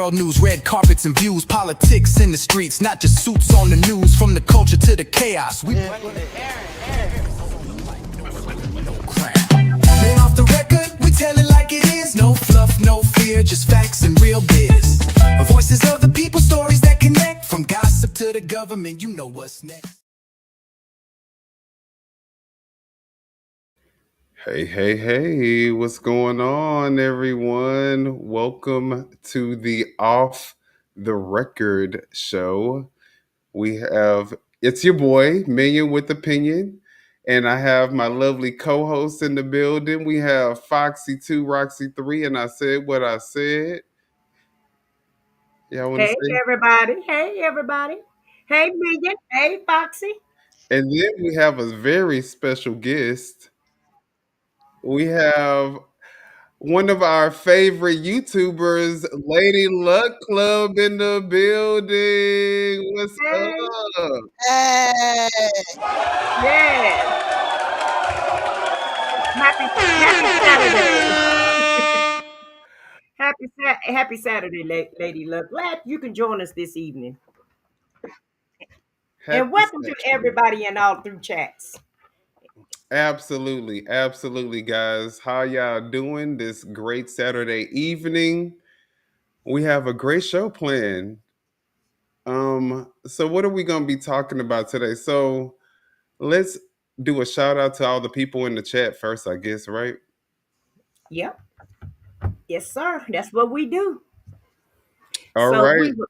world news, red carpets and views, politics in the streets, not just suits on the news. From the culture to the chaos, we bring it. Man off the record, we tell it like it is. No fluff, no fear, just facts and real biz. Voices of the people, stories that connect. From gossip to the government, you know what's next. Hey, what's going on, everyone? Welcome to the Off the Record show. It's your boy, Million with Opinion, and I have my lovely co host in the building. We have Foxy2, Roxy3, and I said what I said. Y'all want to Hey say? everybody. Hey everybody. Hey Megan. Hey Foxy. And then we have a very special guest. We have one of our favorite YouTubers, Lady Luck Club in the building. What's Hey. up? Hey, Yes. Happy Saturday. Happy Saturday, Lady Luck. Glad you can join us this evening. And Happy welcome to Saturday. everybody in all through chats. Absolutely, guys. How y'all doing this great Saturday evening? We have a great show planned. So what are we gonna be talking about today? So let's do a shout out to all the people in the chat first, I guess, right? Yep. Yes, sir. That's what we do. All So right. we would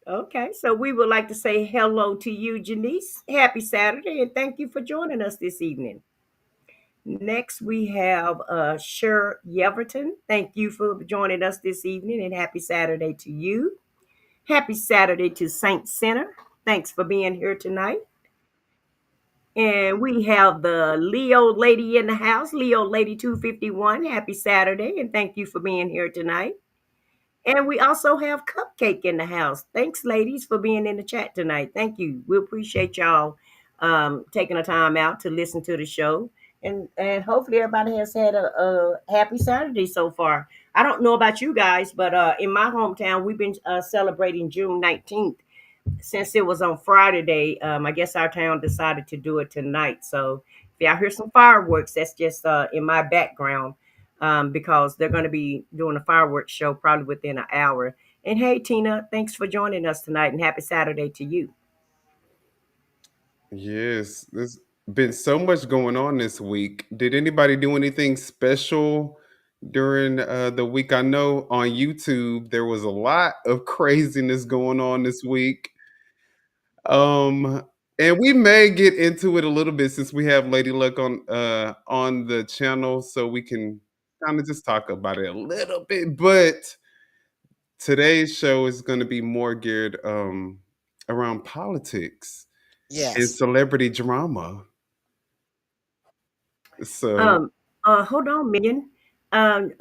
okay. So we would like to say hello to you, Janice. Happy Saturday, and thank you for joining us this evening. Next, we have Sher Yeverton. Thank you for joining us this evening and happy Saturday to you. Happy Saturday to Saint Center. Thanks for being here tonight. And we have the Leo lady in the house, Leo Lady 251. Happy Saturday and thank you for being here tonight. And we also have Cupcake in the house. Thanks, ladies, for being in the chat tonight. Thank you. We appreciate y'all taking a time out to listen to the show. And hopefully everybody has had a happy Saturday so far. I don't know about you guys, but in my hometown, we've been celebrating June 19th. Since it was on Friday, I guess our town decided to do it tonight. So if y'all hear some fireworks, that's just in my background because they're going to be doing a fireworks show probably within an hour. And hey, Tina, thanks for joining us tonight and happy Saturday to you. Yes, there's been so much going on this week. Did anybody do anything special during the week? I know on YouTube there was a lot of craziness going on this week. And we may get into it a little bit since we have Lady Luck on the channel, so we can kind of just talk about it a little bit. But today's show is going to be more geared around politics and yes. celebrity drama. So, Um, Hold on, Minion.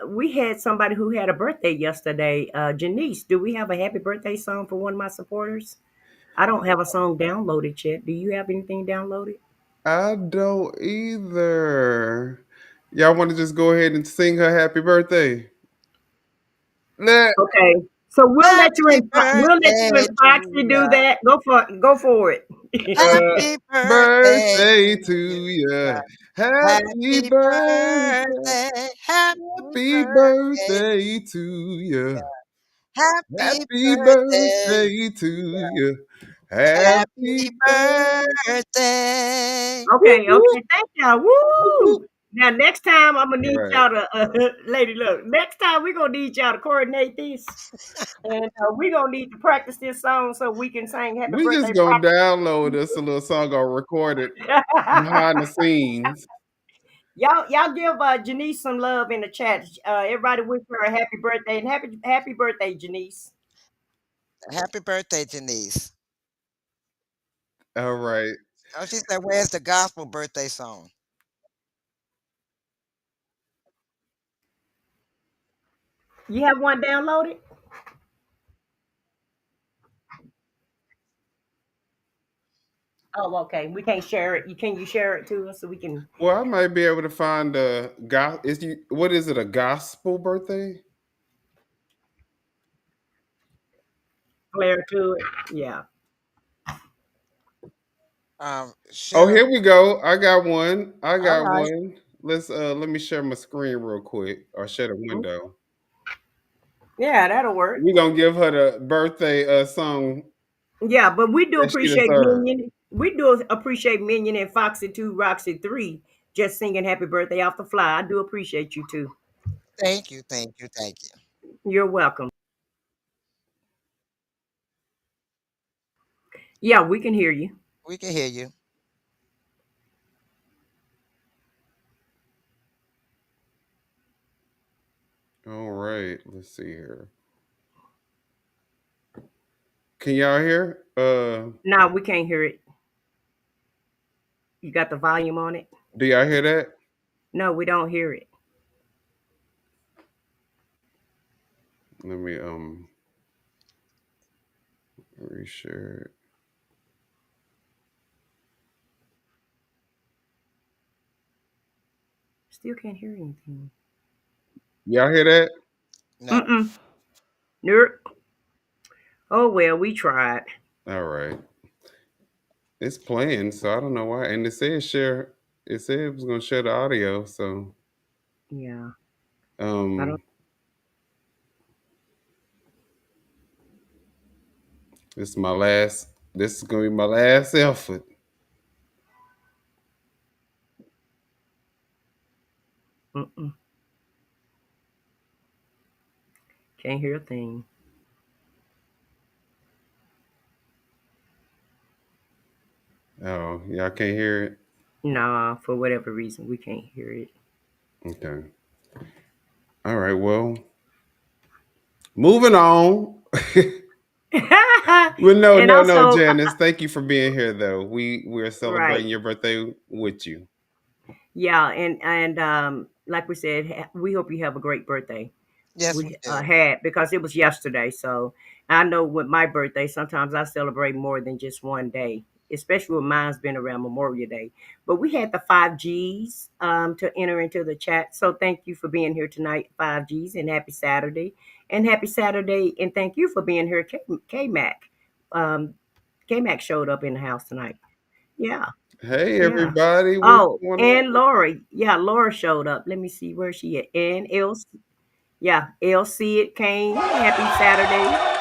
We had somebody who had a birthday yesterday. Janice, do we have a happy birthday song for one of my supporters? I don't have a song downloaded yet. Do you have anything downloaded? I don't either. Y'all want to just go ahead and sing her happy birthday? Let Okay. So Happy we'll let you birthday and to Foxy do ya. that. Go for it. Happy birthday birthday to to ya. you. Happy Happy birthday. birthday. Happy Happy birthday. birthday to you. Happy Happy birthday. birthday to you. Happy Happy birthday. birthday. Whoop, Okay, whoop, thank y'all. whoop, Woo! whoop. Now next time I'm gonna All need right. y'all to lady look. Next time we're gonna need y'all to coordinate this. And we're gonna need to practice this song so we can sing happy We birthday just gonna download us a little song or record it properly. behind the scenes. Y'all give Janice some love in the chat. Everybody wish her a happy birthday and happy birthday, Janice. Happy birthday, Janice. All right. Oh, she said, where's the gospel birthday song? You have one downloaded? Oh, okay. We can't share it. You share it to us so we can. Well, I might be able to find a is you what is it, a gospel birthday? flair to it. Yeah. Oh, Share. here we go. I got one. I All got right. one. Let me share my screen real quick or share the Mm, window. yeah, that'll work. We're gonna give her the birthday song Yeah, but we do that she appreciate deserves. Minion. We do appreciate Minion and Foxy 2, Roxy 3 just singing happy birthday off the fly. I do appreciate you too. Thank you. Thank you. Thank you. You're welcome. Yeah, we can hear you. We can hear you. All right, let's see here. Can y'all hear? No, we can't hear it. You got the volume on it? Do y'all hear that? No, we don't hear it. Let me reshare it. Still can't hear anything. Y'all hear that? No. Mm-mm. Nope. Oh well, we tried. All right. It's playing, so I don't know why. And it says share. It said it was gonna share the audio, so Yeah. I don't um, this is my last. This is gonna be my last effort. mm-mm. Can't hear a thing. Oh, y'all can't hear it. Nah, for whatever reason, we can't hear it. Okay. All right. Well, moving on. Well, no, And no, no, also, Janice. Thank you for being here, though. We're right. celebrating your birthday with you. Yeah, and like we said, we hope you have a great birthday. Yes, we We do. had because it was yesterday. So I know with my birthday, sometimes I celebrate more than just one day, especially when mine's been around Memorial Day. But we had the 5Gs to enter into the chat. So thank you for being here tonight, 5Gs, and happy Saturday. And happy Saturday. And thank you for being here, K Mac. Um, K Mac showed up in the house tonight. Yeah. Hey, Yeah. everybody. What's Oh, going and on? Laura. Yeah, Laura showed up. Let me see where she at. And Elsie. Yeah, LC it came. Happy Saturday.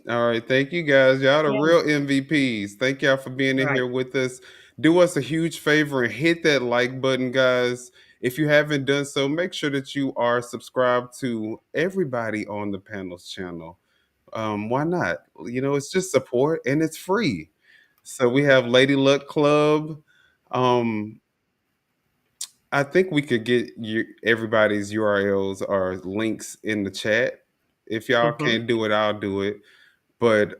All right, thank you guys. Y'all the Yeah, real MVPs. Thank y'all for being in right. here with us. Do us a huge favor and hit that like button, guys. If you haven't done so, make sure that you are subscribed to everybody on the panel's channel. Why not? You know, it's just support and it's free. So we have Lady Luck Club. Um, I think we could get you everybody's URLs or links in the chat. If y'all Mm-hmm. can't do it, I'll do it. But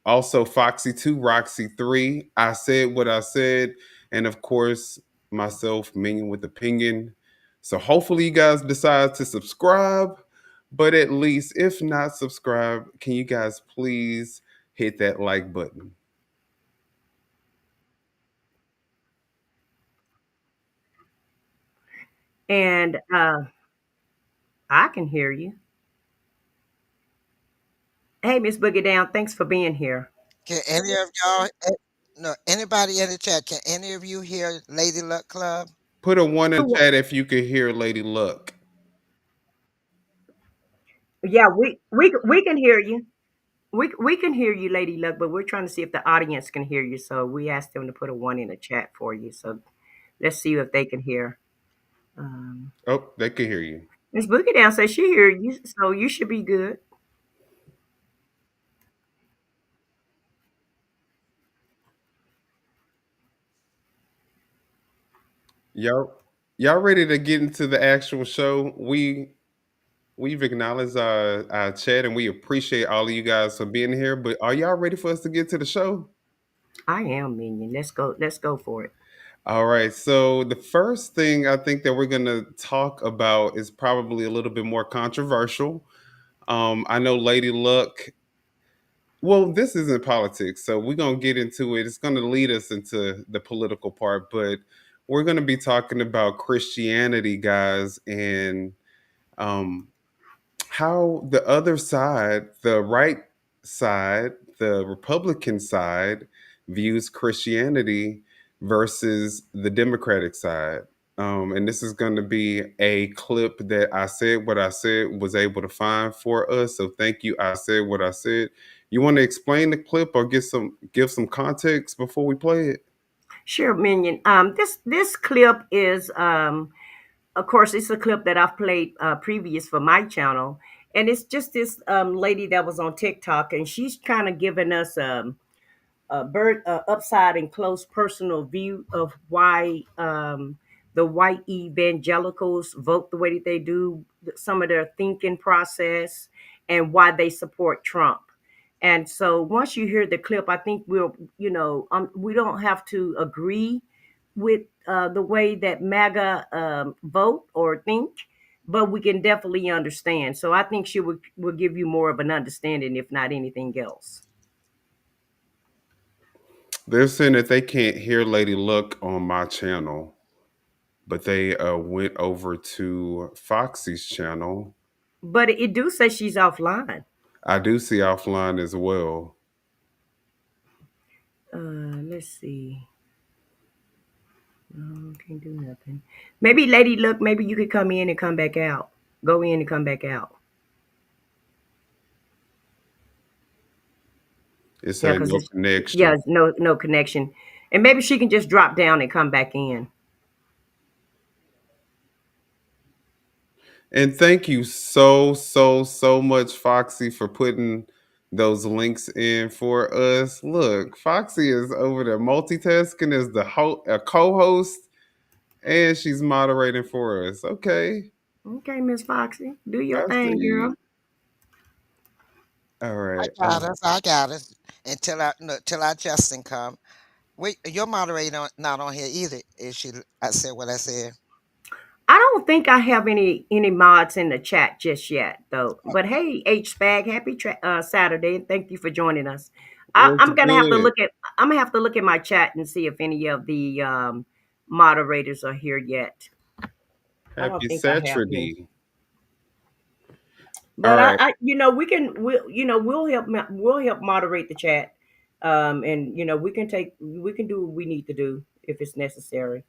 also Foxy 2, Roxy 3. I said what I said. And of course, myself, Minion with Opinion. So hopefully you guys decide to subscribe. But at least if not subscribe, can you guys please hit that like button? And I can hear you. Hey, Miss Boogie Down, thanks for being here. Can any of y'all, no, anybody in the chat, can any of you hear Lady Luck Club? Put a one in Who- chat if you could hear Lady Luck. Yeah, we can hear you. We can hear you, Lady Luck, but we're trying to see if the audience can hear you. So we asked them to put a one in the chat for you. So let's see if they can hear. Um, Oh, they can hear you. Miss Boogie Down says she hear you, so you should be good. Y'all, y'all ready to get into the actual show? We've acknowledged our chat and we appreciate all of you guys for being here. But are y'all ready for us to get to the show? I am Minion. Let's go. Let's go for it. All right. So the first thing I think that we're gonna talk about is probably a little bit more controversial. I know Lady Luck. Well, this isn't politics, so we're gonna get into it. It's gonna lead us into the political part, but we're gonna be talking about Christianity, guys, and um, how the other side, the right side, the Republican side, views Christianity versus the Democratic side. And this is going to be a clip that I said what I said was able to find for us. So thank you. I said what I said. You want to explain the clip or give some context before we play it? Sure, Minion. This clip is of course, it's a clip that I've played previous for my channel, and it's just this lady that was on TikTok, and she's kind of giving us upside and close personal view of why the white evangelicals vote the way that they do, some of their thinking process, and why they support Trump. And so once you hear the clip, I think we don't have to agree with the way that MAGA vote or think, but we can definitely understand. So I think she will give you more of an understanding, if not anything else. They're saying that they can't hear Lady Luck on my channel, but they went over to Foxy's channel. But it do say she's offline. I do see offline as well. Let's see. No, can't do nothing. Maybe Lady Luck, maybe you could come in and come back out. Go in and come back out. It's Yeah, saying because no it's connection. no connection. And maybe she can just drop down and come back in. And thank you so much, Foxy, for putting those links in for us. Look, Foxy is over there multitasking as a co-host, and she's moderating for us. Okay, Okay, Miss Foxy. Do your I thing, girl. see. All I right. got us. I got us. Until I no, till our Justin come. Wait, your moderator not on here either. Is she? I said what I said. I don't think I have any mods in the chat just yet, though. But hey, H Spag, happy Saturday, and thank you for joining us. What's I'm gonna have to good? look at my chat and see if any of the moderators are here yet. I don't Happy think I have any. Saturday. All But right. we'll help moderate the chat, and we can do what we need to do if it's necessary.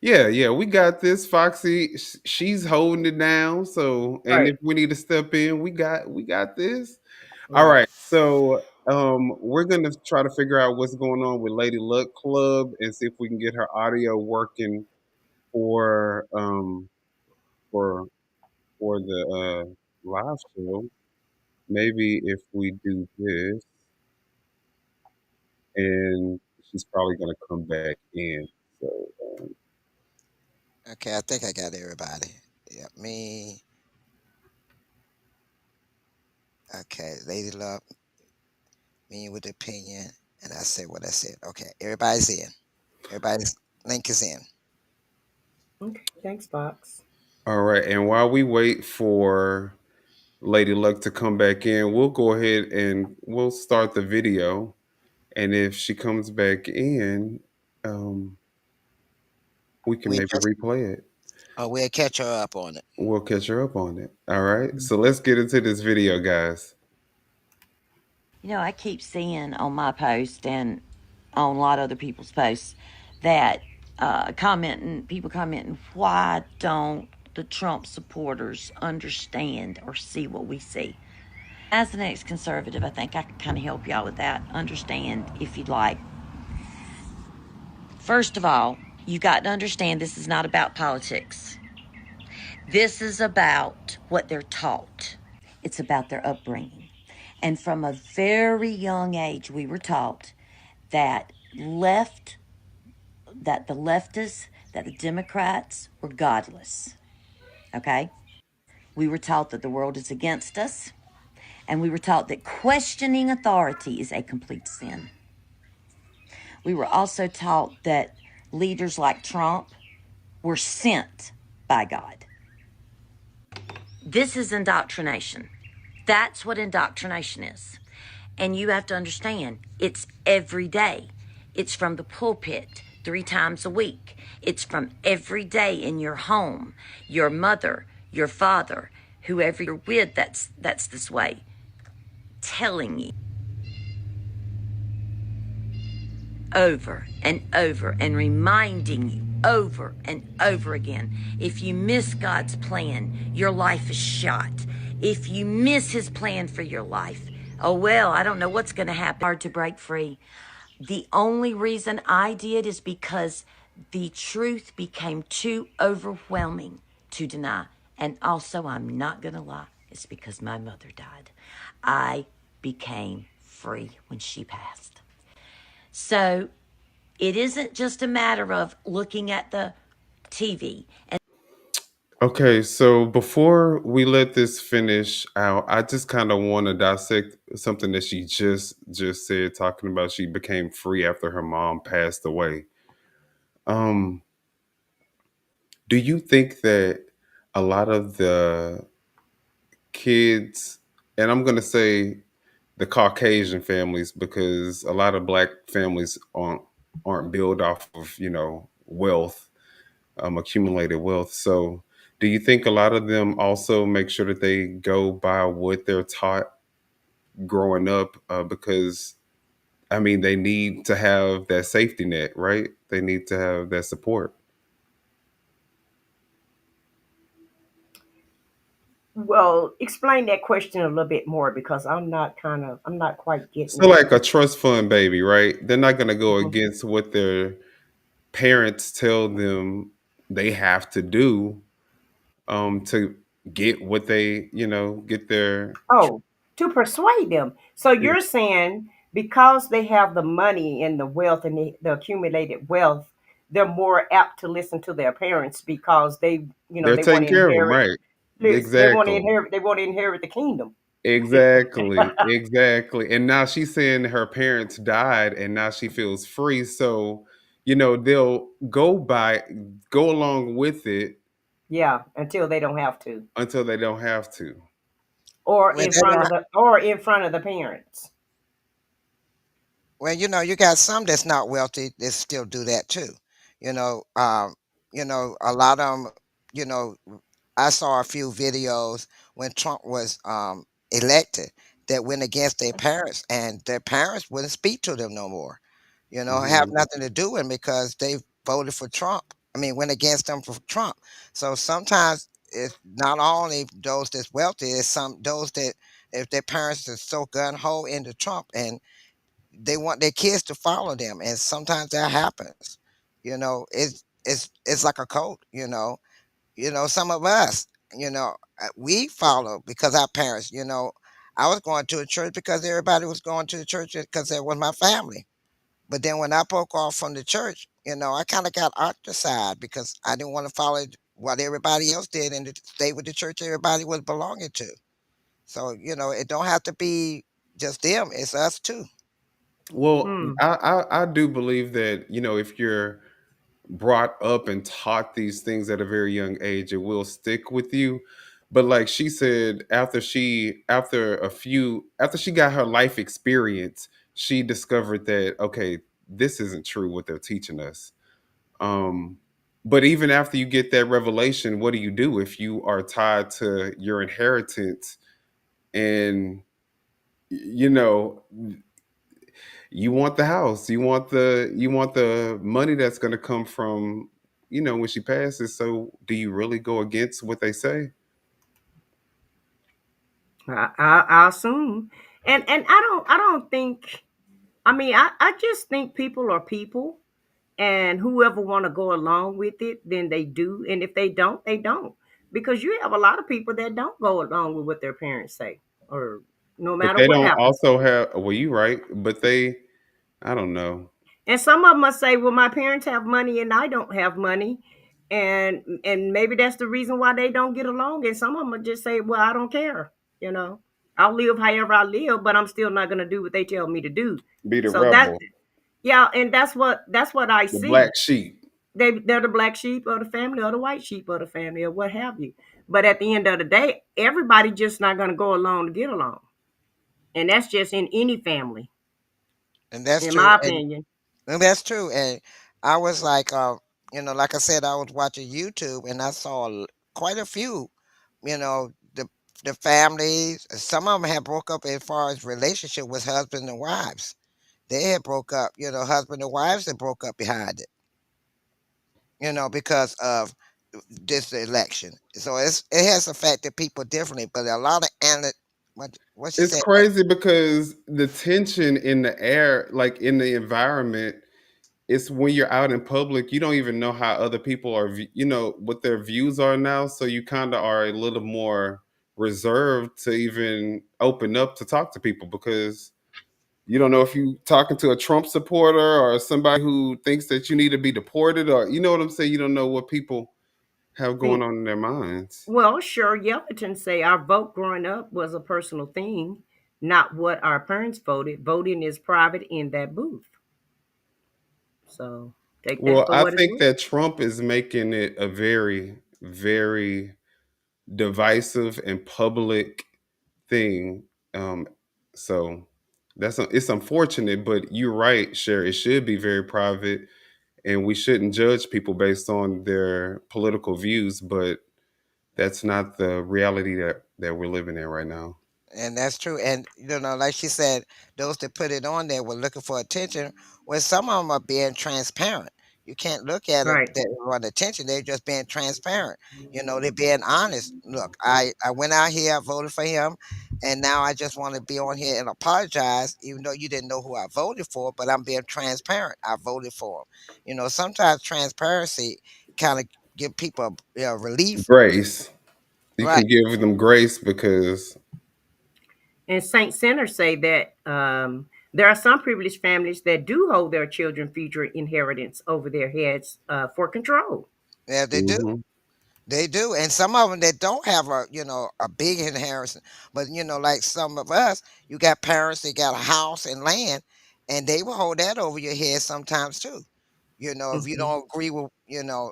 Yeah, we got this. Foxy, she's holding it down. So, and Right, if we need to step in, we got this. All right. right. So, we're gonna try to figure out what's going on with Lady Luck Club and see if we can get her audio working for for the live show. Maybe if we do this, and she's probably gonna come back in. So, Okay, I think I got everybody. Yeah, me. Okay, Lady Love, me with the opinion, and I said what I said. Okay, everybody's in. Everybody's link is in. Okay, thanks, Fox. all right. And while we wait for Lady Luck to come back in, we'll go ahead and we'll start the video. And if she comes back in, um, we can We maybe just replay it. we'll catch her up on it. We'll catch her up on it. All right. So let's get into this video, guys. I keep seeing on my post and on a lot of other people's posts that people commenting, why don't the Trump supporters understand or see what we see? As an ex-conservative, I think I can kind of help y'all with that. Understand if you'd like. First of all, you got to understand this is not about politics. This is about what they're taught. It's about their upbringing. And from a very young age, we were taught that the leftists, that the Democrats were godless. Okay? We were taught that the world is against us. And we were taught that questioning authority is a complete sin. We were also taught that leaders like Trump were sent by God. This is indoctrination. That's what indoctrination is. And you have to understand, it's every day. It's from the pulpit 3 times a week. It's from every day in your home. Your mother, your father, whoever you're with that's this way, telling you over and over and reminding you over and over again. If you miss God's plan, your life is shot. If you miss his plan for your life, oh well, I don't know what's going to happen. Hard to break free. The only reason I did is because the truth became too overwhelming to deny. And also, I'm not going to lie, it's because my mother died. I became free when she passed. So it isn't just a matter of looking at the TV. And Okay, so before we let this finish out, I just kind of want to dissect something that she just said, talking about she became free after her mom passed away. Um, do you think that a lot of the kids, and I'm gonna say the Caucasian families, because a lot of black families aren't built off of wealth, accumulated wealth. So, do you think a lot of them also make sure that they go by what they're taught growing up? Because I mean, they need to have that safety net, right? They need to have that support. Well, explain that question a little bit more because I'm not quite getting So, it. like a trust fund baby, right? They're not going to go Mhm. against what their parents tell them they have to do to get what they, get their. Oh, to persuade them. So Yeah. you're saying because they have the money and the wealth and the accumulated wealth, they're more apt to listen to their parents because They're they want taking to care of them, inherit. right? Listen, they want to Exactly. inherit. They want to inherit the kingdom. Exactly, exactly. And now she's saying her parents died and now she feels free. So, they'll go along with it Yeah, until they don't have to, until they don't have to. When they don't, or in front of the parents. well, you got some that's not wealthy that still do that too. You know, um, a lot of them. You know, I saw a few videos when Trump was elected that went against their parents, and their parents wouldn't speak to them no more. Have Mhm. nothing to do with them because they voted for Trump. I mean, went against them for Trump. So sometimes it's not only those that's wealthy, it's some those that if their parents are so gun ho into Trump and they want their kids to follow them, and sometimes that happens. It's like a cult. Some of us, we follow because our parents. I was going to a church because everybody was going to the church because that was my family. But then when I broke off from the church, I kind of got ostracized because I didn't want to follow what everybody else did and to stay with the church everybody was belonging to. So, it don't have to be just them, it's us too. Well, Hmm. I do believe that, if you're brought up and taught these things at a very young age, it will stick with you. But like she said, after she got her life experience, she discovered that, okay, this isn't true what they're teaching us. Um, but even after you get that revelation, what do you do if you are tied to your inheritance and you know you want the house, you want the money that's going to come from when she passes. So do you really go against what they say? I assume, and I don't think. I mean, I just think people are people, and whoever want to go along with it, then they do, and if they don't, they don't. Because you have a lot of people that don't go along with what their parents say, or no But matter they what don't happens. also have, well, you right, but they, I don't know. And some of them must say, "Well, my parents have money and I don't have money," and maybe that's the reason why they don't get along. And some of them will just say, "Well, I don't care. You know, I'll live however I live, but I'm still not going to do what they tell me to do." Be the So that, rebel, yeah, and that's what I the black see. sheep. They're the black sheep of the family or the white sheep of the family or what have you. But at the end of the day, everybody just not going to go along to get along, and that's just in any family, And that's in true. my And opinion. that's true. And I was like, like I said, I was watching YouTube and I saw quite a few you know, the families. Some of them had broke up as far as relationship with husband and wives. They had broke up. Husband and wives that broke up behind it. Because of this election. So it has affected people differently. But a lot of what she It's said. crazy because the tension in the air, like in the environment, it's when you're out in public, you don't even know how other people are, what their views are now. So you kind of are a little more reserved to even open up to talk to people because you don't know if you talking to a Trump supporter or somebody who thinks that you need to be deported, or you know what I'm saying. You don't know what people have going think on in their minds. well, sure, Yelverton say our vote growing up was a personal thing, not what our parents voted. Voting is private in that booth. So take that Well, for I what it's think worth. that Trump is making it a very, very divisive and public thing. Um, so it's unfortunate, but you're right, Cher. It should be very private, and we shouldn't judge people based on their political views. But that's not the reality that we're living in right now. And that's true. And like she said, those that put it on there were looking for attention. Well, some of them are being transparent. You can't look at them Right. that they want attention. They're just being transparent. They're being honest. Look, I went out here, I voted for him, and now I just want to be on here and apologize, even though you didn't know who I voted for, but I'm being transparent. I voted for him. Sometimes transparency kind of give people relief. Grace, you Right. can give them grace because And Saint Sinners say that there are some privileged families that do hold their children future inheritance over their heads for control. Yeah, they do. mhm. They do, and some of them that don't have a big inheritance, but like some of us, you got parents that got a house and land, and they will hold that over your head sometimes too. If you Hmm. don't agree with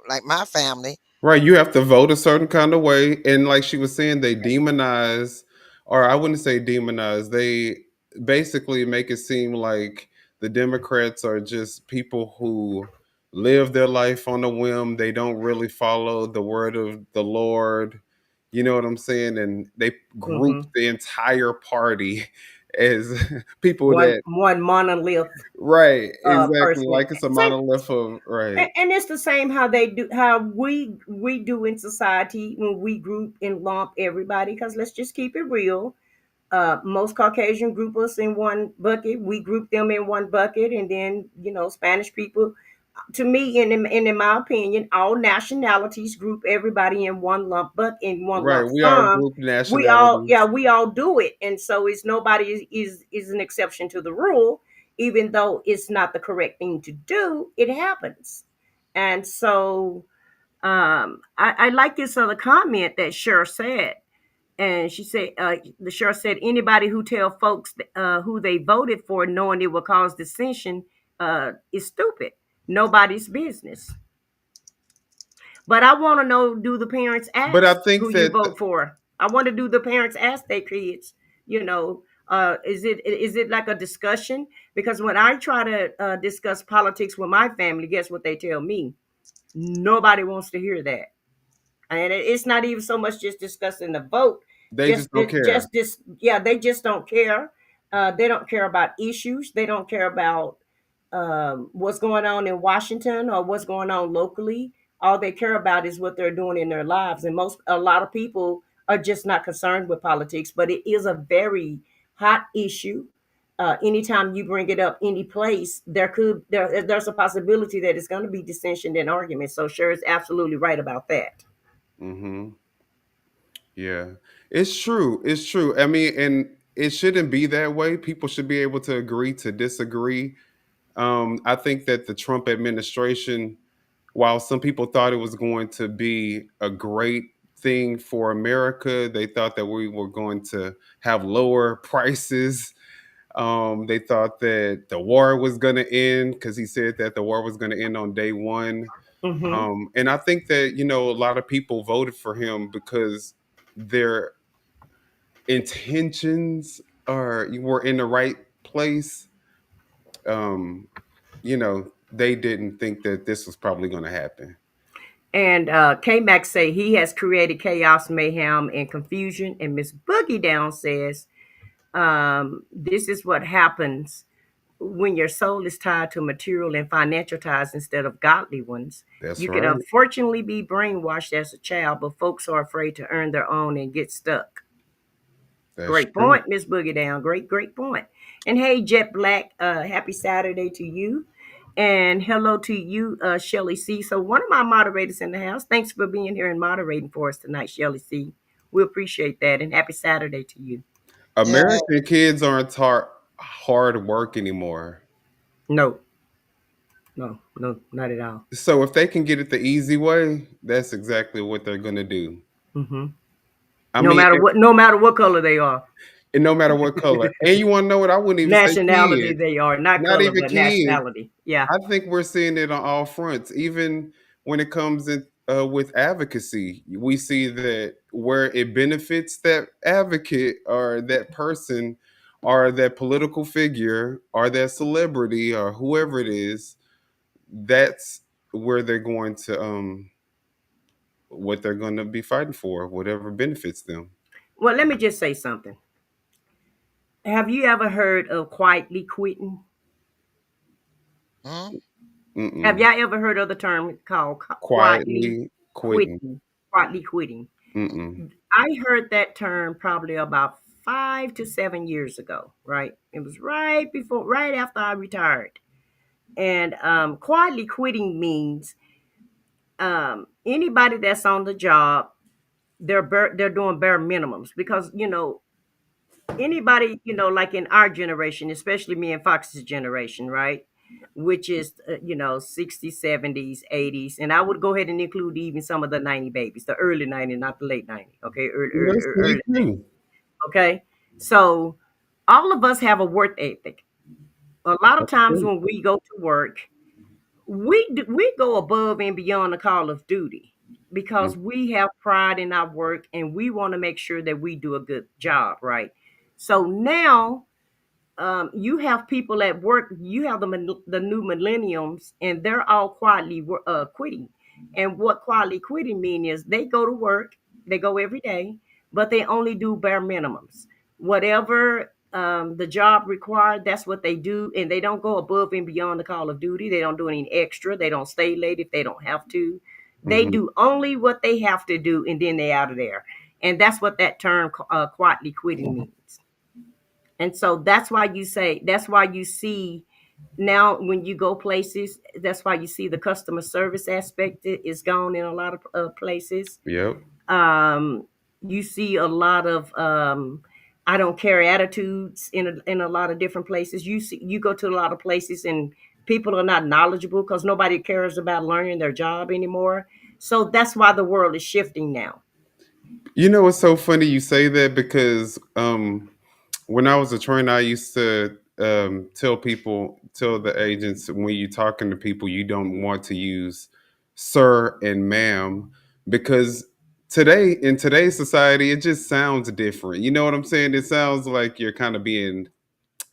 like my family. Right, you have to vote a certain kind of way, and like she was saying, they demonize, or I wouldn't say demonize. They basically make it seem like the Democrats are just people who live their life on a whim. They don't really follow the word of the Lord. You know what I'm saying? And they group Hmm. the entire party as people One that one monolith right, exactly, person. like it's a Same, monolith of right, and it's the same how they do how we do in society when we group and lump everybody. Because let's just keep it real. Most Caucasian group us in one bucket. We group them in one bucket, and then Spanish people. To me, in my opinion, all nationalities group everybody in one lump bucket in one right. lump We are sum. group We all, yeah, nationalities. we all do it, and so it's nobody is an exception to the rule, even though it's not the correct thing to do. It happens, and so I like this other comment that Cher said, and she said, the sheriff said, anybody who tell folks who they voted for, knowing it will cause dissension, is stupid. Nobody's business. But I want to know: do the parents But I ask think who you that vote for? I want to do the parents ask their kids? Is it like a discussion? Because when I try to discuss politics with my family, guess what they tell me? Nobody wants to hear that. And it's not even so much just discussing the vote. they just don't care. Just this, yeah, they just don't care. They don't care about issues. They don't care about what's going on in Washington or what's going on locally. All they care about is what they're doing in their lives. And a lot of people are just not concerned with politics. But it is a very hot issue. Anytime you bring it up any place, there's a possibility that it's going to be dissension and argument. So sure is absolutely right about that. Hmm. Yeah, it's true. It's true. I mean, and it shouldn't be that way. People should be able to agree to disagree. I think that the Trump administration, while some people thought it was going to be a great thing for America, they thought that we were going to have lower prices. They thought that the war was going to end because he said that the war was going to end on day one. Hmm. And I think that, a lot of people voted for him because their intentions are were in the right place. Um, they didn't think that this was probably going to happen. And K-Max say he has created chaos, mayhem, and confusion. And Miss Boogie Down says, this is what happens when your soul is tied to material and financial ties instead of godly ones. That's You could right. unfortunately be brainwashed as a child, but folks are afraid to earn their own and get stuck. That's Great true. point, Miss Boogie Down. Great point. And hey, Jet Black, happy Saturday to you. And hello to you, Shelly C. So one of my moderators in the house. Thanks for being here and moderating for us tonight, Shelly C. We appreciate that. And happy Saturday to you. Yeah, American kids aren't taught hard work anymore. No, no, not at all. So if they can get it the easy way, that's exactly what they're gonna do. Hmm. I mean, No matter what color they are, and no matter what color. And you want to know what? I wouldn't even say nationality kids, they are, not not color, even but kids. nationality. Yeah, I think we're seeing it on all fronts, even when it comes in with advocacy. We see that where it benefits that advocate or that person or that political figure or that celebrity or whoever it is, that's where they're going to what they're going to be fighting for, whatever benefits them. well, let me just say something. Have you ever heard of quietly quitting? hmm, Have Mm-mm. y'all ever heard of the term called quietly Quietly quitting. quitting? Quietly quitting. Mm-mm. I heard that term probably about 5 to 7 years ago, right? It was right after I retired. And quietly quitting means anybody that's on the job, they're doing bare minimums because anybody, like in our generation, especially me and Fox's generation, right? Which is, 60s, 70s, 80s. And I would go ahead and include even some of the 90 babies, the early 90s, not the late 90s. Okay. That's me Early. too. Okay. So all of us have a work ethic. A lot of times when we go to work, we go above and beyond the call of duty because we have pride in our work and we want to make sure that we do a good job, right? So now you have people at work. You have the new millenniums, and they're all quietly quitting. And what quietly quitting mean is they go to work, they go every day, but they only do bare minimums. Whatever the job required, that's what they do, and they don't go above and beyond the call of duty. They don't do any extra. They don't stay late if they don't have to. They Mhm. do only what they have to do, and then they out of there. And that's what that term quietly quitting means. And so that's why you see now when you go places, that's why you see the customer service aspect is gone in a lot of places. Yep. You see a lot of I don't care attitudes in a lot of different places. You go to a lot of places and people are not knowledgeable because nobody cares about learning their job anymore. So that's why the world is shifting now. You know, it's so funny you say that because when I was a trainer, I used to tell the agents when you're talking to people, you don't want to use sir and ma'am because today in today's society, it just sounds different. You know what I'm saying? It sounds like you're kind of being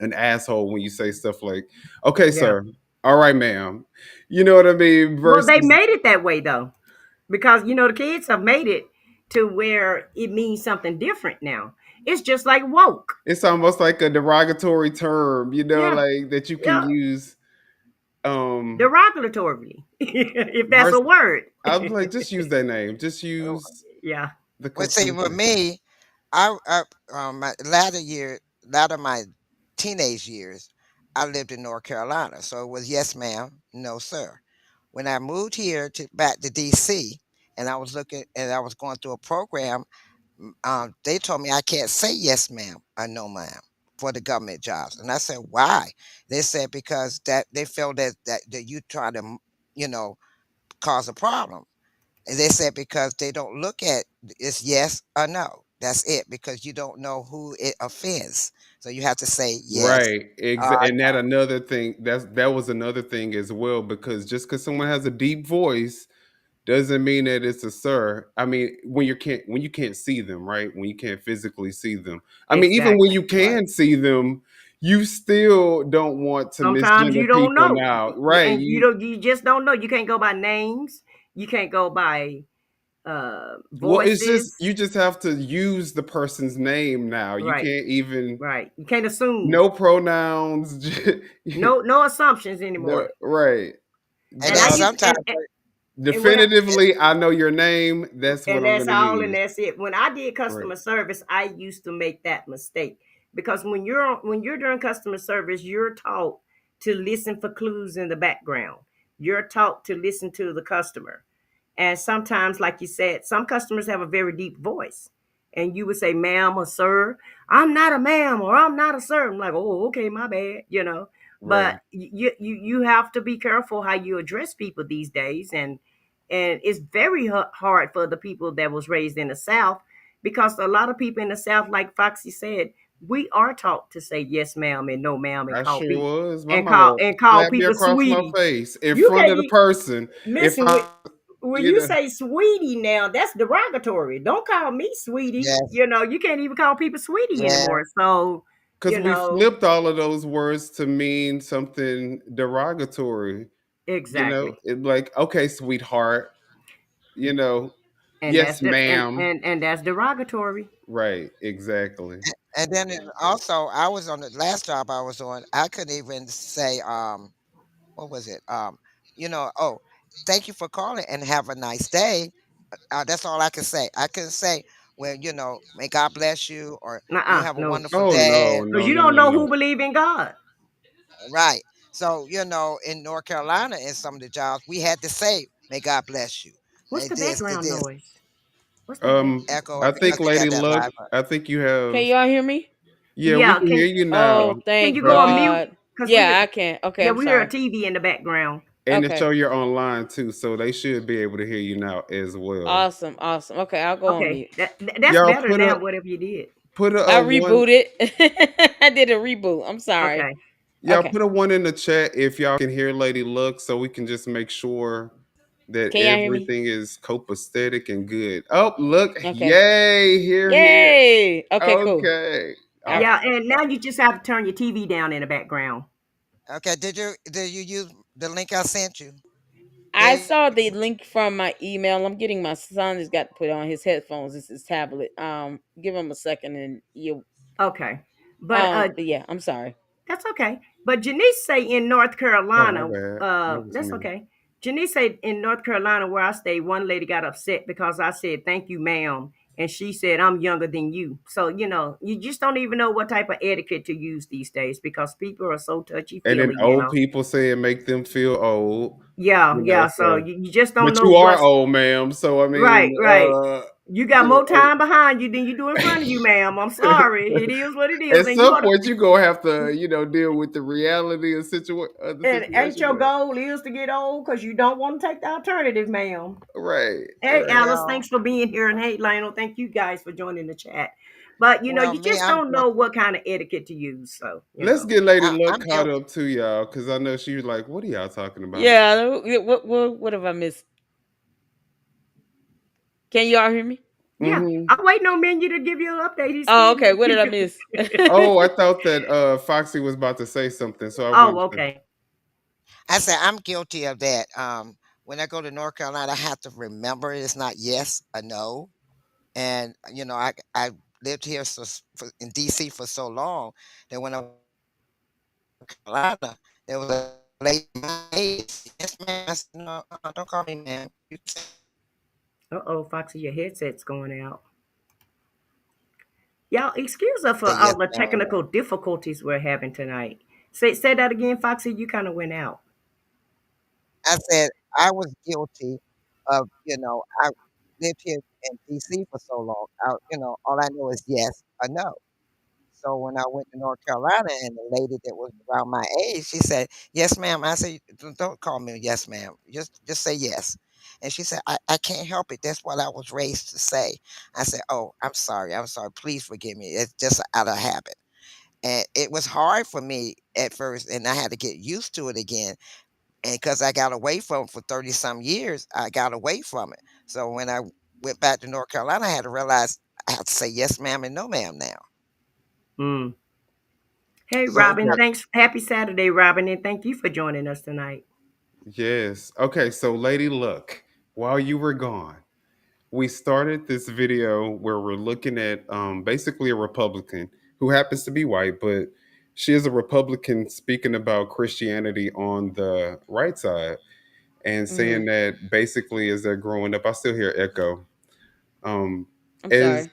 an asshole when you say stuff like, "Okay, Yeah. sir. All right, ma'am." You know what I mean? Well, they Versus made it that way though, because the kids have made it to where it means something different now. It's just like woke. it's almost like a derogatory term, Yeah, like that you can yeah, use um derogatorily, if that's a versus word. I'm like, just use that name. Just Oh, use yeah, the well, see, customer with service. me, my latter my teenage years, I lived in North Carolina, so it was yes, ma'am, no, sir. When I moved here to back to DC, and I was going through a program, they told me I can't say yes, ma'am, or no, ma'am for the government jobs, and I said why? They said because that they feel that you try to, you know, cause a problem. And they said because they don't look at it's yes or no. That's it because you don't know who it offends. So you have to say yes Right. or And that another thing that was another thing as well because just because someone has a deep voice doesn't mean that it's a sir. I mean, when you can't see them, right? When you can't physically see them. I mean, even when exactly. you right. can see them, you still don't want to Sometimes misgender you don't people know, now, right? and You you just don't know. You can't go by names. You can't go by Well, it's just voices. you just have to use the person's name now. You Right, can't even right. You can't assume. no pronouns. No assumptions No, anymore. right. And And then I Now, used sometimes, and when definitively, I know your name. That's what and I'm that's going to all and use. that's it. When I did Right, customer service, I used to make that mistake because when you're doing customer service, you're taught to listen for clues in the background. You're taught to listen to the customer. And sometimes, like you said, some customers have a very deep voice. And you would say, ma'am or sir, I'm not a ma'am or I'm not a sir. I'm like, oh, okay, my bad. But right. you have to be careful how you address people these days. And it's very hard for the people that was raised in the South because a lot of people in the South, like Foxy said, we are taught to say yes, ma'am, and no, ma'am, and I call sure people was. My and call mama and call slapped me people across my sweetie. face in You front can't of the person. If listen with I, when you you know, say sweetie now, that's derogatory. Don't call me sweetie. yes, You can't even call people sweetie yes, anymore. So, because you we know, flipped all of those words to mean something derogatory. exactly. It like, okay, sweetheart. You know, And yes, that's the ma'am. and that's derogatory. Right, exactly. and then also I was on the last job I was on. I couldn't even say what was it? Oh, thank you for calling and have a nice day. That's all I could say. I couldn't say, well, may God bless you or you have a No. wonderful Oh day. no, Because no, you no, don't no, know no. who believe in God. Right. So, in North Carolina, in some of the jobs, we had to say, may God bless you. What's the This, to background this, noise? What's that back? echo I because think they Lady got that Luck, live. I think you Can have y'all hear me? yeah, we Yeah, can hear can you now. Oh, can thank you But go I on think mute? God. Because Yeah, I can. Okay, yeah, I'm we hear a sorry. TV in the background. and to Okay. show you're online too, so they should be able to hear you now as well. Awesome, awesome. Okay, I'll go on Okay, mute. that's Y'all better now. Whatever you did. put I a one rebooted. I did a reboot. I'm sorry. Okay. y'all Okay. put a one in the chat if y'all can hear Lady Luck so we can just make sure that Can y'all hear me? everything is copacetic and good. Oh, look, Okay. yay, here. Yay. Okay, cool. Okay. All All right. Yeah, right. and now you just have to turn your TV down in the background. Okay. Did you use the link I sent you? I There. saw the link from my email. I'm getting my son has got to put on his headphones. It's his tablet. Give him a second and you Okay, but but yeah, I'm sorry. that's okay. But Janice say in North Oh, my Carolina, bad. That was that's me. okay. Janice said in North Carolina where I stay, one lady got upset because I said thank you, ma'am, and she said I'm younger than you. So you just don't even know what type of etiquette to use these days because people are so touchy And then old feely. people say it make them feel old, Yeah, yeah. So so you just don't but know you are what's old, ma'am. So I right, mean, right. You got you more know, time behind you than you do in front of you, ma'am. I'm sorry. It is what it is, at and you some ought to. point you gonna have to, deal with the reality of the And ain't situation. your goal is to get old because you don't want to take the alternative, ma'am. Right, Hey, right. Alice, Well, thanks for being here, and hey, Lionel, thank you guys for joining the chat. But well, you me, just don't know what kind of etiquette to use. So Let's get Lady Luck I'm caught guilty. up to y'all because I know she was like, "What are y'all talking about?" Yeah, what have I missed? Can y'all hear me? yeah, Hmm. I'm waiting on Menu to give you an update. He's Oh, still. okay. What did I miss? Oh, I thought that Foxy was about to say something, so I Oh, wanted to. okay. I said I'm guilty of that. When I go to North Carolina, I have to remember it's not yes or no. And I lived here in DC for so long that when I went to Carolina, there was a lady my age. Yes, ma'am. I said, no, don't call me ma'am. You can say Uh-oh, Foxy, your headset's going out. Y'all, excuse us for yes, all the ma'am. technical difficulties we're having tonight. Say that again, Foxy. You kind of went out. I said I was guilty of, I lived here in DC for so long. All I know is yes or no. So when I went to North Carolina and the lady that was around my age, she said, "Yes, ma'am." I said, Don't call me yes, ma'am. Just say yes." And she said, I can't help it. That's what I was raised to say." I said, "Oh, I'm sorry. I'm sorry. Please forgive me. It's just out of habit." And it was hard for me at first, and I had to get used to it again. And because I got away from it for 30 some years, I got away from it. So when I went back to North Carolina, I had to realize I have to say yes, ma'am, and no, ma'am now. Mm. Hey, So Robin. Okay. Thanks. Happy Saturday, Robin, and thank you for joining us tonight. Yes. Okay. So, Lady Luck, while you were gone, we started this video where we're looking at basically a Republican who happens to be white, but she is a Republican speaking about Christianity on the right side and Hmm. saying that basically as they're growing up, I still hear echo. Um, I'm as sorry.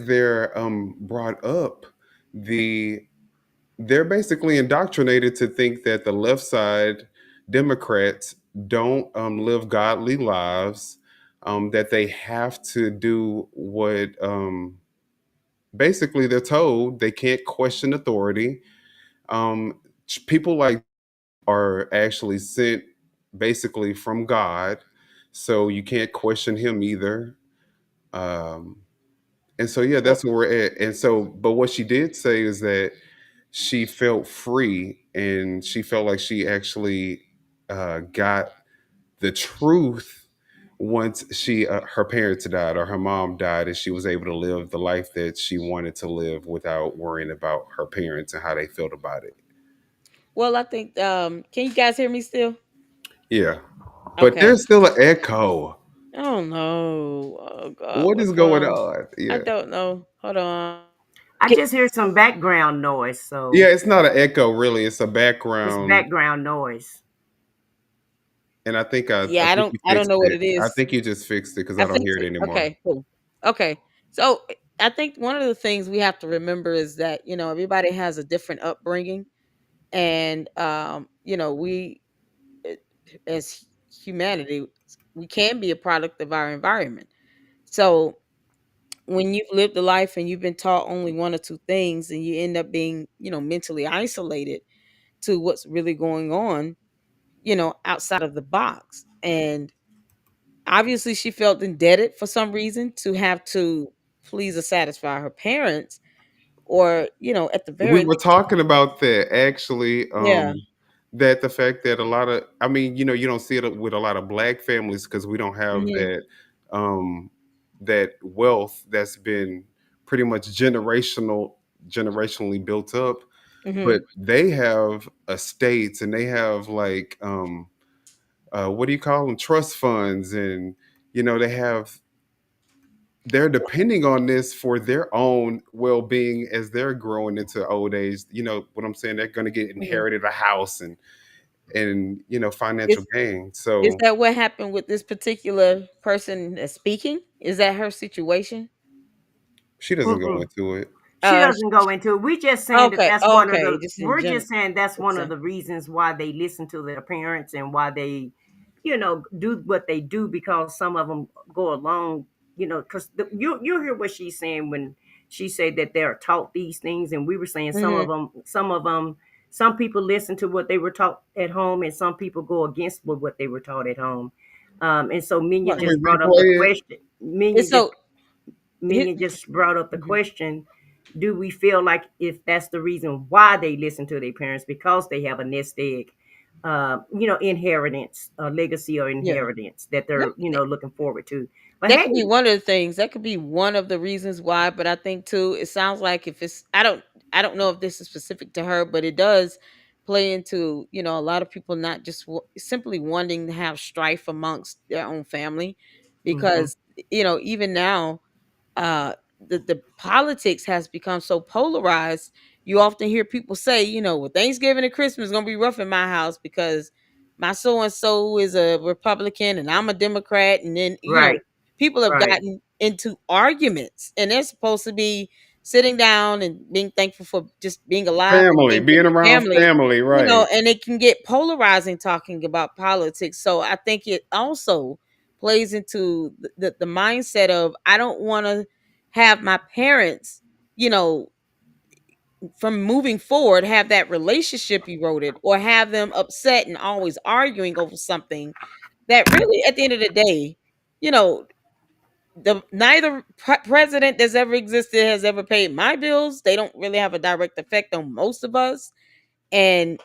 they're brought up, they're basically indoctrinated to think that the left side Democrats don't live godly lives, that they have to do what basically they're told. They can't question authority. People like are actually sent basically from God, so you can't question him either. Um, and so yeah, Well, that's where we're at. And so, but what she did say is that she felt free and she felt like she actually got the truth once she her parents died or her mom died, and she was able to live the life that she wanted to live without worrying about her parents and how they felt about it. well, I think. Can you guys hear me still? Yeah, but Okay. there's still an echo. Oh no. Oh God, What is what's going wrong? on? I Yeah, don't know. Hold on. I Can- just hear some background noise, yeah, so it's not an echo really, it's a it's background. background noise. And I Yeah, I think don't. you I don't fixed know what it. it I is. think you just fixed it because I I don't think. hear it anymore. Okay. Cool. Okay. So I think one of the things we have to remember is that everybody has a different upbringing, and we eh, as humanity, we can be a product of our environment. So when you've lived a life and you've been taught only one or two things and you end up being mentally isolated to what's really going on outside of the box. And obviously she felt indebted for some reason to have to please or satisfy her parents, or at the We very were least. talking about that actually. Yeah. That the fact that a lot of, I mean, you don't see it with a lot of black families because we don't have Hmm. um, that wealth that's been pretty much generationally built up. Hmm. But they have estates and they have like what do you call them, trust funds, and they have, they're depending on this for their own well-being as they're growing into old age. You know what I'm saying? They're going to get Hmm. inherited a house and financial is gain. is So that what happened with this particular person that's speaking? Is that her situation? she doesn't go Mm-mm. into it. She uh doesn't go into it. We just saying that okay, that's one of okay, the. just in We're general. just saying that's one of Okay. the reasons why they listen to their parents and why they, do what they do, because some of them go along. Because you hear what she's saying when she said that they're taught these things, and we were saying Hmm. some people listen to what they were taught at home, and some people go against what they were taught at home. And so Minya Right. Can we just brought up the replay it? question. And so here, Minion just brought up the mhm. question, do we feel like if that's the reason why they listen to their parents, because they have a nest egg, inheritance, legacy or Yeah. inheritance that That, they're, looking forward to. But that hey, could be one of the things. That could be one of the reasons why. But I think too, it sounds like if it's, I don't know if this is specific to her, but it does play into a lot of people not just simply wanting to have strife amongst their own family, mhm, because even now the politics has become so polarized. You often hear people say, well, Thanksgiving and Christmas is gonna be rough in my house because my so and so is a Republican and I'm a Democrat, and then right, people have right, gotten into arguments, and they're supposed to be sitting down and being thankful for just being alive and Family, being with being their around family. family, right? And it can get polarizing talking about politics. So I think it also plays into the mindset of, I don't want to have my parents, you know, from moving forward, have that relationship eroded, or have them upset and always arguing over something that really, at the end of the day, you know, the neither president that's ever existed has ever paid my bills. They don't really have a direct effect on most of us. And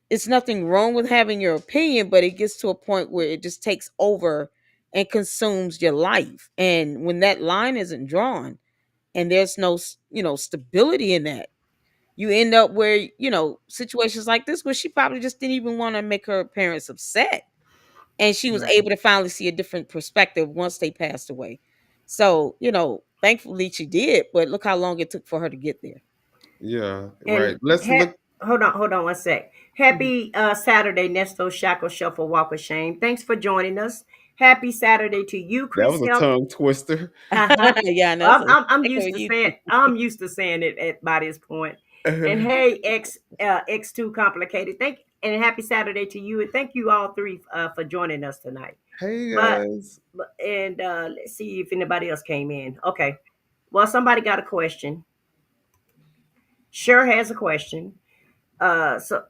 it's nothing wrong with having your opinion, but it gets to a point where it just takes over and consumes your life. And when that line isn't drawn and there's no, stability in that, you end up where, situations like this where she probably just didn't even want to make her parents upset. and she was Right. able to finally see a different perspective once they passed away. So, thankfully she did, but look how long it took for her to get there. Yeah, And right. Let's look. hold on one sec. Happy Saturday, Nesto Shackle Shuffle Walk of Shame. Thanks for joining us. Happy Saturday to you, That Chris was a Health. tongue twister. Uh-huh. Yeah, I know. I'm, So I'm, I'm check it used with to you saying too. it by this point. And hey, X2 complicated. And happy Saturday to you, and thank you all three for joining us tonight. Hey But guys. and let's see if anybody else came in. Okay. Well, somebody got a question. Sure has a question. Uh, so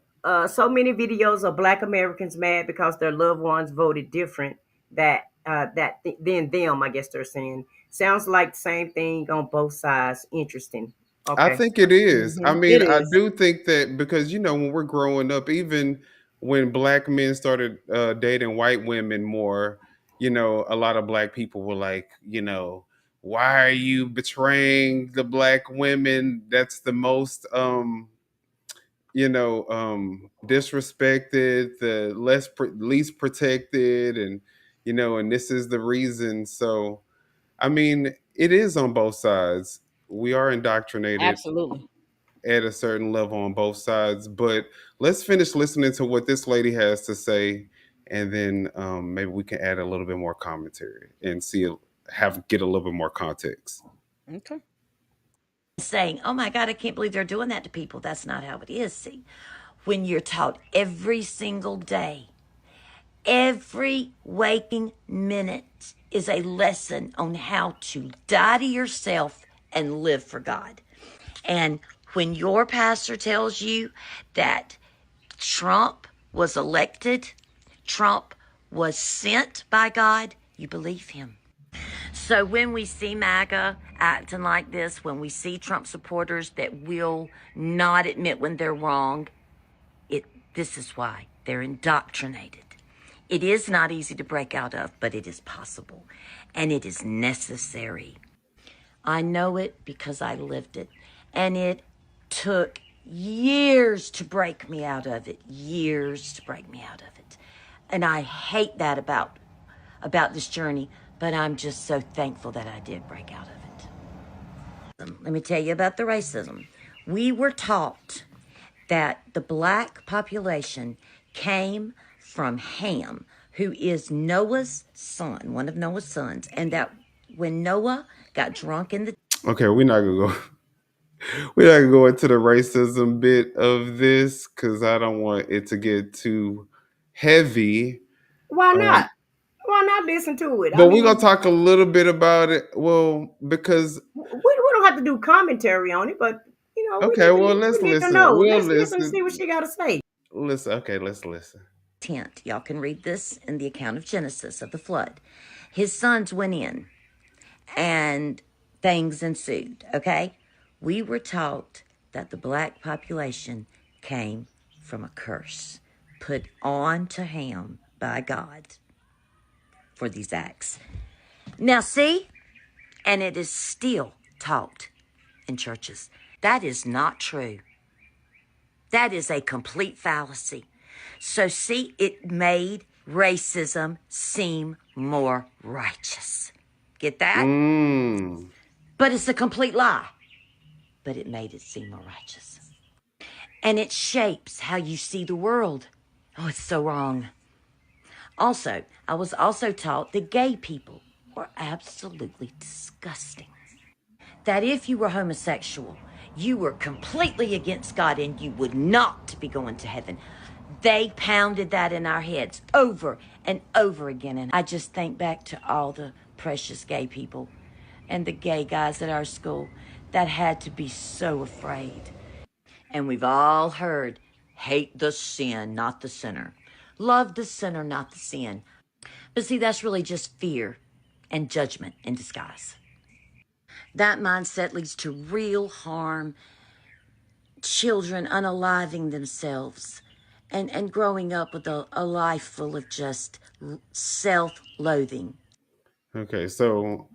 so many videos of Black Americans mad because their loved ones voted different than them. I guess they're saying sounds like the same thing on both sides. Interesting. I Okay. think it is. I Hmm. mean, It I is. do think that because when we're growing up, even when black men started dating white women more, a lot of black people were like, why are you betraying the black women? That's the most disrespected, the least protected, and and this is the reason. So I mean, it is on both sides. We are indoctrinated Absolutely. at a certain level on both sides. But let's finish listening to what this lady has to say, and then maybe we can add a little bit more commentary and get a little bit more context. Okay. Saying, oh my God, I can't believe they're doing that to people. That's not how it is. See, when you're taught every single day, every waking minute is a lesson on how to die to yourself and live for God. And when your pastor tells you that Trump was elected, Trump was sent by God, you believe him. So when we see MAGA acting like this, when we see Trump supporters that will not admit when they're wrong, it this is why they're indoctrinated. It is not easy to break out of, but it is possible, and it is necessary. I know it because I lived it, and it took years to break me out of it, years to break me out of it. And I hate that about this journey, but I'm just so thankful that I did break out of it. Let me tell you about the racism. We were taught that the black population came from Ham, who is Noah's son, one of Noah's sons, and that when Noah got drunk in the Okay, we're not gonna go. We're not gonna go into the racism bit of this because I don't want it to get too heavy. Why Um, not? Why not listen to it? I but we're gonna mean, talk a little bit about it. Well, because we don't have to do commentary on it, but okay, well, we let's need to listen. know. We'll Let's listen to see listen. what she got to say. Listen. Okay, let's listen. tent. Y'all can read this in the account of Genesis of the flood. His sons went in and things ensued, okay? We were taught that the black population came from a curse put on to Ham by God for these acts. Now, see, and it is still taught in churches. That is not true. That is a complete fallacy. So, see, it made racism seem more righteous. Get that? Mm. But it's a complete lie. But it made it seem more righteous. And it shapes how you see the world. Oh, it's so wrong. Also, I was also taught that gay people were absolutely disgusting. That if you were homosexual, you were completely against God and you would not be going to heaven. They pounded that in our heads over and over again. And I just think back to all the precious gay people and the gay guys at our school that had to be so afraid. And we've all heard hate the sin, not the sinner. Love the sinner, not the sin. But see, that's really just fear and judgment in disguise. That mindset leads to real harm, children unaliving themselves, and growing up with a life full of just self loathing. Okay, so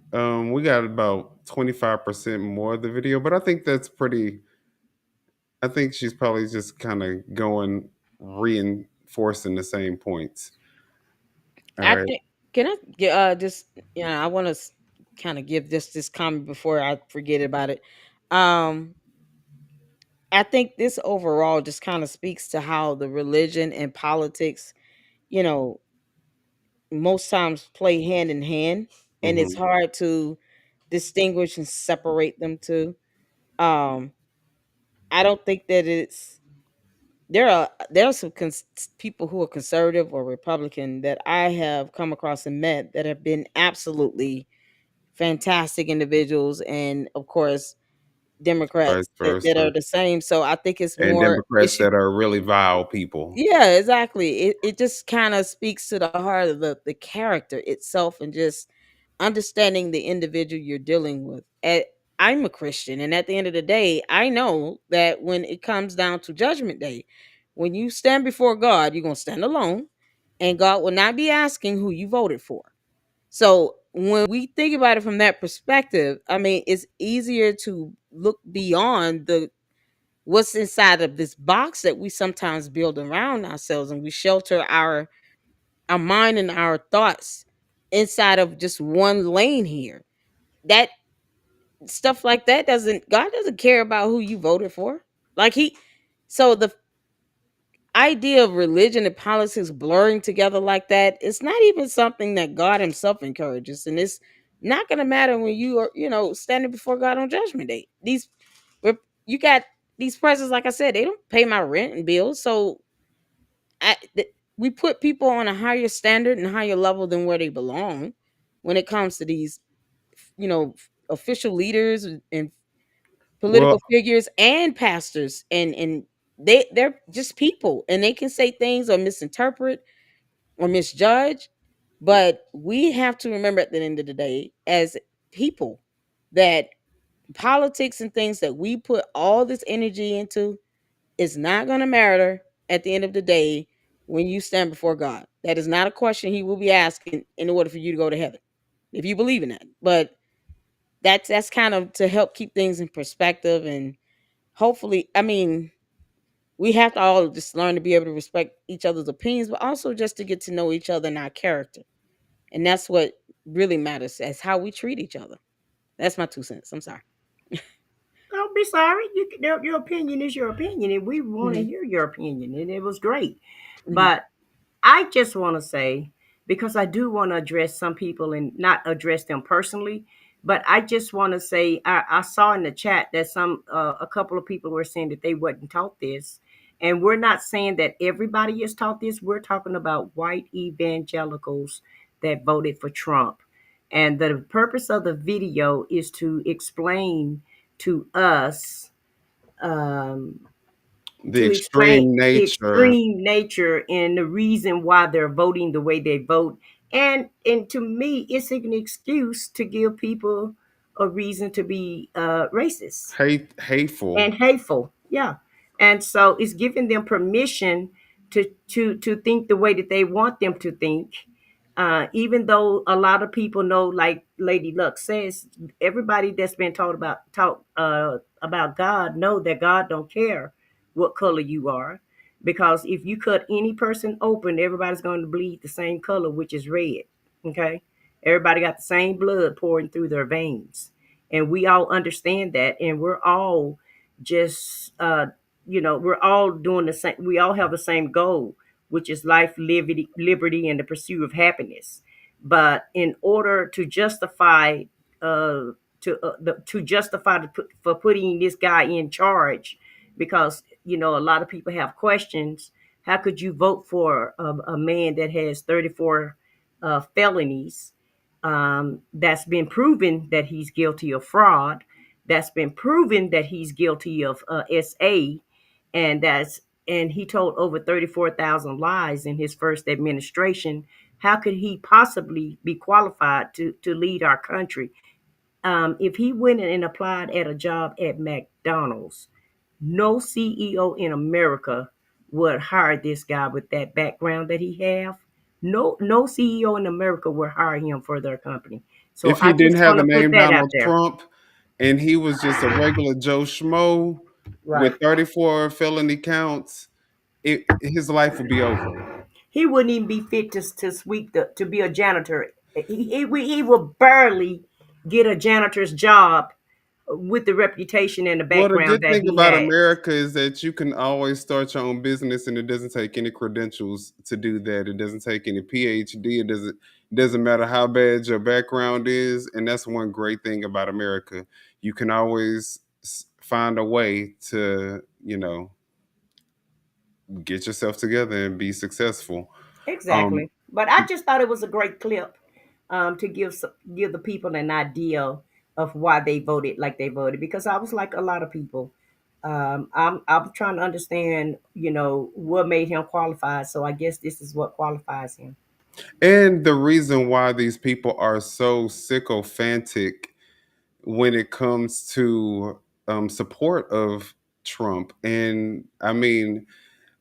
we got about 25% more of the video, but I think that's pretty. I think she's probably just kind of going reinforcing the same points. All I right. think can I just I want to kind of give this comment before I forget about it. Um, I think this overall just kind of speaks to how the religion and politics, you know, most times play hand in hand, and it's Mm-hmm. hard to distinguish and separate them too. Um, I don't think that there are some people who are conservative or Republican that I have come across and met that have been absolutely fantastic individuals, and of course Vice Democrats that versa. are the same. So I think it's And more Democrats issue. that are really vile people. Yeah, exactly. It just kind of speaks to the heart of the character itself, and just understanding the individual you're dealing with. I'm a Christian, and at the end of the day, I know that when it comes down to Judgment Day, when you stand before God, you're gonna stand alone, and God will not be asking who you voted for. So when we think about it from that perspective, I mean, it's easier to look beyond the what's inside of this box that we sometimes build around ourselves, and we shelter our mind and our thoughts inside of just one lane here. That stuff like that doesn't God doesn't care about who you voted for. Like he so the idea of religion and politics blurring together like that, it's not even something that God himself encourages, and it's not going to matter when you are, standing before God on judgment day. You got these presidents, like I said, they don't pay my rent and bills. So we put people on a higher standard and higher level than where they belong when it comes to these, official leaders and Well, political figures and pastors, and they're just people, and they can say things or misinterpret or misjudge. But we have to remember at the end of the day, as people, that politics and things that we put all this energy into is not going to matter at the end of the day when you stand before God. That is not a question he will be asking in order for you to go to heaven, if you believe in that. But that's kind of to help keep things in perspective, and hopefully, I mean, we have to all just learn to be able to respect each other's opinions, but also just to get to know each other and our character. And that's what really matters, as how we treat each other. That's my 2 cents. I'm sorry. Don't be sorry. Your opinion is your opinion, and we want to Hmm. hear your opinion, and it was great. Hmm. But I just want to say, because I do want to address some people and not address them personally, but I just want to say I saw in the chat that a couple of people were saying that they wasn't taught this, and we're not saying that everybody is taught this. We're talking about white evangelicals that voted for Trump, and the purpose of the video is to explain to us. Um, the to explain extreme the nature. extreme nature and the reason why they're voting the way they vote. And to me, it's an excuse to give people a reason to be racist Hateful. and hateful. Yeah. And so it's giving them permission to think the way that they want them to think. Even though a lot of people know, like Lady Luck says, everybody that's been taught about God know that God don't care what color you are, because if you cut any person open, everybody's going to bleed the same color, which is red. Okay, everybody got the same blood pouring through their veins, and we all understand that, and we're all just we're all doing the same. We all have the same goal, which is life, liberty, and the pursuit of happiness. But in order to justify to justify for putting this guy in charge, because a lot of people have questions. How could you vote for a man that has 34 felonies, that's been proven that he's guilty of fraud, that's been proven that he's guilty of SA, and he told over 34,000 lies in his first administration. How could he possibly be qualified to lead our country? If he went and applied at a job at McDonald's, no CEO in America would hire this guy with that background that he have. No CEO in America would hire him for their company. So If he I didn't just have want the to put name that out Donald there. Trump and he was just a regular Joe Schmo with Right. 34 felony counts, his life would be over. he wouldn't even be fit to sweep to be a janitor. He will barely get a janitor's job with the reputation and the Well, the background good that thing he about has. America is that you can always start your own business, and it doesn't take any credentials to do that. It doesn't take any PhD. It doesn't matter how bad your background is, and that's one great thing about America. You can always find a way to, get yourself together and be successful. Um, Exactly. But I just thought it was a great clip to give the people an idea of why they voted like they voted, because I was like a lot of people. I'm trying to understand, what made him qualified. So I guess this is what qualifies him. and the reason why these people are so sycophantic when it comes to support of Trump. And I mean,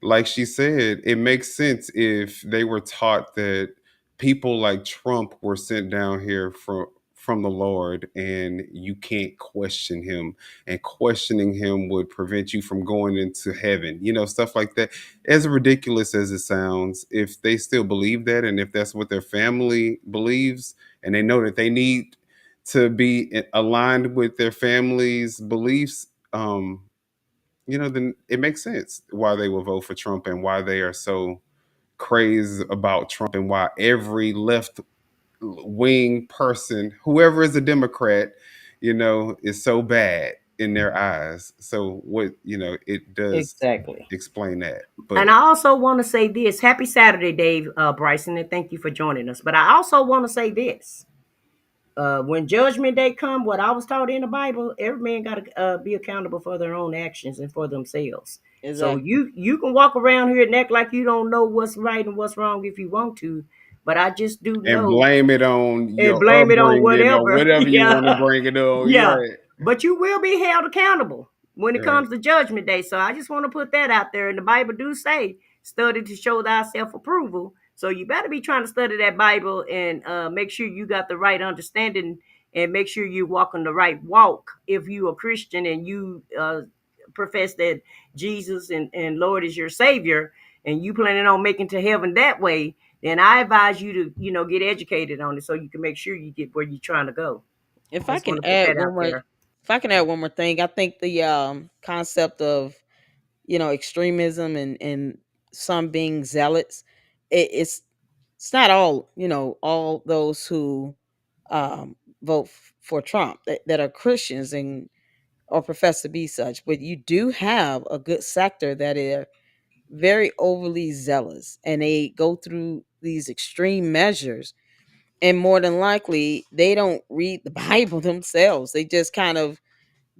like she said, it makes sense if they were taught that people like Trump were sent down here from the Lord, and you can't question him, and questioning him would prevent you from going into heaven. Stuff like that. As ridiculous as it sounds, if they still believe that, and if that's what their family believes, and they know that they need to be aligned with their family's beliefs, then it makes sense why they will vote for Trump, and why they are so crazed about Trump, and why every left wing person, whoever is a Democrat, is so bad in their eyes. So it does Exactly. explain that. And But I also want to say this. Happy Saturday, Dave Bryson, and thank you for joining us. But I also want to say this. When judgment day come, what I was taught in the Bible, every man got to be accountable for their own actions and for themselves. So Exactly. you can walk around here and act like you don't know what's right and what's wrong if you want to, but I just do and know, blame it on and your blame it on upbringing or whatever. whatever you want to Yeah, bring it on. You're yeah. right. But you will be held accountable when it Right. comes to judgment day. So I just want to put that out there. And the Bible do say, study to show thyself approval. So you better be trying to study that Bible and make sure you got the right understanding, and make sure you walk on the right walk. If you a Christian and you profess that Jesus and Lord is your Savior, and you planning on making to heaven that way, then I advise you to, get educated on it so you can make sure you get where you're trying to go. If I I just can want to put add that one out more, there. if I can add one more thing, I think the concept of extremism and some being zealots, it's not all all those who vote for Trump that are Christians and or profess to be such, but you do have a good sector that are very overly zealous, and they go through these extreme measures, and more than likely they don't read the Bible themselves. They just kind of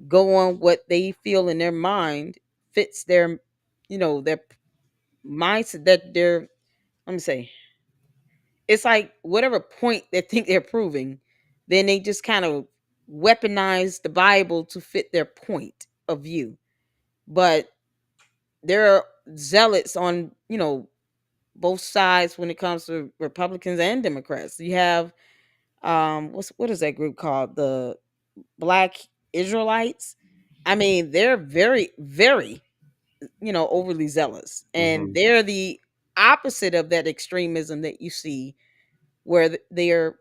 go on what they feel in their mind fits their mindset, that they're, let me say, it's like whatever point they think they're proving, then they just kind of weaponize the Bible to fit their point of view. But there are zealots on both sides when it comes to Republicans and Democrats. You have what is that group called, the Black Israelites? I mean, they're very, very overly zealous, and Hmm. they're the opposite of that extremism that you see where they're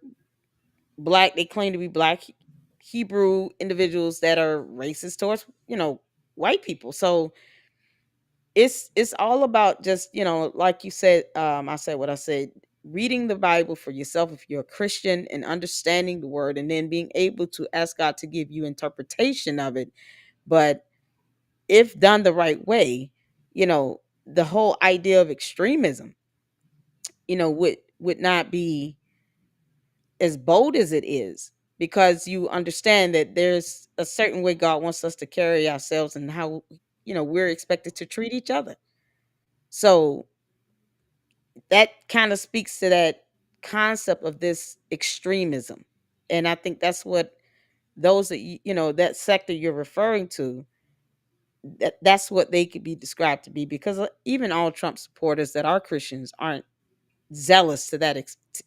black. They claim to be black Hebrew individuals that are racist towards white people. So it's all about just like you said, I said what I said, reading the Bible for yourself if you're a Christian, and understanding the word, and then being able to ask God to give you interpretation of it. But if done the right way, the whole idea of extremism would not be as bold as it is, because you understand that there's a certain way God wants us to carry ourselves, and how we're expected to treat each other. So that kind of speaks to that concept of this extremism. And I think that's what those that that sector you're referring to, that's what they could be described to be, because even all Trump supporters that are Christians aren't zealous to that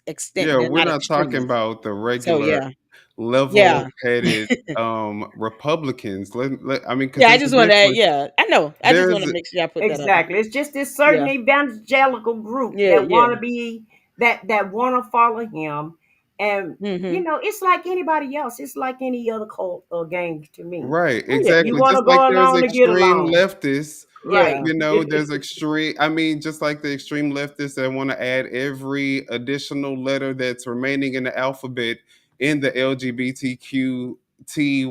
extent. Yeah, They're we're not not talking extremists. about the So regular yeah. Yeah. level-headed Republicans. I mean, because Yeah, I there's a just want to, difference. yeah, I know. I just want There's to make sure I put that out there. Exactly. It's just this certain Yeah. evangelical group Yeah, that yeah. want to be that want to follow him, and Mhm. it's like anybody else. It's like any other cult or gang to me. right, Oh yeah. You exactly. want to Just like go there's along to get extreme along, leftists, right? Yeah. you know, there's extreme. I mean, just like the extreme leftists that want to add every additional letter that's remaining in the alphabet in the LGBTQ IA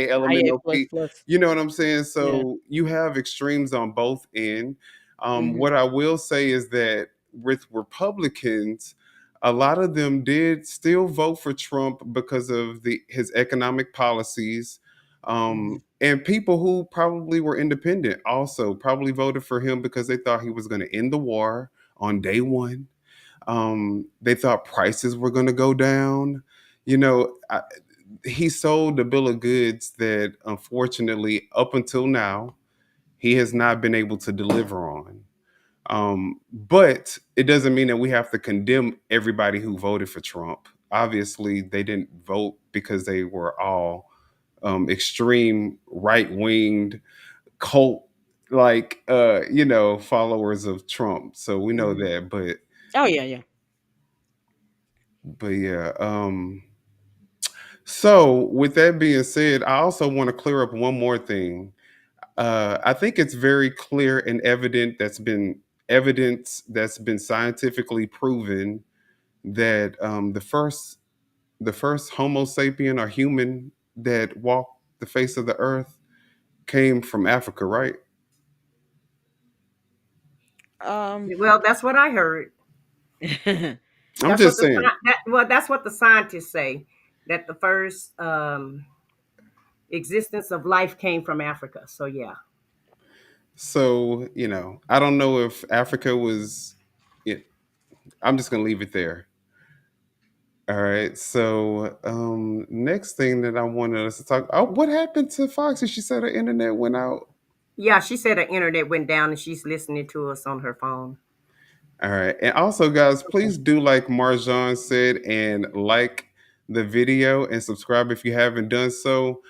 plus LMNOP. plus. You know what I'm saying? Yeah. So you have extremes on both end. Mhm. What I will say is that with Republicans, a lot of them did still vote for Trump because of his economic policies. Mhm. And people who probably were independent also probably voted for him because they thought he was going to end the war on day one. They thought prices were going to go down. You know, he sold a bill of goods that unfortunately, up until now, he has not been able to deliver on. But it doesn't mean that we have to condemn everybody who voted for Trump. Obviously, they didn't vote because they were all extreme right winged cult followers of Trump. So we know Mhm. that. Oh yeah, yeah. But yeah. So with that being said, I also want to clear up one more thing. I think it's very clear and evident evidence that's been scientifically proven that the first Homo sapien or human that walked the face of the earth came from Africa, right? Um Well, that's what I heard. I'm That's what just saying. that's what the scientists say, that the first existence of life came from Africa. So yeah. So I don't know if Africa was. It, I'm just gonna leave it there. All right. So next thing that I wanted us to talk. Oh, what happened to Foxy? She said her internet went out. Yeah, she said her internet went down and she's listening to us on her phone. All right. And also, guys, Okay. please do like Marjan said and like the video and subscribe if you haven't done so.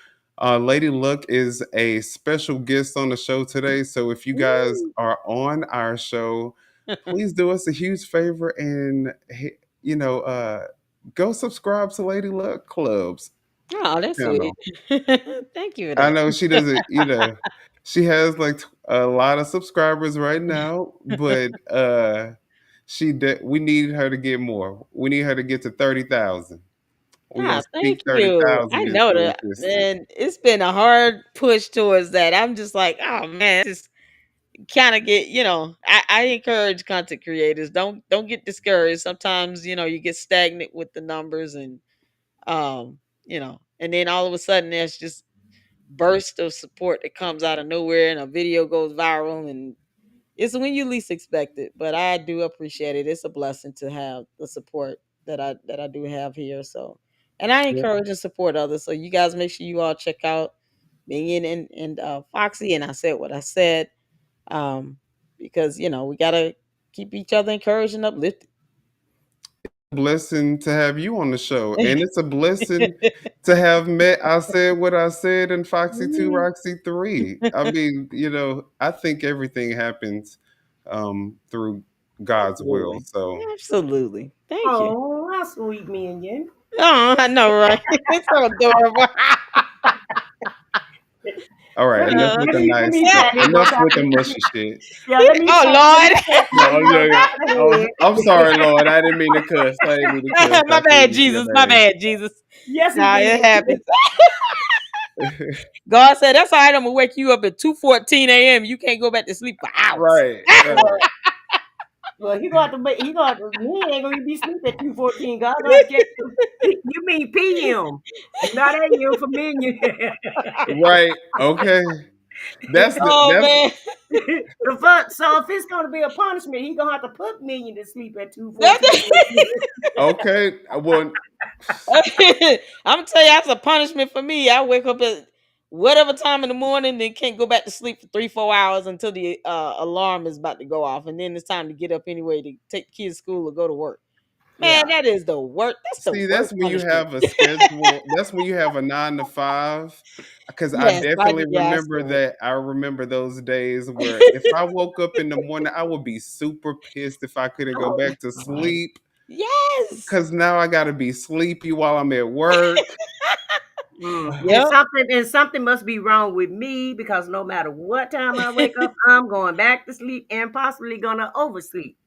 Lady Luck is a special guest on the show today. So if you guys Woo. are on our show, please do us a huge favor and, you know, uh, go subscribe to Lady Luck Club's Oh, that's sweet. channel. Thank you for I that. know she doesn't, she has like a lot of subscribers right now, but we need her to get more. We need her to get to 30,000. We're gonna Ah, speak thank you. I 30,000 know into that, existence. man. It's been a hard push towards that. I'm just like, oh man, just kind of get, I encourage content creators. Don't get discouraged. Sometimes, you get stagnant with the numbers and then all of a sudden there's just burst of support that comes out of nowhere and a video goes viral and it's when you least expect it. But I do appreciate it. It's a blessing to have the support that I do have here. So, and I Yeah. encourage and support others. So you guys make sure you all check out Minion and Foxy. And I said what I said, because we gotta keep each other encouraged and uplifted. Blessing to have you on the show. And it's a blessing to have met I Said What I Said and Foxy 2, Mm. Roxy 3. I mean, I think everything happens through God's will. Absolutely, So absolutely. Thank you. Oh, how sweet, Minion. Oh, I know, right? It's so adorable. all right, Let me enough Uh, with the let nice me stuff. tap him on Enough top with of the the mushy shit. yeah. Let oh me tap No, Minion on yeah, top yeah. of Oh, the I'm sorry, head. Lord. I didn't mean to cuss. I didn't mean to cuss. My I bad, said your Jesus. My bad, Jesus. Yes, he Nah, it did. happens. bad. God said, "That's all right. I'm gonna wake you up at 2:14 a.m. You can't go back to sleep for hours." right, right. Well, well, he got to he ain't gonna be sleep at 2:14. God gonna have to check you mean PM, not AM for Minion. Right. Okay. Oh That's man, So if it's gonna be a punishment, he gonna have to put Minion to sleep at That- 2:14. okay. Well, I'm gonna tell you that's a punishment for me. I wake up at whatever time in the morning, then can't go back to sleep for 3-4 hours until the alarm is about to go off, and then it's time to get up anyway to take the kids to school or go to work. Yeah. Man, that is the worst. That's the See, that's worst when you punishment. have a schedule. That's when you have a 9 to 5. Because I Yes, definitely yeah, I remember saw it. that. I remember those days where if I woke up in the morning, I would be super pissed if I couldn't go Oh, back to God. sleep. Yes. Because now I got to be sleepy while I'm at work. And Yep. something must be wrong with me because no matter what time I wake up, I'm going back to sleep and possibly gonna oversleep.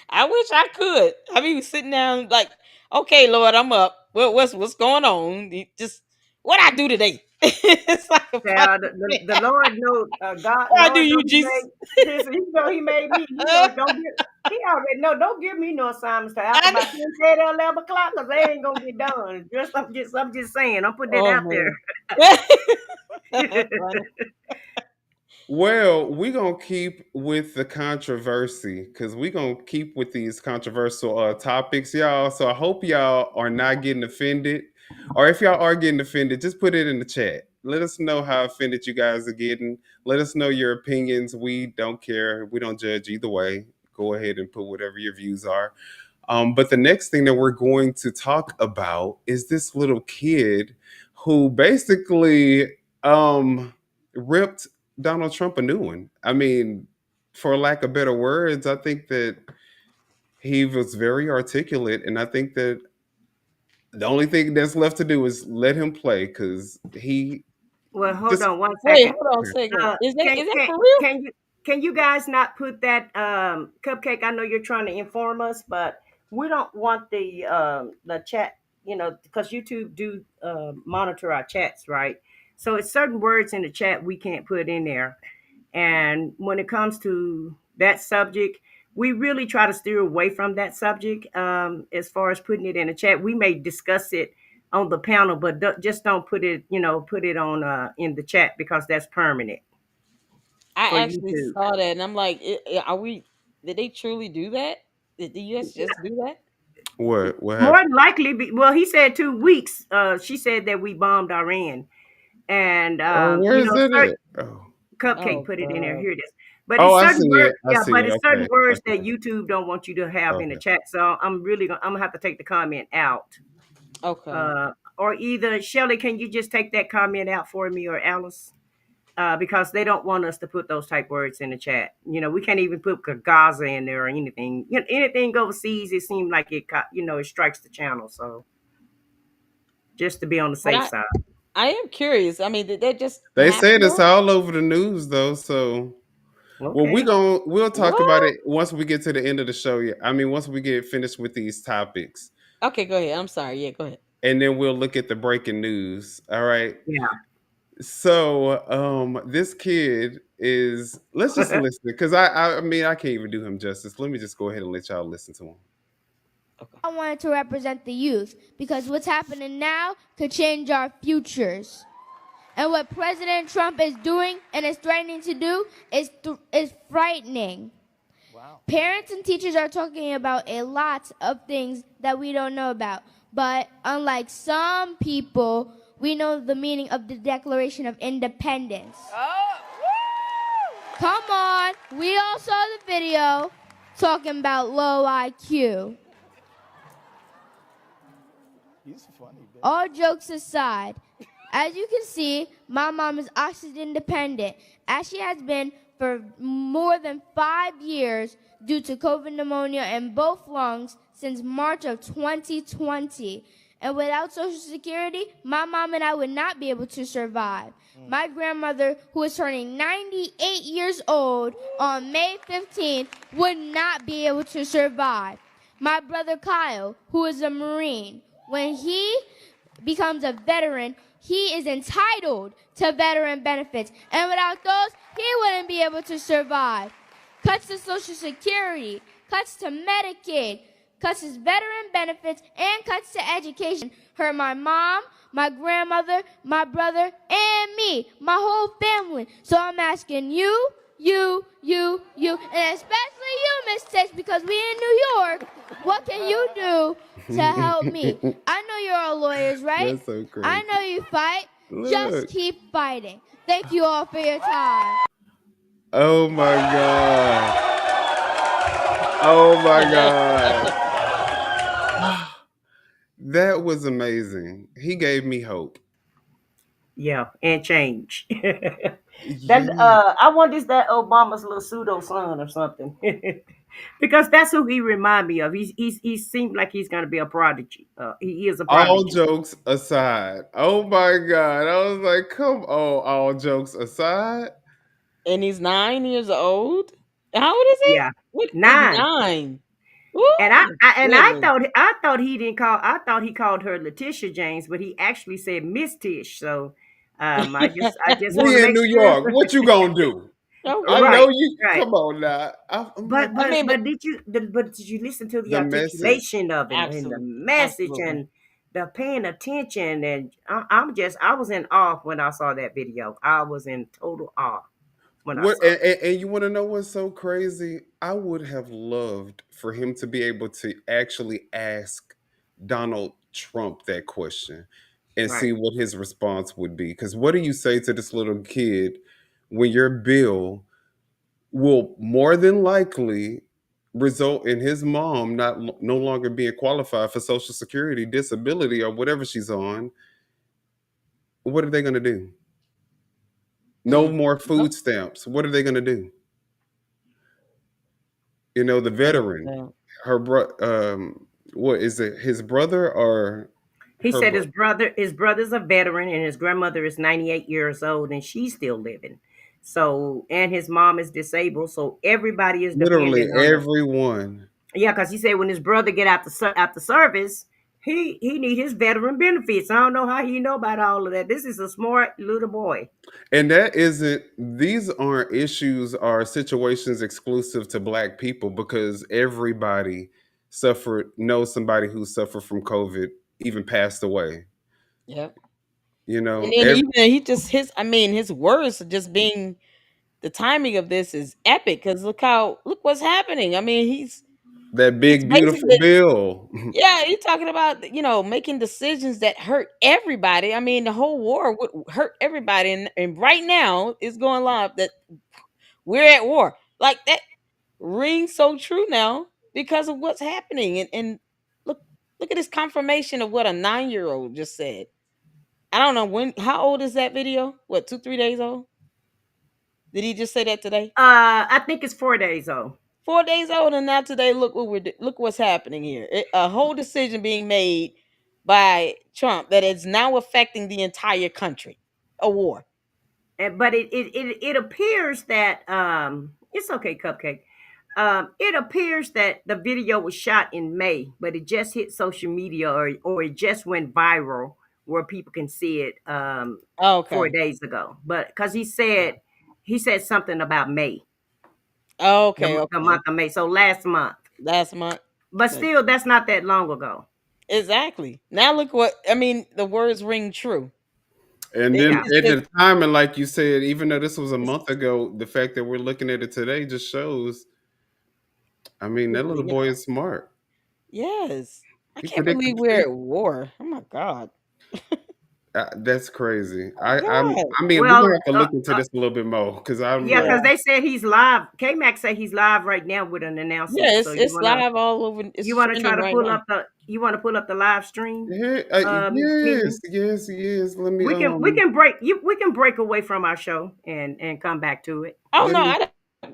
I wish I could. I be sitting down like, okay, Lord, I'm up. What's going on? Just what I do today? It's like a Yeah, punishment. the Lord knows, God, What I do, Lord knows you He Jesus? made. Listen, He know He made me. He know don't get. He already know. Don't give me no assignments to after I about know. 10, 10, 11 o'clock because they ain't gonna get done. I'm just saying. I'm putting it Oh out there. man. Funny. Well, we're going to keep with the controversy because we're going to keep with these controversial topics, y'all. So I hope y'all are not getting offended. Or if y'all are getting offended, just put it in the chat. Let us know how offended you guys are getting. Let us know your opinions. We don't care. We don't judge either way. Go ahead and put whatever your views are. But the next thing that we're going to talk about is this little kid who basically ripped Donald Trump a new one. I mean, for lack of better words, I think that he was very articulate, and I think that the only thing that's left to do is let him play because he Well, hold just on one Wait, second. hold on a second. Uh, Is that can is that can for real? can you can you guys not put that cupcake? I know you're trying to inform us, but we don't want the chat, because YouTube do monitor our chats, right? So it's certain words in the chat we can't put in there. And when it comes to that subject, we really try to steer away from that subject. As far as putting it in the chat, we may discuss it on the panel, but just don't put it on in the chat because that's permanent for I actually YouTube. saw that, and I'm like, are we? Did they truly do that? Did the U.S. just do that? what More happened? than likely, well, he said 2 weeks. She said that we bombed Iran, and Oh, where is it certain at? Oh, cupcake Oh put it in there. God. Here it is. But oh, it's I certain see words, it. I yeah. see But it. it's certain Okay, words that okay, YouTube don't want you to have in the okay. chat. So I'm gonna have to take the comment out. Okay. Or either Shelly, can you just take that comment out for me, or Alice? Because they don't want us to put those type words in the chat. We can't even put Gaza in there or anything. Anything overseas, it seems like it strikes the channel. So just to be on the But safe side. I am curious. I mean, did that just They happen said it's though? all over the news though, so well, Okay. we'll talk about What? it once we get to the end of the show. Yeah, I mean, once we get finished with these topics, Okay, go ahead. I'm sorry. Yeah, go ahead. and then we'll look at the breaking news. All right. Yeah. So, this kid is. Let's just listen because I mean, I can't even do him justice. Let me just go ahead and let y'all listen to him. Okay. I wanted to represent the youth because what's happening now could change our futures. And what President Trump is doing and is threatening to do is frightening. Wow. Parents and teachers are talking about a lot of things that we don't know about. But unlike some people, we know the meaning of the Declaration of Independence. Oh, woo! Come on, we all saw the video talking about low IQ. He's funny, baby. All jokes aside, as you can see, my mom is oxygen dependent, as she has been for more than 5 years due to COVID pneumonia in both lungs since March of 2020. And without Social Security, my mom and I would not be able to survive. My grandmother, who is turning 98 years old on May 15th, would not be able to survive. My brother Kyle, who is a Marine, when he becomes a veteran, he is entitled to veteran benefits. And without those, he wouldn't be able to survive. Cuts to Social Security, cuts to Medicaid, cuts to veteran benefits, and cuts to education hurt my mom, my grandmother, my brother, and me, my whole family. So I'm asking you, and especially you, Miss Tish, because we in New York, what can you do to help me? I know you're all lawyers, right? That's so I crazy. know you fight. Just Look. keep fighting. Thank you all for your time. Oh my god. Oh my god. That was amazing. He gave me hope. Yeah, and change. That Yeah. I wonder is that Obama's little pseudo son or something. Because that's who he remind me of. He seemed like he's gonna be a prodigy. He is a All prodigy. jokes aside. Oh my God. I was like, come on, all jokes aside. And he's 9 years old. How old is he? Yeah, What? He's 9. 9. And Oh my goodness. I thought he didn't call I thought he called her Letitia James, but he actually said Miss Tish. So I just want to We in make New sure. York. What you gonna do? I know Right, you. right. Come on now. I'm like, But I but mean, but but did you listen to the the message. articulation of it and the absolutely, message absolutely. and the paying attention and I was in awe when I saw that video. I was in total awe when I What saw it. and you want to know what's so crazy? I would have loved for him to be able to actually ask Donald Trump that question and Right. see what his response would be. Because what do you say to this little kid when your bill will more than likely result in his mom no longer being qualified for Social Security, disability, or whatever she's on? What are they going to do? No Mm. more Yep. food stamps. What are they going to do? You know, the veteran, Yeah. her what is it? His brother or He her said brother? his brother's a veteran and his grandmother is 98 years old and she's still living. So and his mom is disabled, so everybody is Literally dependent on the. everyone. Yeah, because he said when his brother get out the service, he need his veteran benefits. I don't know how he know about all of that. This is a smart little boy. And that isn't, these aren't issues or situations exclusive to Black people because everybody knows somebody who suffered from COVID, even passed away. Yep. You And know, then even he just his I mean his words are just being the timing of this is epic because look what's happening. I mean that he's big, beautiful basically bill. yeah, he's talking about making decisions that hurt everybody. I mean the whole war would hurt everybody and right now it's going live that we're at war. Like that rings so true now because of what's happening and look look at this confirmation of what a 9-year-old just said. I don't know how old is that video? What, 2, 3 days old? Did he just say that today? I think it's 4 days old. 4 days old, and now today, look what's happening here. A whole decision being made by Trump that is now affecting the entire country. A war. But it appears that it's okay, Cupcake. It appears that the video was shot in May, but it just hit social media or it just went viral where people can see it Oh, 4 okay. days ago. But because he said something about May, Oh, okay, the okay. month of May, so last month. Last month. But But still, that's not that long ago. exactly. Now look what I mean. The words ring true. And then Yeah. It's at just the time, and like you said, even though this was a it's, month ago, the fact that we're looking at it today just shows. I mean, that little you boy know. is smart. Yes. I He can't predicted believe the we're future. at war. Oh my god. That's crazy. Oh my god. I mean, we're Well, gonna have to look into this a little bit more because I'm yeah, like, because Yeah. they said he's live. K Max said he's live right now with an Yeah, announcement. So it's live all over. you It's wanna try trending to right pull now. up the you wanna pull up the live stream hey, menu? yes, yes, yes. We can break away from our show and come back to it. Oh Let no, me.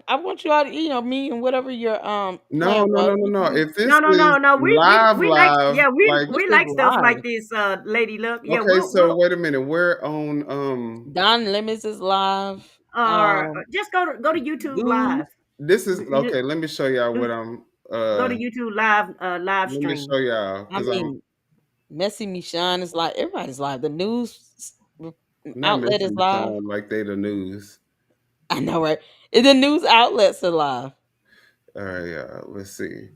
I want you all to, me and whatever your No, plan no, was. no, no, no. If this No, no, is no, no. live, We like live, yeah, like, This we is like stuff like live. this, Lady Luck. Yeah, okay. So we'll wait a minute. We're on. Don Lemons is live. just go to YouTube News. live. This is okay. Let me show y'all what I'm. Go to YouTube live Let me stream. show y'all I because I'm mean, Messy Michon is live. Everybody's live. The news not outlet is missing the live. sound like they the news. I know, right? And the news outlets are live. All right, y'all. Let's see.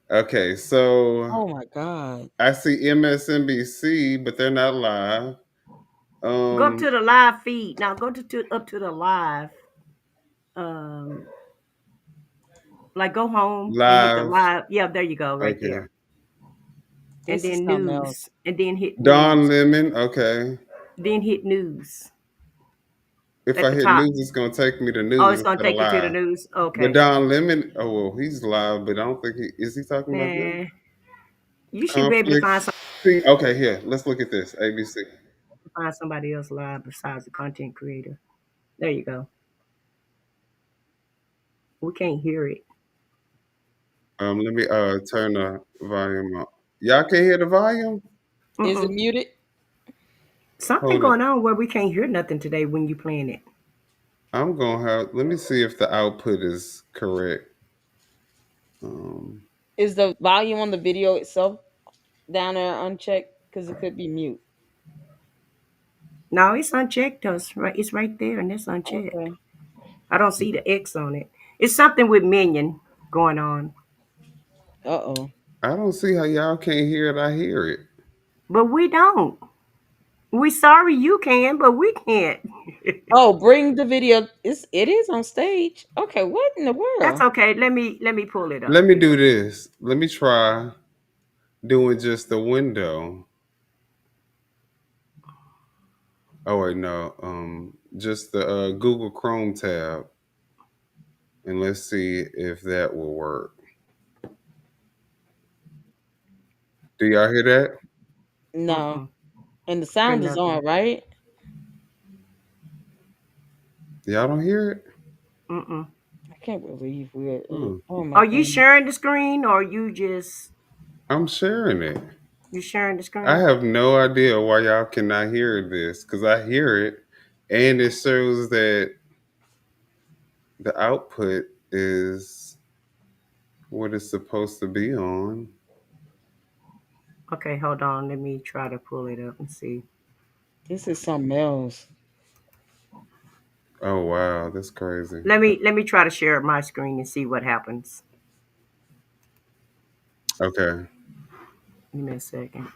Okay, so Oh my god. I see MSNBC, but they're not live. Go up Um, to the live feed. Now go up to the live. Um, like go home and hit the live. live. Yeah, there you go, right Okay. there. And This is then something else. news, and then hit Don news, Lemon. Okay. then hit news If at I the hit top. news, it's gonna take me to Oh, news it's gonna instead of take you to the live. news. But Okay. Don Lemon, oh well, he's live, but I don't think he is. He talking about this Man, you should be able to find conflict. some. Okay, here. Let's look at this. ABC. Find somebody else live besides the content creator. There you go. We can't hear it. Let me turn the volume up. Y'all can't hear the volume? Is it Mm-mm. muted? Something Hold it. going on where we can't hear nothing today when you playing it. I'm gonna have. Let me see if the output is correct. Um, Is the volume on the video itself down there unchecked? Because it could be mute. No, it's unchecked. Us right, it's right there, and it's unchecked. Okay. I don't see the X on it. It's something with Minion going on, Uh-oh. I don't see how y'all can't hear it. I hear it. but we don't. We sorry you can, but we can't. Oh, bring the video. It is on stage. Okay, what in the That's world? okay. Let me pull it Let up me here. do this. Let me try doing just the window. Oh wait, no. Just the Google Chrome tab, and let's see if that will work. Do y'all hear that? No. Mm-mm. And the Hear sound is nothing. on, right? Y'all don't hear it? Mm-mm. I can't believe we're. Hmm. Oh my Are you god. sharing the screen, or you just I'm sharing it. you sharing the I screen? have no idea why y'all cannot hear this because I hear it, and it shows that the output is what it's supposed to be on. Okay, hold on. Let me try to pull it up and see. This is something else. Oh wow, that's crazy. Let me try to share my screen and see what happens. Okay. Give me a second.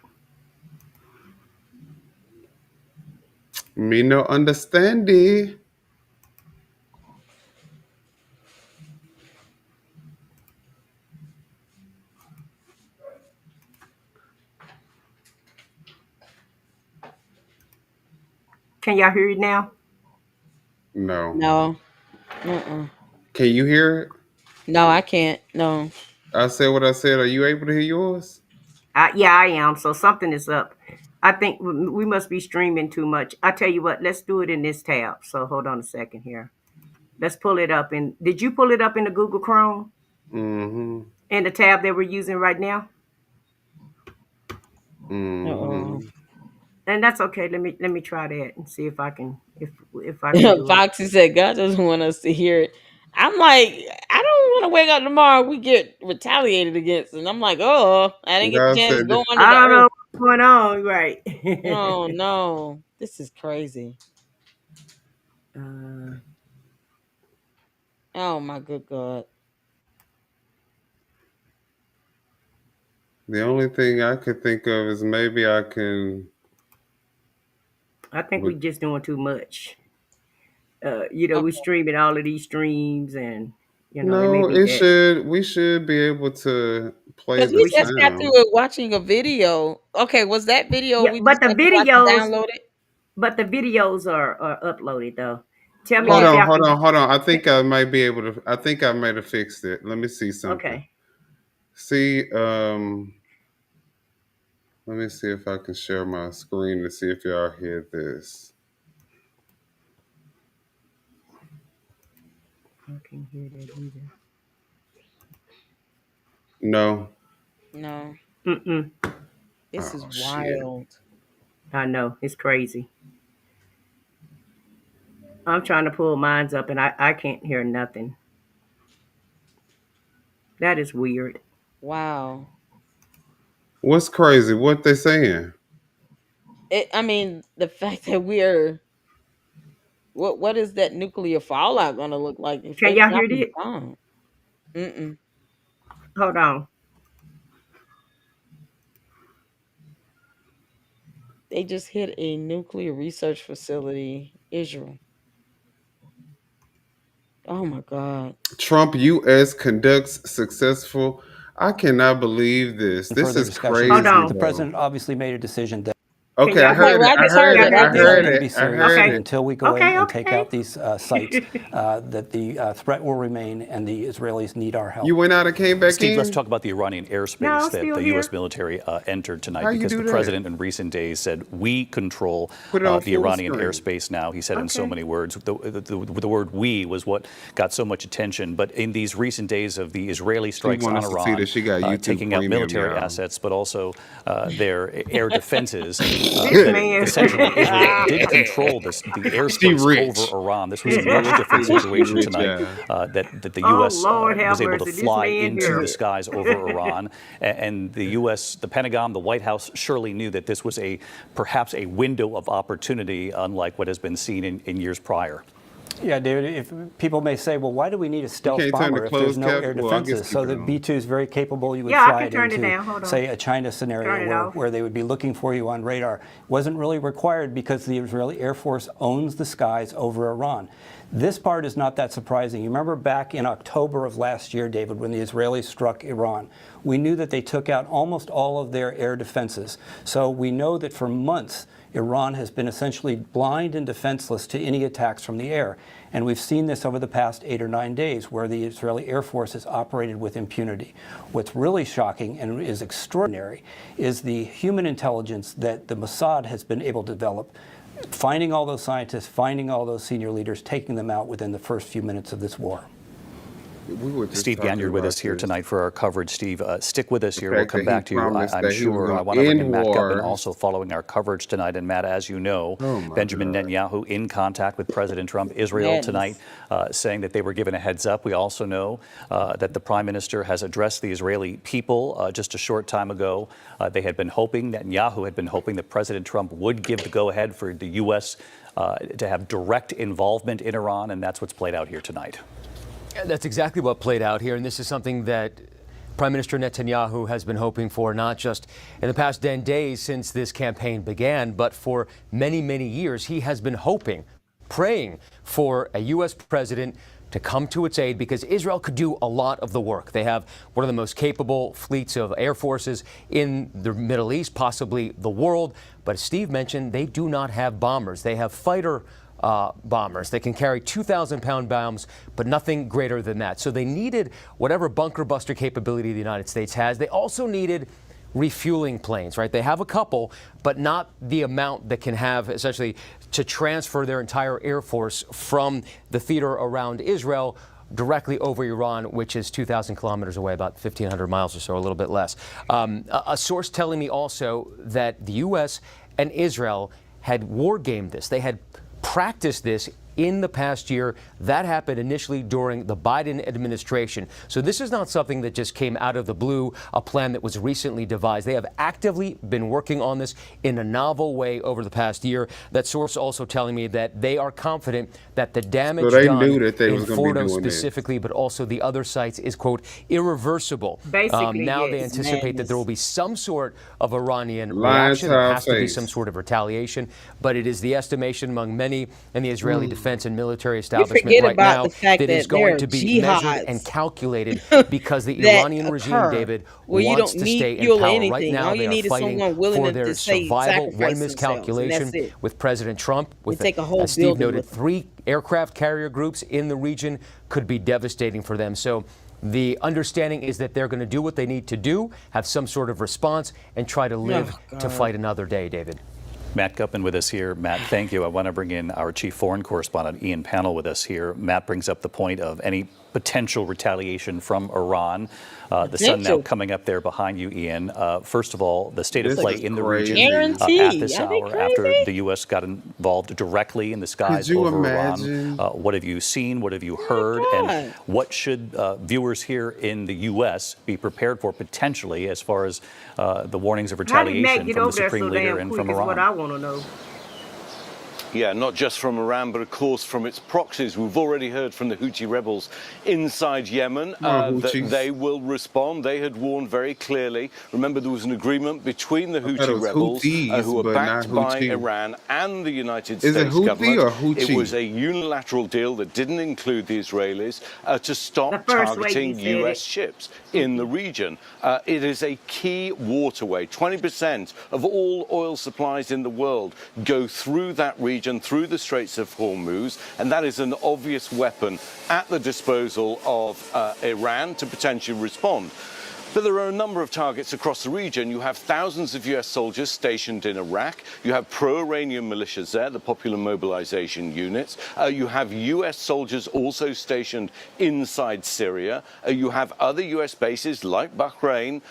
Me no understandy. Can y'all hear it now? No. No. Uh-uh. Can you hear it? No, I can't. No. I said what I said. Are you able to hear yours? Yeah, I am. So something is up. I think we must be streaming too much. I tell you what, let's do it in this tab. So hold on a second here. Let's pull it up. And did you pull it up in the Google Chrome Mm-hmm. in the tab that we're using right now? Uh-oh. Mm-hmm. And that's okay. Let me try that and see if I can do it. Foxy said God doesn't want us to hear it. I'm like, I don't want to wake up tomorrow. We get retaliated against, and I'm like, oh, I didn't get the God chance to said, go under I the don't earth. know what's going on. Right. Oh no, this is crazy. uh, Oh my good God. the only thing I could think of is maybe I can. I think But we're just doing too much. We Okay. streaming all of these streams, and it may no, be it that should. We should be able to play Because the we we should. just got sound. through it watching a video. Okay, was that video Yeah, we but just the got to watch videos, downloaded? are uploaded though. Tell me Hold if Right. on, y'all hold can. on, hold on. I think I might be able to. I think I might have fixed it. Let me see something. Okay, See, let me see if I can share my screen to see if y'all hear this. I can hear that either. No. No, Mm-mm. this is Oh shit. wild. I know it's crazy. I'm trying to pull mines up, and I can't hear nothing. That is weird. Wow. What's crazy? What they saying? I mean, the fact that we're what is that nuclear fallout going to look like if Can they y'all hear drop a it? bomb? Mm-mm. Hold on. They just hit a nuclear research facility, Israel. Oh my God. Trump U.S. conducts successful. I cannot believe this. This Further is discussions. Hold crazy, on. The though. president obviously made a decision that Can Okay, I y'all Okay, hear heard me? well, it. I I just heard heard Y'all it. it. I hear I me? just We are heard going to it. be I serious heard Okay. it. until we go in Okay, and take okay. out these sites. That the threat will remain, and the Israelis need our help. You went out and came back Steve, let's in? talk about the Iranian No, airspace I'm that still the here. U.S. military entered tonight, How you because do the that? president in recent days said, we control Put it on the full Iranian screen. airspace now. He said in so Okay. many words. The word we was what got so much attention. But in these recent days of the Israeli She strikes want on us to see Iran, that she got YouTube taking out Premium, military y'all. assets, but also their air defenses, This that man. essentially Israel did control the She airspace over rich. Iran. This was She a much rich. different She situation rich, tonight, yeah. that the Oh, U.S. Lord have was able to mercy. This fly man into here. the skies over Iran, and the U.S., the Pentagon, the White House surely knew that this was perhaps a window of opportunity, unlike what has been seen in years prior. Yeah, David, if people may say, well, why do we need a You stealth can't turn the bomber if there's closed no cap. air Well, I guess defenses? keep So it the on. B-2 is very capable. You would Yeah, I fly can it turn it into, down. Hold on. say, a China Turn it scenario off. where they would be looking for you on radar. Wasn't really required because the Israeli Air Force owns the skies over Iran. This part is not that surprising. You remember back in October of last year, David, when the Israelis struck Iran, we knew that they took out almost all of their air defenses. So we know that for months, Iran has been essentially blind and defenseless to any attacks from the air. And we've seen this over the past 8 or 9 days, where the Israeli Air Force has operated with impunity. What's really shocking and is extraordinary is the human intelligence that the Mossad has been able to develop, finding all those scientists, finding all those senior leaders, taking them out within the first few minutes of this war. We were just Steve talking Ganyard with about us here this. tonight for our coverage. Steve, stick with us The here. We'll fact come that he back to you. promised I'm that he was sure. gonna I want to bring in end Matt Gutman, wars. also following our coverage tonight. And Matt, as you know, Oh, my Benjamin God. Netanyahu in contact with President Trump, Israel Yes. tonight, saying that they were given a heads up. We also know that the Prime Minister has addressed the Israeli people just a short time ago. They had been hoping, Netanyahu had been hoping, that President Trump would give the go-ahead for the U.S. To have direct involvement in Iran, and that's what's played out here tonight. That's exactly what played out here, and this is something that Prime Minister Netanyahu has been hoping for, not just in the past 10 days since this campaign began, but for many, many years. He has been hoping, praying for a U.S. president to come to its aid, because Israel could do a lot of the work. They have one of the most capable fleets of air forces in the Middle East, possibly the world. But as Steve mentioned, they do not have bombers. They have fighter bombers. They can carry 2,000-pound bombs, but nothing greater than that. So they needed whatever bunker buster capability the United States has. They also needed refueling planes, right? They have a couple, but not the amount that can have essentially to transfer their entire air force from the theater around Israel directly over Iran, which is 2,000 kilometers away, about 1,500 miles or so, a little bit less. A source telling me also that the U.S. and Israel had war gamed this. They had practiced this in the past year. That happened initially during the Biden administration. So this is not something that just came out of the blue, a plan that was recently devised. They have actively been working on this in a novel way over the past year. That source also telling me that they are confident that the damage they done knew that they in was gonna be Fordo doing this. specifically, but also the other sites, is, quote, irreversible. Basically, Now they yes. anticipate that there will be some sort of Iranian Lying reaction. to There our has to be face. some sort of retaliation, but it is the estimation among many in the Israeli defense and military We establishment forget right about now the fact that is that there going are to be measured jihads and calculated because the that Iranian regime, occur David, where you wants don't to need stay in fuel or power. Right anything. now All they you are need is fighting someone willing for to their just say survival. One sacrifice themselves, and miscalculation that's it. with President Trump, with, take a whole as Steve building noted, with them. 3 aircraft carrier groups in the region could be devastating for them. So the understanding is that they're going to do what they need to do, have some sort of response, and try to live to fight another day, David. Matt Gutman with us here. Matt, thank you. I want to bring in our chief foreign correspondent, Ian Pannell, with us here. Matt brings up the point of any potential retaliation from Iran. The sun now coming up there behind you, Ian. First of all, the state of This play is in the crazy. region Guarantee. at this Are they hour, after crazy? the U.S. got involved directly in the skies you over imagine? Iran. What have you seen? What have you heard? God. And what should viewers here in the U.S. be prepared for potentially as far as the warnings of How did Matt retaliation get from the over there Supreme so Leader damn and quick from is what Iran? I want to know. Yeah, not just from Iran, but of course from its proxies. We've already heard from the Houthi rebels inside Yemen Come on, that Houthis. they will respond. They had warned very clearly. Remember, there was an agreement between the I thought it Houthi was rebels, Houthis, who are but not backed by Houthi. Iran and the United Is it States Houthi government. or It was Houthi? a unilateral deal that didn't include the Israelis to The stop first way he targeting said U.S. it. ships in the region. It is a key waterway. 20% of all oil supplies in the world go through that region, through the Straits of Hormuz, and that is an obvious weapon at the disposal of Iran to potentially respond. But there are a number of targets across the region. You have thousands of US soldiers stationed in Iraq. You have pro-Iranian militias there, the Popular Mobilization Units. You have US soldiers also stationed inside Syria. You have other US bases like Bahrain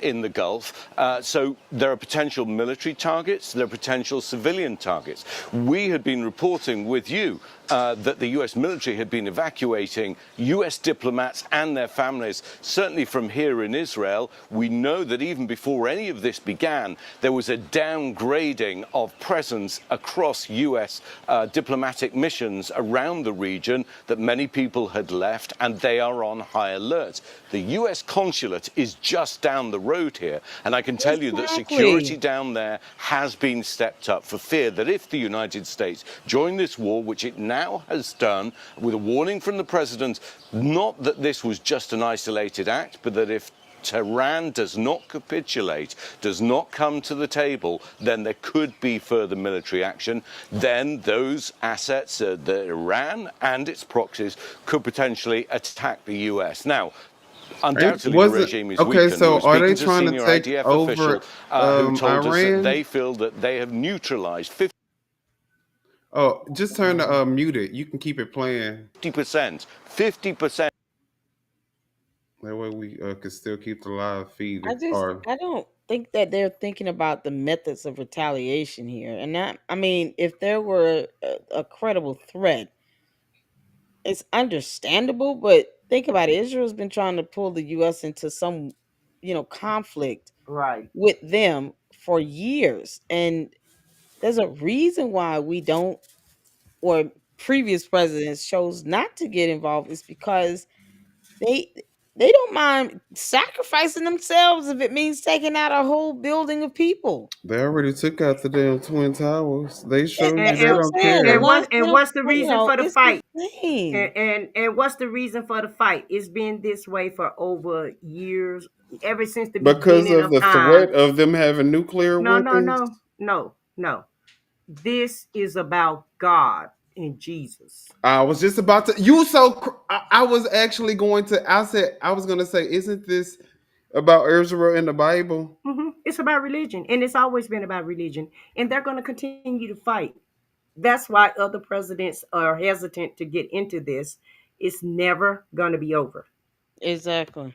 in the Gulf. So there are potential military targets. There are potential civilian targets. We had been reporting with you that the US military had been evacuating US diplomats and their families, certainly from here in Israel. We know that even before any of this began, there was a downgrading of presence across US diplomatic missions around the region, that many people had left, and they are on high alert. The US consulate is just down the road here, and I can tell you that security down there has been stepped up for fear that if the United States join this war, which it now has done, with a warning from the president, not that this was just an isolated act, but that if Tehran does not capitulate, does not come to the table, then there could be further military action. Then those assets, the Iran and its proxies, could potentially attack the US. Now, undoubtedly, the Wasn't regime is okay. weakened. We So were are they speaking to a trying to senior take IDF over official who told us that Iran? they feel that they have neutralized Oh, just turn the mute it. You can keep it playing. 50%. 50%. That way we can still keep the live feed. Or I don't think that they're thinking about the methods of retaliation here. And that, I mean, if there were a credible threat, it's understandable, but think about it. Israel's been trying to pull the US into some, conflict Right. with them for years. And there's a reason why we don't, or previous presidents chose not to get involved, is because they they don't mind sacrificing themselves if it means taking out a whole building of people. they already took out the damn twin towers. They That, showed you that's they what I'm don't saying. The care. last And little, what's the reason for the it's fight? insane. And what's the reason for the fight? It's been this way for over years, ever since the Because beginning of of the time. threat of them having nuclear No, no, weapons. no, no, no. This is about God and Jesus. I was just about to. You so. I was actually going to. I said I was going to say, isn't this about Israel in the Bible? It's about religion, and it's always been about religion, and they're going to continue to fight. That's why other presidents are hesitant to get into this. It's never going to be over. Exactly.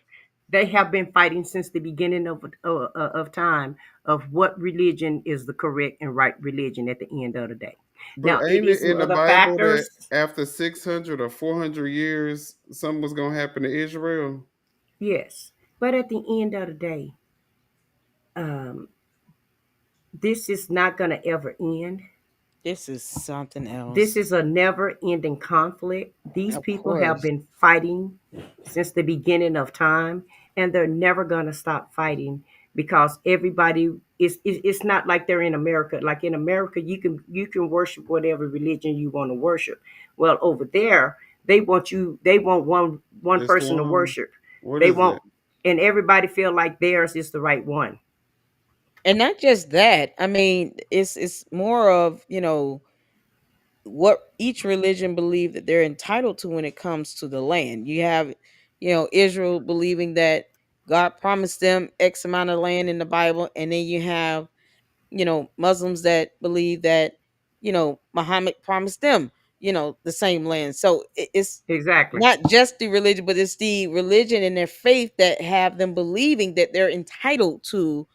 They have been fighting since the beginning of time of what religion is the correct and right religion at the end of the day. But Now, it ain't it is some in the other Bible that factors. after 600 or 400 years, something was going to happen to Israel? Yes, but at the end of the day, um, this is not going to ever end. This is something This else. is a never ending conflict. These Of people have course. been fighting since the beginning of time, and they're never going to stop fighting because everybody it's not like they're in America. Like in America, you can worship whatever religion you want to worship. Well, over there, they want one Just person to one. worship. What They is it? want and everybody feel like theirs is the right one. And not just that. I mean, it's more of, what each religion believe that they're entitled to when it comes to the land. You have, Israel believing that God promised them X amount of land in the Bible, and then you have, Muslims that believe that, Muhammad promised them, the same land. So it's Exactly. not just the religion, but it's the religion and their faith that have them believing that they're entitled to,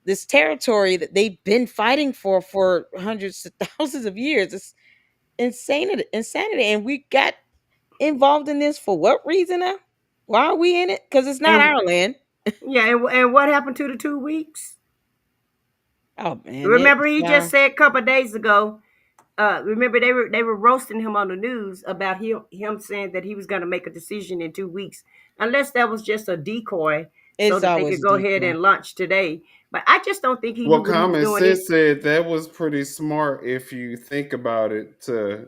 this territory that they've been fighting for hundreds of thousands of years. It's insanity. And we got involved in this for what reason now? Why are we in it? Because it's not And our land. yeah, and what happened to the 2 weeks? Oh man, that Remember, he yeah. just said a couple of days ago. Remember, they were roasting him on the news about him saying that he was going to make a decision in 2 weeks, unless that was just a decoy so It's that they always could a go ahead decoy. and launch today. But I just don't think he knew Well, what he was common doing. sense Is said that was pretty smart if you think about it. To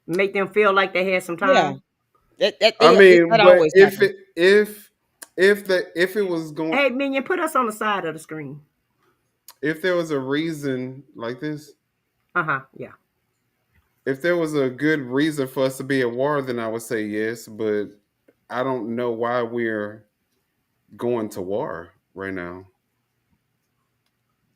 make them feel like they had some Yeah, time. I that mean, but always happens. if it was going, Hey, Minion, put us on the side of the screen. if there was a reason like this, Yeah. if there was a good reason for us to be at war, then I would say yes. But I don't know why we're going to war right now.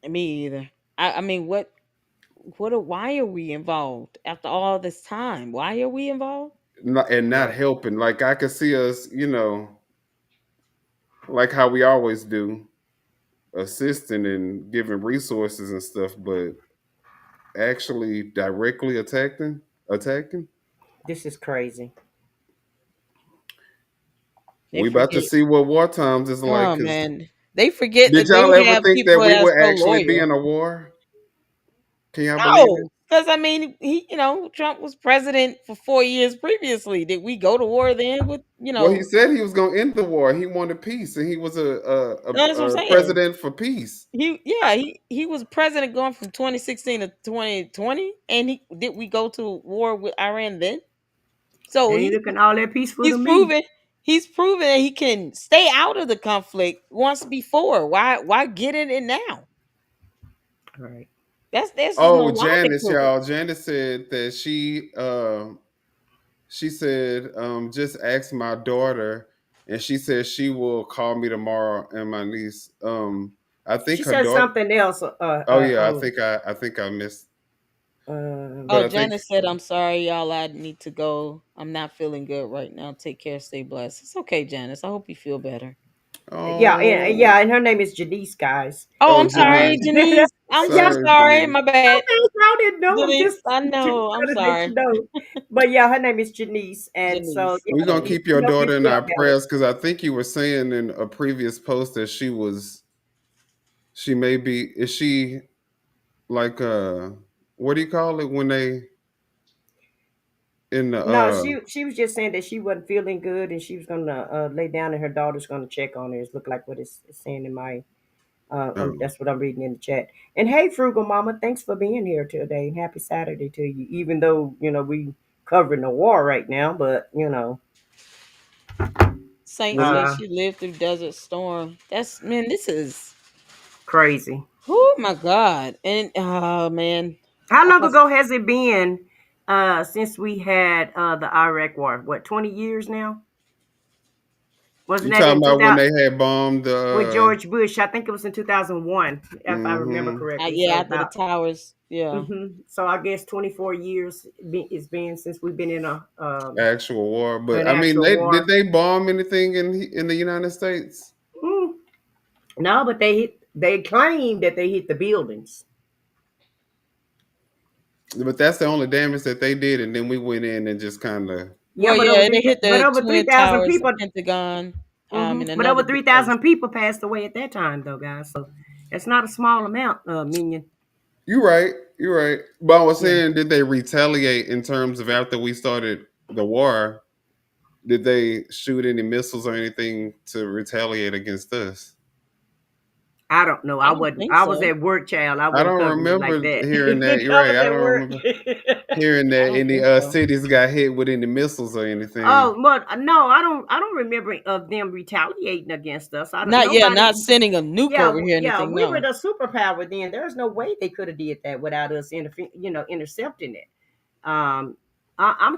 Me either. I mean, why are we involved after all this time? Why are we involved? And not Right. helping. Like I could see us, like how we always do, assisting and giving resources and stuff, but actually directly attacking. This is crazy. They We about to forget. see what war times is like. Oh Cause man, they forget did that we y'all ever have think that people we that's would so actually be loyal. in a war? Can y'all believe No, it? because I mean, Trump was president for 4 years previously. Did we go to war then with Well, he said he was going to end the war. He wanted peace, and he was No, that's what I'm a saying. president for peace. He was president going from 2016 to 2020, and did we go to war with Iran then? So They looking all that peaceful to he's me. proven he's proven that he can stay out of the conflict once before. Why get it in now? Right. There's just no Oh, logic Janice, to it. y'all. Janice said that she said, just ask my daughter, and she said she will call me tomorrow and my niece. I think She her said daughter. something else. Oh yeah, I think I missed, but Oh, I think Janice said, "I'm sorry, y'all. I need to go. I'm not feeling good right now. Take care. Stay blessed." It's okay, Janice. I hope you feel better. Yeah, oh and her name is Janice, guys. Oh, oh I'm sorry, Janice. Janice. I'm so Yeah, Sorry, sorry. Janice. My bad, okay, y'all didn't know. I'm Janice. just I trying know. I'm to let you sorry, know. But yeah, her name is Janice, and so Janice. yeah, We're gonna Okay. keep your help you daughter in feel our better. prayers because I think you were saying in a previous post that she may be, is she like what do you call it when they in the No, she was just saying that she wasn't feeling good, and she was gonna lay down, and her daughter's gonna check on her. It's look like what it's saying in my. oh, That's what I'm reading in the chat. And hey, Frugal Mama, thanks for being here today, and happy Saturday to you. Even though we covering the war right now, but Saint well, says uh, she lived through Desert Storm. That's man. This is crazy. oh my God. And oh man, How like long I ago has it been since we had the Iraq War? What, 20 years now? Wasn't you that talking in about when 2000 they had bombed with George Bush? I think it was in 2001, if I remember mm-hmm, correctly. yeah, So after the about towers. Yeah. so I guess 24 years it's been since we've been in a actual war? But an I mean, actual did war. they bomb anything in the United States? Mm, no, but they claim that they hit the buildings. But that's the only damage that they did, and then we went in and just kind of. Yeah, Well, but yeah, they hit the over three Twin thousand Towers, the people. Pentagon, and But another over big three place. thousand people passed away at that time, though, guys. So it's not a small amount, Minion. You're right. You're right. But I was Yeah, saying, did they retaliate in terms of after we started the war? Did they shoot any missiles or anything to retaliate against us? I don't know. I I don't wasn't. think I was so. at work, child. I I wasn't don't covering it like remember that. hearing that. You're I right. was I at don't work. remember hearing I that don't any think so. cities got hit with any missiles or anything. Oh, but no, I don't. I don't remember of them retaliating against us. I don't. Nobody. Not sending a nuke Yeah, over here, or yeah. anything. We were No. the superpower then. There's no way they could have did that without us, intercepting it. I'm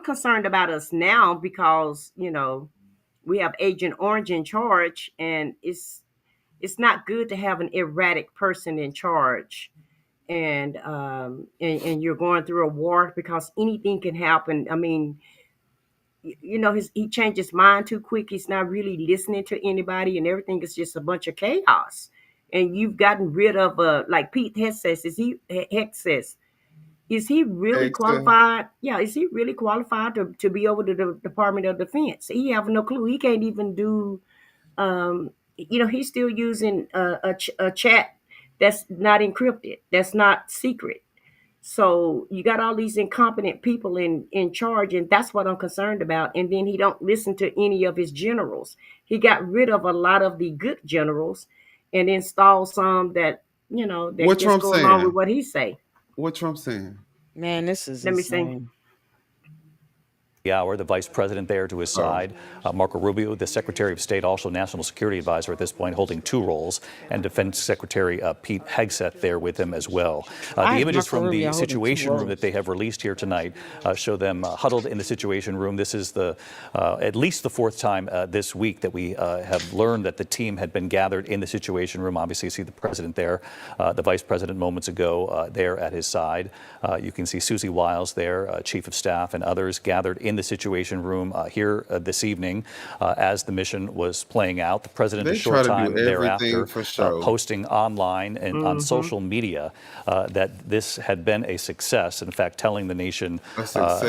concerned about us now because we have Agent Orange in charge, and it's not good to have an erratic person in charge. And you're going through a war because anything can happen. I mean, he changed his mind too quick. He's not really listening to anybody, and everything is just a bunch of chaos. And you've gotten rid of like Pete Hex says, is he really Except, qualified? Yeah, is he really qualified to be over the Department of Defense? He have no clue. He can't even do. He's still using a chat That's not encrypted. That's not secret. So you got all these incompetent people in charge, and that's what I'm concerned about. And then he don't listen to any of his generals. He got rid of a lot of the good generals and installed some that that What just Trump go along with saying? what he say. What Trump saying? Man, this is Let me see. insane. The hour, the vice president there to his side, Marco Rubio, the Secretary of State, also National Security Advisor at this point, holding two roles, and Defense Secretary Pete Hegseth there with him as well. The images from the Situation Room that they have released here tonight show them huddled in the Situation Room. This is the at least the fourth time this week that we have learned that the team had been gathered in the Situation Room. Obviously, you see the president there, the vice president moments ago there at his side. You can see Susie Wiles there, Chief of Staff, and others gathered in the Situation Room here this evening as the mission was playing out. The president, a short time thereafter, posting online and on social media that this had been a success. In fact, telling the nation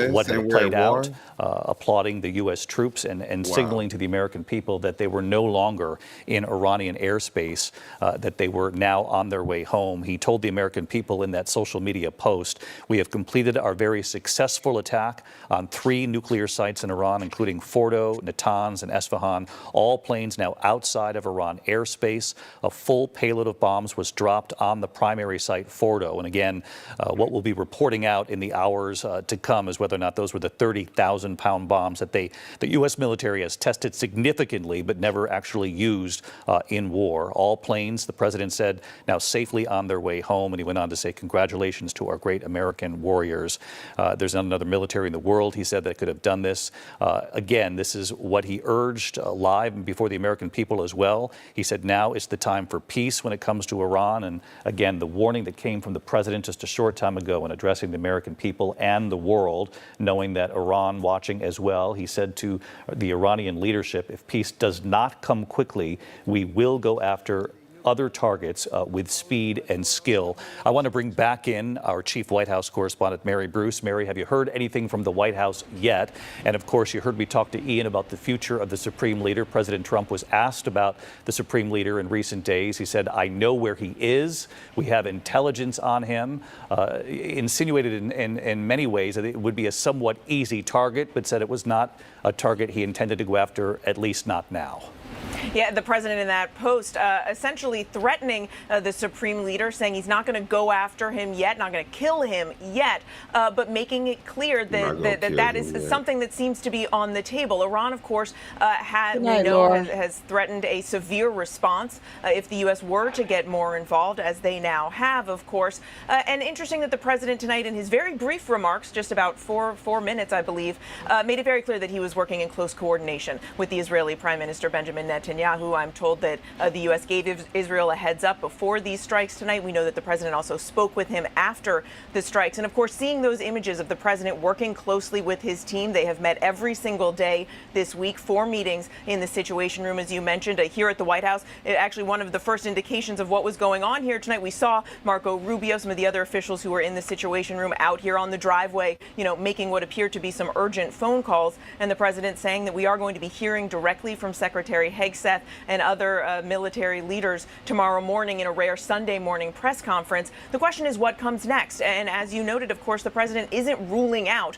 what had played out, applauding the U.S. troops and signaling to the American people that they were no longer in Iranian airspace, that they were now on their way home. He told the American people in that social media post, "We have completed our very successful attack on 3 nuclear sites in Iran, including Fordo, Natanz, and Esfahan. All planes now outside of Iran airspace. A full payload of bombs was dropped on the primary site, Fordo." And again, what we'll be reporting out in the hours to come is whether or not those were the 30,000-pound bombs that the U.S. military has tested significantly but never actually used in war. All planes, the president said, now safely on their way home. And he went on to say, "Congratulations to our great American warriors." There's not another military in the world, he said, that could have done this. Again, this is what he urged live before the American people as well. He said now is the time for peace when it comes to Iran. And again, the warning that came from the president just a short time ago in addressing the American people and the world, knowing that Iran watching as well. He said to the Iranian leadership, if peace does not come quickly, we will go after other targets with speed and skill. I want to bring back in our chief White House correspondent, Mary Bruce. Mary, have you heard anything from the White House yet? And of course, you heard me talk to Ian about the future of the Supreme Leader. President Trump was asked about the Supreme Leader in recent days. He said, "I know where he is. We have intelligence on him." Insinuated in many ways that it would be a somewhat easy target, but said it was not a target he intended to go after, at least not now. Yeah, the president in that post essentially threatening the Supreme Leader, saying he's not going to go after him yet, not going to kill him yet, but making it clear that that is something that seems to be on the table. Iran, of course, has threatened a severe response if the U.S. were to get more involved, as they now have, of course. And interesting that the president tonight, in his very brief remarks, just about four minutes, I believe, made it very clear that he was working in close coordination with the Israeli Prime Minister Benjamin Netanyahu. I'm told that the U.S. gave Israel a heads up before these strikes tonight. We know that the president also spoke with him after the strikes. And of course, seeing those images of the president working closely with his team, they have met every single day this week, 4 meetings in the Situation Room, as you mentioned, here at the White House. Actually, one of the first indications of what was going on here tonight, we saw Marco Rubio, some of the other officials who were in the Situation Room out here on the driveway, making what appeared to be some urgent phone calls. And the president saying that we are going to be hearing directly from Secretary Hegseth and other military leaders tomorrow morning in a rare Sunday morning press conference. The question is what comes next. And as you noted, of course, the president isn't ruling out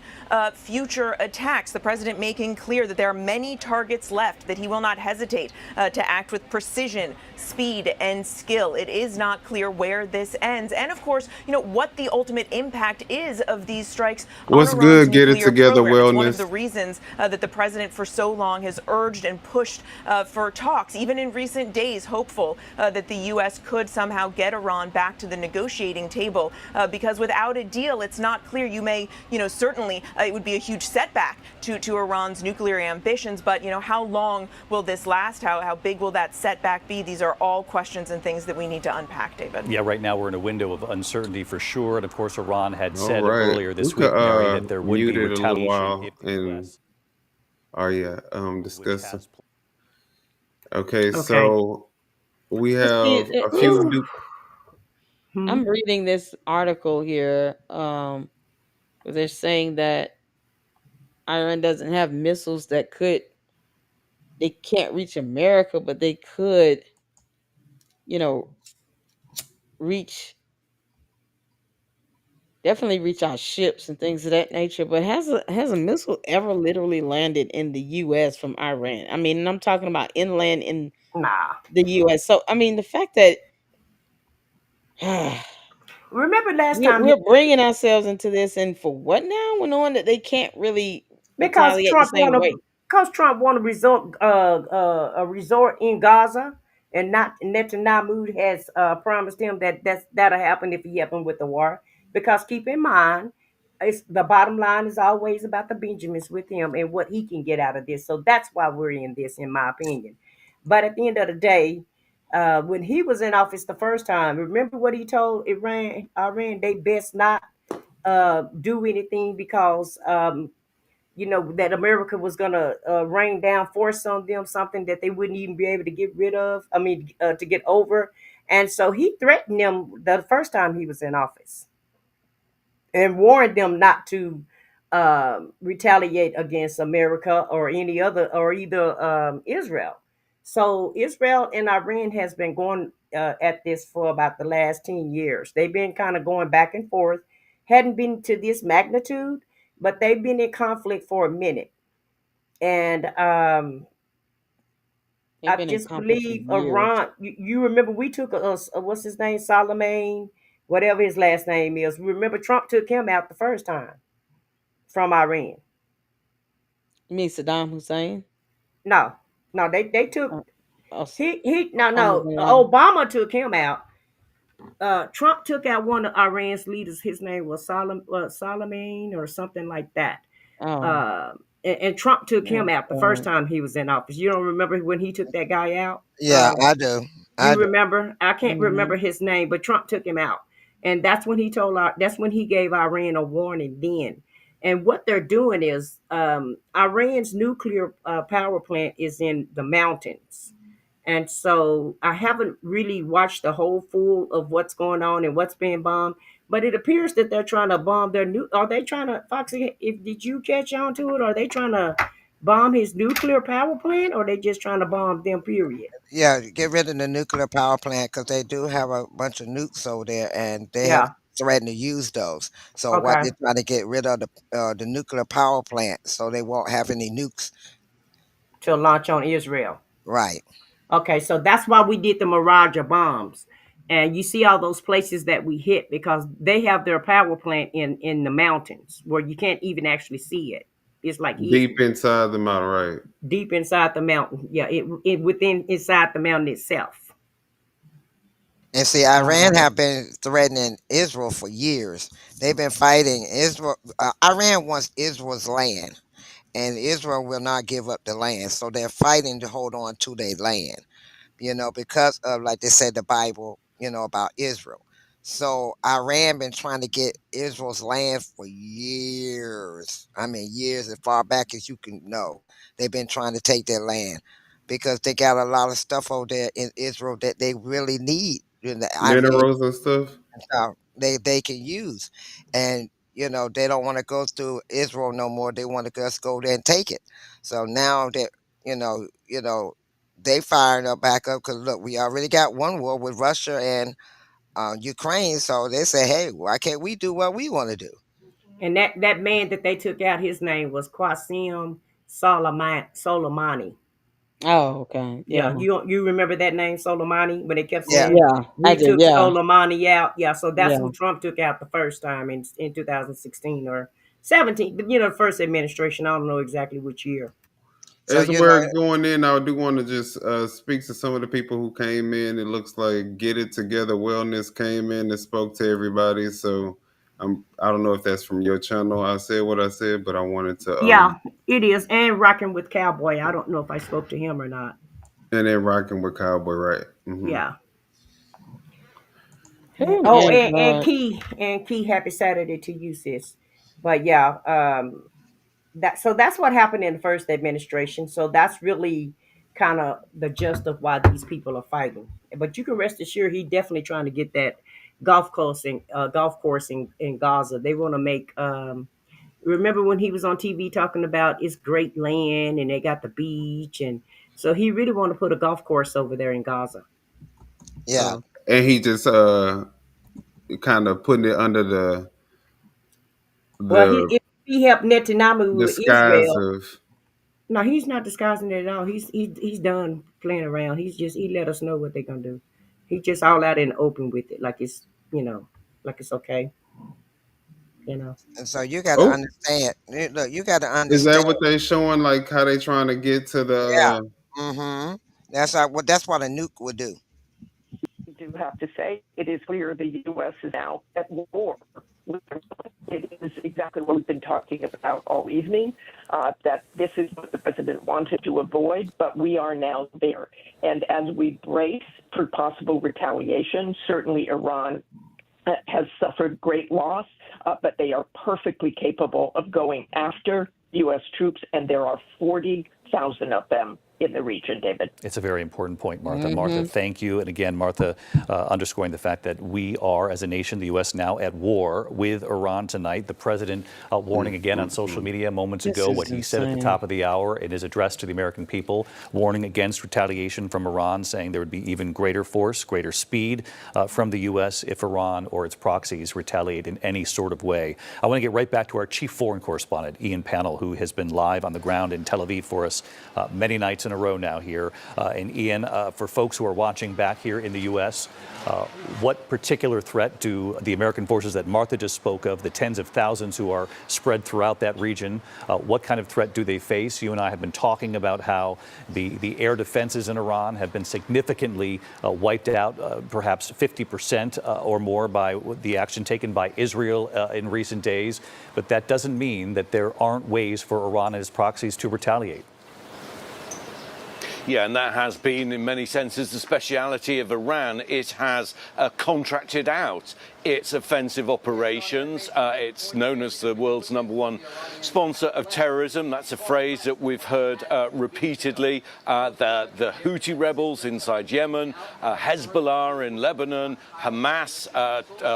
future attacks. The president making clear that there are many targets left, that he will not hesitate to act with precision, speed, and skill. It is not clear where this ends. And of course, what the ultimate impact is of these strikes. What's on good? Iran's Get it together, program. wellness. It's one of the reasons that the president for so long has urged and pushed for talks, even in recent days, hopeful that the U.S. could somehow get Iran back to the negotiating table, because without a deal, it's not clear. You may, certainly it would be a huge setback to Iran's nuclear ambitions, but, how long will this last? How big will that setback be? These are all questions and things that we need to unpack, David. Yeah, right now we're in a window of uncertainty for sure. And of course, Iran had said earlier this week, Mary, that there would be retaliation if the U.S. Discuss. Okay, so we have a few. I'm reading this article here. They're saying that Iran doesn't have missiles they can't reach America, but they could, reach definitely reach our ships and things of that nature. But has a missile ever literally landed in the U.S. from Iran? I mean, and I'm talking about inland in Nah. the U.S. So I mean, the fact that Remember last time we're bringing ourselves into this, and for what now? We're knowing that they can't really because retaliate the Trump same want way. to resort a resort in Gaza, and not Netanyahu has promised him that that'll happen if he happen with the war. Because keep in mind, it's the bottom line is always about the Benjamins with him and what he can get out of this. So that's why we're in this, in my opinion. But at the end of the day, when he was in office the first time, remember what he told Iran they best not do anything because that America was gonna rain down force on them, something that they wouldn't even be able to get rid of. I mean, to get over. And so he threatened them the first time he was in office and warned them not to retaliate against America or any other or either Israel. So Israel and Iran has been going at this for about the last 10 years. They've been kind of going back and forth, hadn't been to this magnitude, but they've been in conflict for a minute. And They've I been in just conflict for believe years. Iran. You remember we took what's his name, Solomon, whatever his last name is. Remember Trump took him out the first time from Iran. You mean Saddam Hussein? No, no, they took Uh, Os- he no Osama no bin Laden? Obama took him out. Trump took out one of Iran's leaders. His name was Solomon or something like that. Oh, Uh, and Trump took him oh out the first God. time he was in office. You don't remember when he took that guy out? Yeah, I do. I You do. remember? I can't Hmm. remember his name, but Trump took him out, and that's when he gave Iran a warning. Then, and what they're doing is Iran's nuclear power plant is in the mountains, and so I haven't really watched the whole full of what's going on and what's being bombed. But it appears that they're trying to bomb their new. Are they trying to, Foxy? If did you catch on to it? Are they trying to bomb his nuclear power plant, or are they just trying to bomb them? Period. Yeah, get rid of the nuclear power plant because they do have a bunch of nukes over there, and they have Yeah. threatened to use those. So what Okay. they're trying to get rid of the nuclear power plant, so they won't have any nukes. To launch on Israel. Right. Okay, so that's why we did the Mirage bombs. And you see all those places that we hit because they have their power plant in the mountains where you can't even actually see it. It's like Deep hidden inside the mountain, right? deep inside the mountain. Yeah, it within inside the mountain itself. And see, Wow. Iran have been threatening Israel for years. They've been fighting Israel. Iran wants Israel's land, and Israel will not give up the land. So they're fighting to hold on to their land, because of, like they said, the Bible, about Israel. So Iran been trying to get Israel's land for years. I mean, years as far back as you can know. They've been trying to take their land because they got a lot of stuff over there in Israel that they really need. The Iran Minerals and stuff. they can use, and they don't want to go through Israel no more. They want to just go there and take it. So now that they firing up back up because look, we already got one war with Russia and Ukraine. So they say, hey, why can't we do what we want to do? And that man that they took out, his name was Qasim Soleimani. Oh, okay. Yeah, Yeah. you remember that name Soleimani when they kept Yeah, saying Yeah, I we do. took Yeah. Soleimani out. Yeah, so that's Yeah. who Trump took out the first time in 2016 or 17. But the first administration. I don't know exactly which year. so As we're going in, I do want to just speak to some of the people who came in. It looks like Get It Together Wellness came in and spoke to everybody. So I don't know if that's from your channel. I said what I said, but I wanted to Yeah, it is. And rocking with Cowboy. I don't know if I spoke to him or not. and then rocking with Cowboy, right? Yeah. Oh Oh, my and God. Key, happy Saturday to you, sis. But yeah, that's what happened in the first administration. So that's really kind of the gist of why these people are fighting. But you can rest assured, he definitely trying to get that golf course in Gaza. They want to make. Remember when he was on TV talking about it's great land and they got the beach, and so he really want to put a golf course over there in Gaza. yeah. So. and he just kind of putting it under Well, the if he helped Netanyahu with disguise Israel, of. no, he's not disguising it at all. He's done playing around. He let us know what they're gonna do. He just all out in the open with it, like it's like it's okay, you know. And so you got to Oh, understand. Look, you got to is that understand. what they showing? Like how they trying to get to Yeah. the? Mm-hmm. That's what a nuke would do. Do have to say it is clear the U.S. is now at war. It is exactly what we've been talking about all evening, that this is what the president wanted to avoid, but we are now there. And as we brace for possible retaliation, certainly Iran has suffered great loss, but they are perfectly capable of going after U.S. troops, and there are 40,000 of them in the region, David. It's a very important point, Martha. Martha, thank you. And again, Martha, underscoring the fact that we are, as a nation, the U.S., now at war with Iran tonight. The president warning again on social media moments ago what he said at the top of the hour in his address to the American people, warning against retaliation from Iran, saying there would be even greater force, greater speed from the U.S. if Iran or its proxies retaliate in any sort of way. I want to get right back to our chief foreign correspondent, Ian Pannell, who has been live on the ground in Tel Aviv for us many nights in a row now here. And Ian, for folks who are watching back here in the U.S., what particular threat do the American forces that Martha just spoke of, the tens of thousands who are spread throughout that region, what kind of threat do they face? You and I have been talking about how the air defenses in Iran have been significantly wiped out, perhaps 50% or more by the action taken by Israel in recent days. But that doesn't mean that there aren't ways for Iran and its proxies to retaliate. Yeah, and that has been, in many senses, the speciality of Iran. It has contracted out its offensive operations. It's known as the world's #1 sponsor of terrorism. That's a phrase that we've heard repeatedly. The Houthi rebels inside Yemen, Hezbollah in Lebanon, Hamas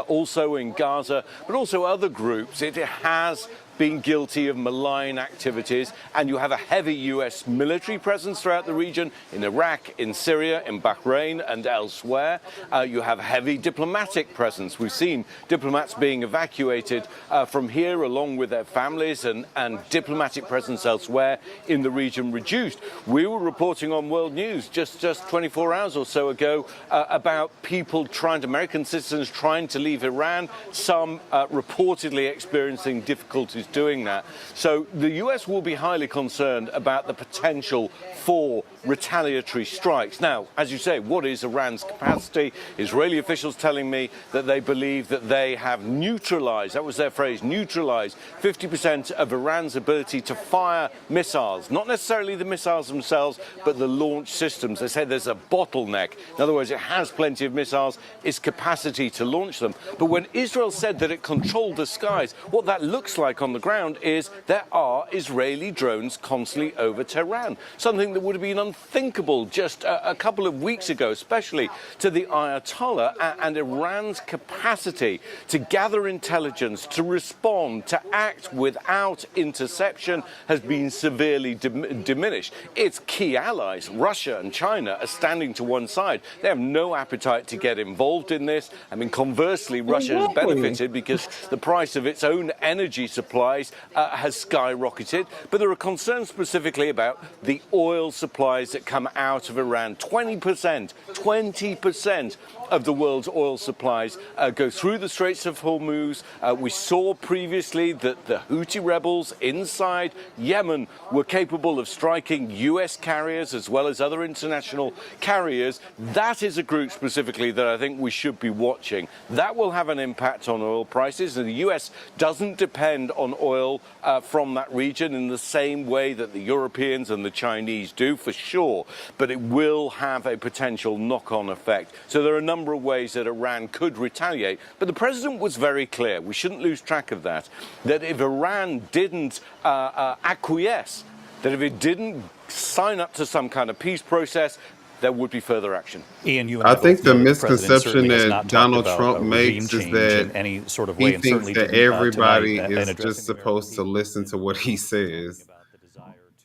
also in Gaza, but also other groups. It has been guilty of malign activities, and you have a heavy U.S. military presence throughout the region, in Iraq, in Syria, in Bahrain and elsewhere. You have heavy diplomatic presence. We've seen diplomats being evacuated from here along with their families, and diplomatic presence elsewhere in the region reduced. We were reporting on World News just 24 hours or so ago about people American citizens trying to leave Iran, some reportedly experiencing difficulties doing that. So the US will be highly concerned about the potential for retaliatory strikes. Now, as you say, what is Iran's capacity? Israeli officials telling me that they believe that they have neutralized, that was their phrase, neutralized 50% of Iran's ability to fire missiles. Not necessarily the missiles themselves, but the launch systems. They say there's a bottleneck. In other words, it has plenty of missiles, its capacity to launch them. But when Israel said that it controlled the skies, what that looks like on the ground is there are Israeli drones constantly over Tehran, something that would have been unthinkable just a couple of weeks ago, especially to the Ayatollah. And Iran's capacity to gather intelligence, to respond, to act without interception has been severely diminished. Its key allies, Russia and China, are standing to one side. They have no appetite to get involved in this. I mean, conversely, Russia has benefited because the price of its own energy supplies has skyrocketed. But there are concerns specifically about the oil supplies that come out of Iran. 20% of the world's oil supplies go through the Straits of Hormuz. We saw previously that the Houthi rebels inside Yemen were capable of striking US carriers as well as other international carriers. That is a group specifically that I think we should be watching. That will have an impact on oil prices, and the US doesn't depend on oil from that region in the same way that the Europeans and the Chinese do, for sure, but it will have a potential knock-on effect. So there are a number of ways that Iran could retaliate, but the president was very clear, we shouldn't lose track of that if Iran didn't acquiesce, that if it didn't sign up to some kind of peace process, there would be further action. Ian, you and I both think the know misconception has that not talked Donald about Trump a regime makes is change that in any sort of he way, and thinks certainly that didn't, everybody tonight, is in just supposed to listen to what he says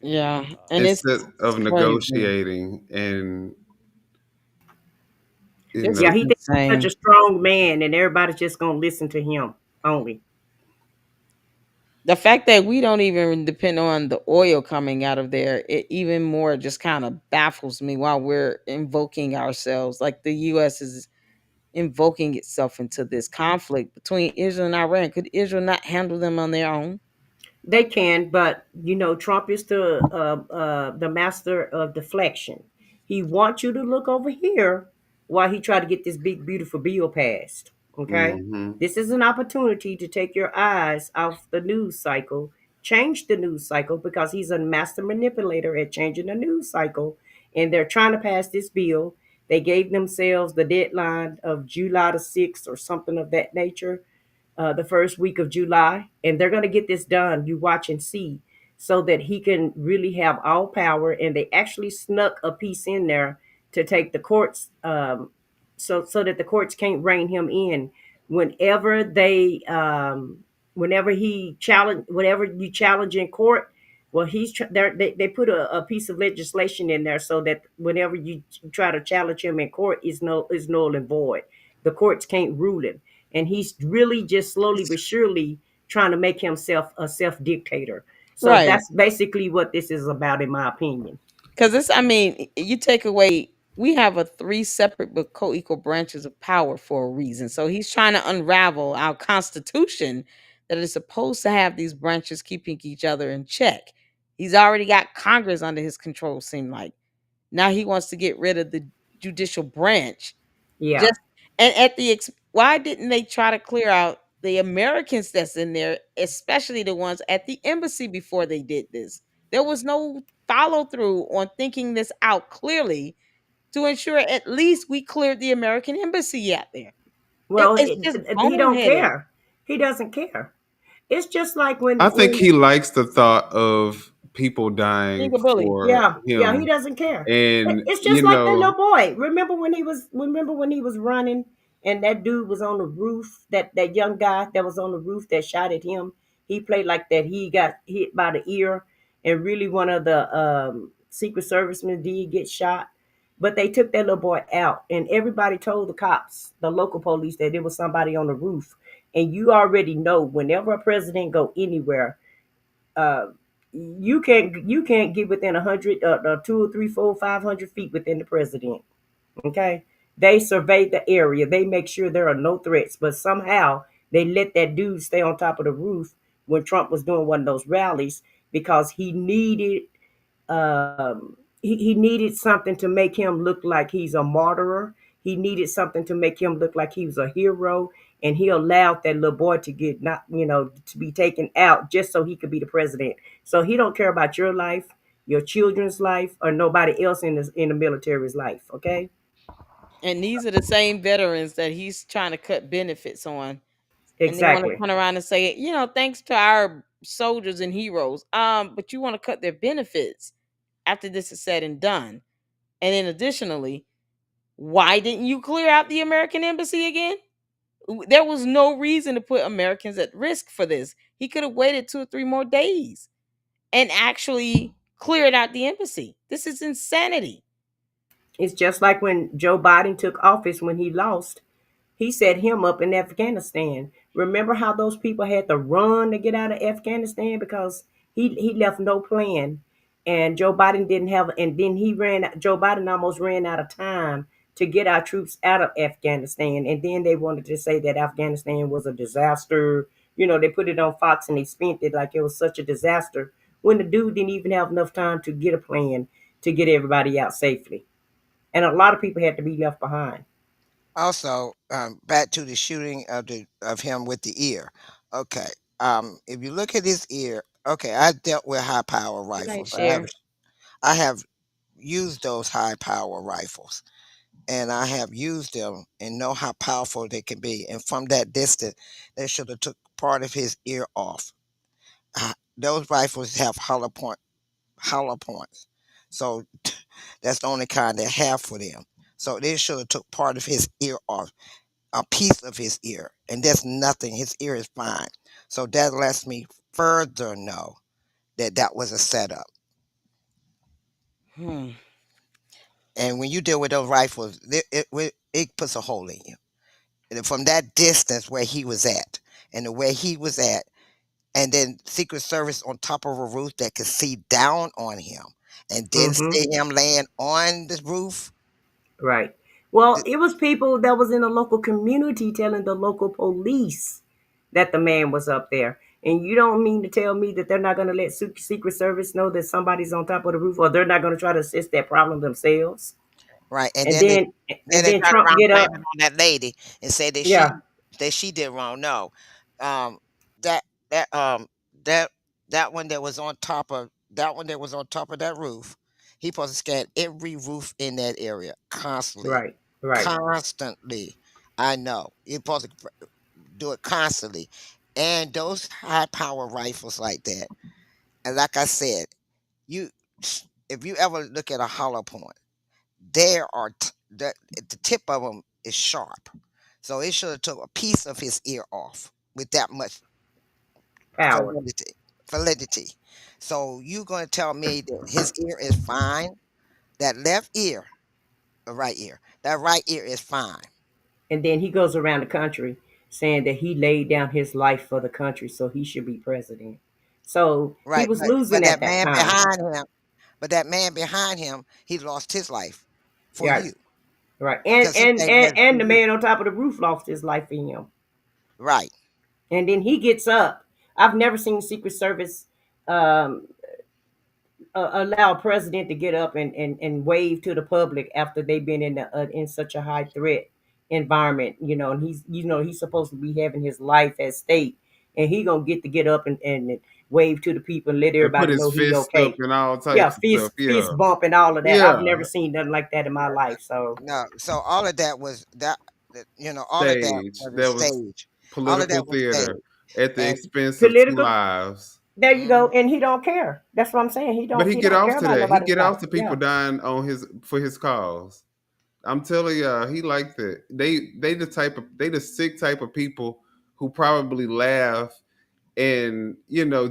Yeah, and instead it's of crazy. negotiating. And You This know, Yeah, is he thinks he's such insane. a strong man, and everybody's just gonna listen to him only. The fact that we don't even depend on the oil coming out of there, it even more just kind of baffles me while we're invoking ourselves. Like the US is invoking itself into this conflict between Israel and Iran. Could Israel not handle them on their own? They can, but Trump is the master of deflection. He wants you to look over here while he try to get this big beautiful bill passed. Okay, hmm this is an opportunity to take your eyes off the news cycle, change the news cycle because he's a master manipulator at changing the news cycle, and they're trying to pass this bill. They gave themselves the deadline of July the 6th or something of that nature, the first week of July, and they're going to get this done. You watch and see, so that he can really have all power. And they actually snuck a piece in there to take the courts, so that the courts can't rein him in whenever whenever you challenge in court. Well, they put a piece of legislation in there so that whenever you try to challenge him in court, is null and void. The courts can't rule him, and he's really just slowly but surely trying to make himself a self dictator. So Right. that's basically what this is about, in my opinion. Because this, I mean, you take away, we have a three separate but co-equal branches of power for a reason. So he's trying to unravel our constitution that is supposed to have these branches keeping each other in check. He's already got Congress under his control, seem like. Now he wants to get rid of the judicial branch. Yeah. Just and why didn't they try to clear out the Americans that's in there, especially the ones at the embassy before they did this? There was no follow through on thinking this out clearly to ensure at least we cleared the American embassy out there. Well, It's just he don't boneheaded. care. He doesn't care. It's just like I when think when he likes the thought of people dying Being a bully. for yeah, he him, doesn't care. and It's just like that little boy. Remember when he was running, and that dude was on the roof, that young guy that was on the roof that shot at him. He played like that. He got hit by the ear, and really one of the Secret Servicemen did get shot. But they took that little boy out, and everybody told the cops, the local police, that there was somebody on the roof. And you already know, whenever a president go anywhere, uh, you can't get within 100, 2 or 3, 4, 500 feet within the president. Okay, they survey the area. They make sure there are no threats. But somehow they let that dude stay on top of the roof when Trump was doing one of those rallies because he needed something to make him look like he's a martyr. He needed something to make him look like he was a hero, and he allowed that little boy to get not to be taken out just so he could be the president. So he don't care about your life, your children's life, or nobody else in the military's life. Okay. And these are the same veterans that he's trying to cut benefits on. And they want to Exactly. turn around and say, thanks to our soldiers and heroes. But you want to cut their benefits after this is said and done. And then additionally, why didn't you clear out the American embassy again? There was no reason to put Americans at risk for this. He could have waited 2 or 3 more days and actually cleared out the embassy. This is insanity. It's just like when Joe Biden took office when he lost. He set him up in Afghanistan. Remember how those people had to run to get out of Afghanistan because he left no plan, and Joe Biden didn't have. And then Joe Biden almost ran out of time to get our troops out of Afghanistan. And then they wanted to say that Afghanistan was a disaster. They put it on Fox and they spent it like it was such a disaster when the dude didn't even have enough time to get a plan to get everybody out safely. And a lot of people had to be left behind. Also, back to the shooting of him with the ear. Okay, if you look at his ear, okay, I dealt with high power Good night, rifles. Share. I have used those high power rifles, and I have used them and know how powerful they can be. And from that distance, they should have took part of his ear off. Those rifles have hollow points, so that's the only kind they have for them. So they should have took part of his ear off, a piece of his ear, and there's nothing. His ear is fine. So that lets me further know that that was a setup. Hmm. And when you deal with those rifles, it puts a hole in you. And from that distance where he was at, and the way he was at, and then Secret Service on top of a roof that could see down on him, and then Mm-hmm. see him laying on the roof. Right. Well, th- it was people that was in the local community telling the local police that the man was up there. And you don't mean to tell me that they're not going to let Secret Service know that somebody's on top of the roof, or they're not going to try to assess that problem themselves. Right, and And then they then then and they then turn Trump around get blaming up. on that lady and say Yeah. that she did wrong. No, um, that that that that one that was on top of that roof, he supposed to scan every roof in that area constantly, Right. Right. constantly. I know he supposed to do it constantly, and those high power rifles like that, and like I said, you if you ever look at a hollow point. There are the tip of them is sharp, so it should have took a piece of his ear off with that much Power. validity. Validity. So you gonna tell me that his ear is fine? That left ear, the right ear, that right ear is fine, And then he goes around the country saying that he laid down his life for the country, so he should be president. So he right? was losing But at that that man time. behind him, he lost his life for Yeah. you Right. because he gave that to And the you, man on top of the roof lost his life for him. right? And then he gets up. I've never seen Secret Service um, allow a president to get up and wave to the public after they've been in such a high threat environment, and he's supposed to be having his life at stake, and he gonna get up and wave to the people and let And put everybody his know he fist up okay. and all Yeah, types of stuff. Yeah. fist bump and all of that. I've Yeah. never seen nothing like that in my life. So No, so all of that was all of that Stage. was a That was stage. All of political that was theater stage. at the And expense of two political, lives. there you go, mhm, and he don't care. That's what I'm saying. But he He get don't off care to about that. He nobody's get life. off to people Yeah. dying on his for his cause. I'm telling y'all, he like that. They the sick type of people who probably laugh and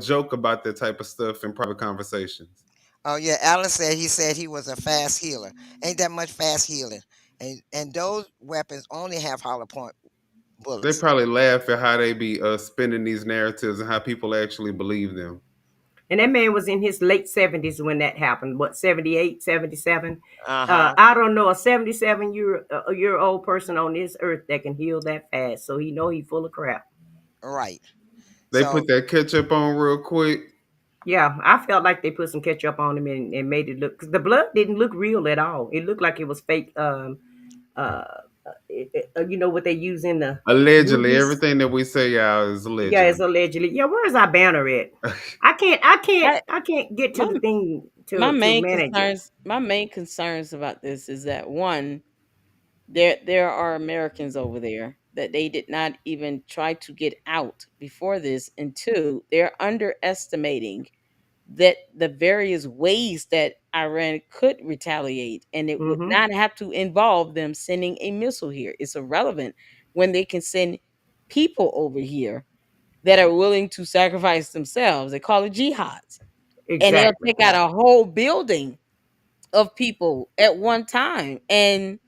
joke about that type of stuff in private conversations. oh yeah, Alan said he was a fast healer. Ain't that much fast healing. And those weapons only have hollow point They bullets. probably laugh at how they be spinning these narratives and how people actually believe them. And that man was in his late 70s when that happened. What, 78, 77? Uh-huh. I don't know a 77-year old person on this earth that can heal that fast. So he know he full of crap. Right. They So put that ketchup on real quick. Yeah, I felt like they put some ketchup on him and made it look, because the blood didn't look real at all. It looked like it was fake. Uh, you know what they use in the Allegedly, movies? everything that we say, y'all, is Yeah, it's allegedly. allegedly. Yeah, where's our banner at? I, I can't get to my the thing my to main manage it. concerns about this is that one, there are Americans over there that they did not even try to get out before this, and two, they're underestimating that the various ways that Iran could retaliate, and it would Mm-hmm. not have to involve them sending a missile here. It's irrelevant when they can send people over here that are willing to sacrifice themselves. They call it jihads, and they'll Exactly. take out right. a whole building of people at one time, and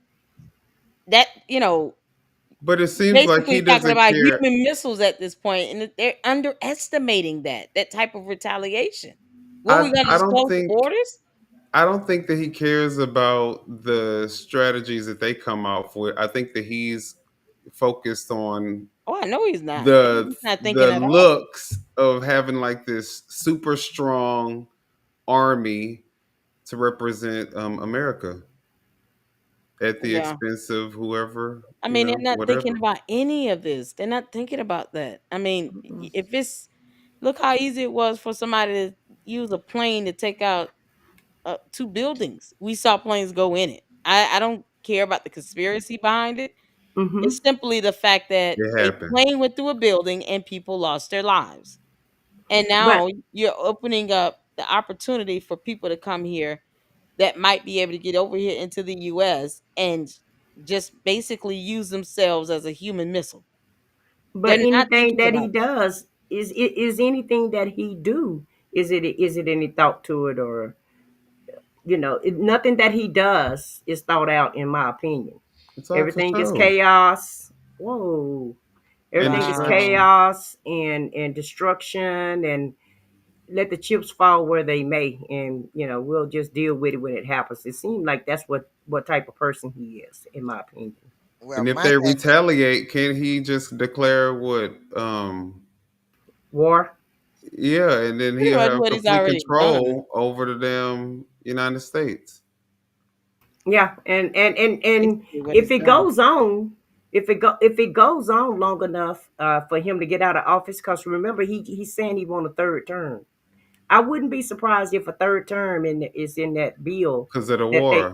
that But it seems like he basically talking doesn't about care. human missiles at this point, and they're underestimating that type of retaliation. What, we gonna I just don't close the think borders? I don't think that he cares about the strategies that they come out with. I think that he's focused on Oh, I know he's not. the He's not thinking the at all. looks of having like this super strong army to represent America at the Yeah. expense of whoever, I mean, they're not thinking whatever. about any of this. They're not thinking about that. I mean, Mm-mm. if it's look how easy it was for somebody to use a plane to take out two buildings. We saw planes go in it. I don't care about the conspiracy behind it. Mm-hmm. It's simply the fact that It a happened. plane went through a building and people lost their lives. And But now you're opening up the opportunity for people to come here that might be able to get over here into the US and just basically use themselves as a human missile. but They're not anything thinking that he about that. does is anything that he do. Is it any thought to it, or nothing that he does is thought out, in my opinion. It's all for Everything is show. chaos. Whoa. And Everything is destruction. Wow. chaos and destruction, and let the chips fall where they may, and we'll just deal with it when it happens. It seems like that's what type of person he is, in my opinion. Well, And if my they thing, retaliate, can he just declare what? War. Yeah, and then Pretty he'll much have what he's complete already done. control over the damn United States. Yeah, and Basically what if he's it done. goes on, if it goes on long enough for him to get out of office, because remember he's saying he want a third term. I wouldn't be surprised if a third term is in that bill Because of the that they,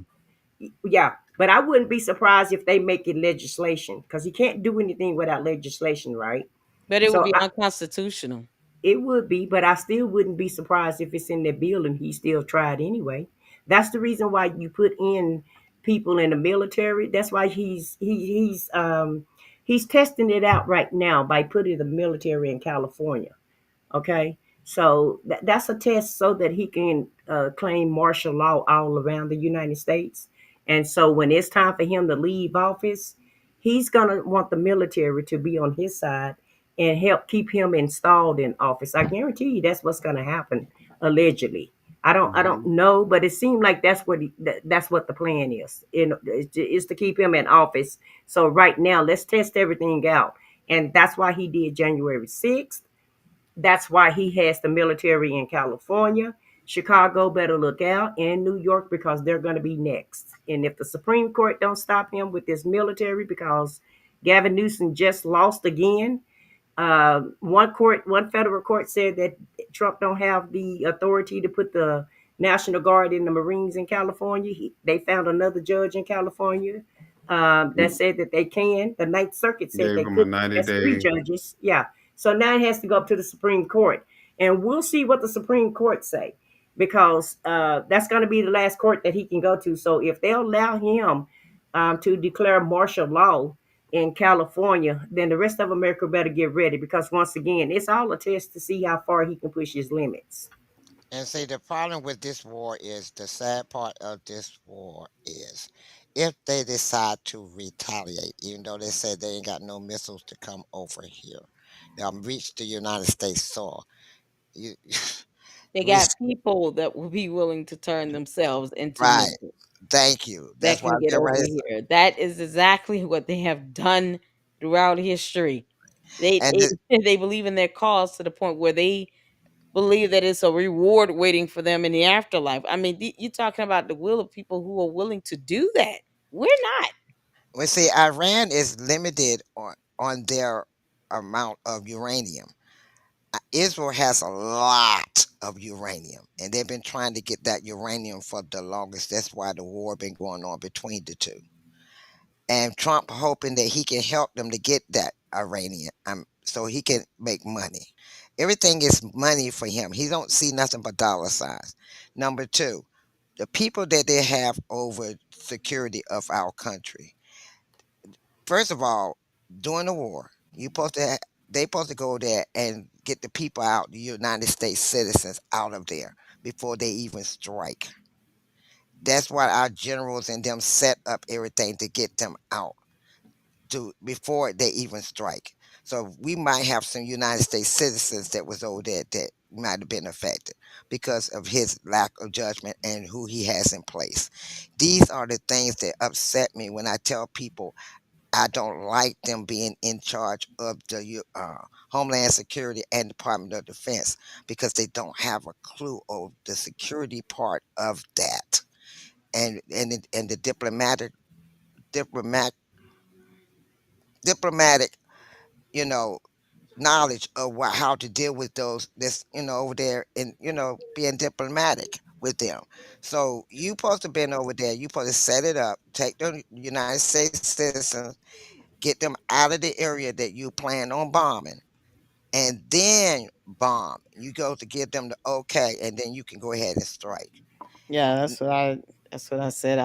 war. yeah. But I wouldn't be surprised if they make it legislation, because he can't do anything without legislation, right? But it would So be unconstitutional. it would be, but I still wouldn't be surprised if it's in that bill and he still tried anyway. That's the reason why you put in people in the military. That's why he's testing it out right now by putting the military in California. Okay, so that's a test so that he can claim martial law all around the United States. And so when it's time for him to leave office, he's gonna want the military to be on his side and help keep him installed in office. I guarantee you that's what's gonna happen, allegedly. I don't Mhm. know, but it seemed like that's what the plan is. Is to keep him in office. So right now, let's test everything out, and that's why he did January 6th. That's why he has the military in California. Chicago better look out, and New York, because they're going to be next. And if the Supreme Court don't stop him with this military, because Gavin Newsom just lost again, one federal court said that Trump don't have the authority to put the National Guard in the Marines in California. They found another judge in California that said that they can. The Ninth Circuit said Gave they him a could. 90 That's three day. judges. Yeah. So now it has to go up to the Supreme Court, and we'll see what the Supreme Court say, because that's going to be the last court that he can go to. So if they'll allow him to declare martial law in California, then the rest of America better get ready, because once again, it's all a test to see how far he can push his limits. and see, the problem with this war is the sad part of this war is if they decide to retaliate, even though they say they ain't got no missiles to come over here, reach the United States soil. You, They we got people that will be willing to turn themselves into right. missiles Thank you. that That's why can get they're over ready. here. That is exactly what they have done throughout history. They And they, they believe in their cause to the point where they believe that it's a reward waiting for them in the afterlife. I mean, you're talking about the will of people who are willing to do that. We're not. we see Iran is limited on their amount of uranium. Israel has a lot of uranium, and they've been trying to get that uranium for the longest. That's why the war been going on between the two. And Trump hoping that he can help them to get that uranium, so he can make money. Everything is money for him. He don't see nothing but dollar signs. Number two, the people that they have over security of our country. First of all, during the war, they supposed to go there and get the people out, the United States citizens out of there before they even strike. That's why our generals and them set up everything to get them out to before they even strike. So we might have some United States citizens that was over there that might have been affected because of his lack of judgment and who he has in place. These are the things that upset me when I tell people I don't like them being in charge of the Homeland Security and Department of Defense because they don't have a clue of the security part of that, and the diplomat diplomatic, you know, knowledge of how to deal with those this over there, and being diplomatic with them. So you supposed to been over there. You supposed to set it up, take the United States citizens, get them out of the area that you plan on bombing, and then bomb. You go to give them the okay, and then you can go ahead and strike. Yeah, that's what I said.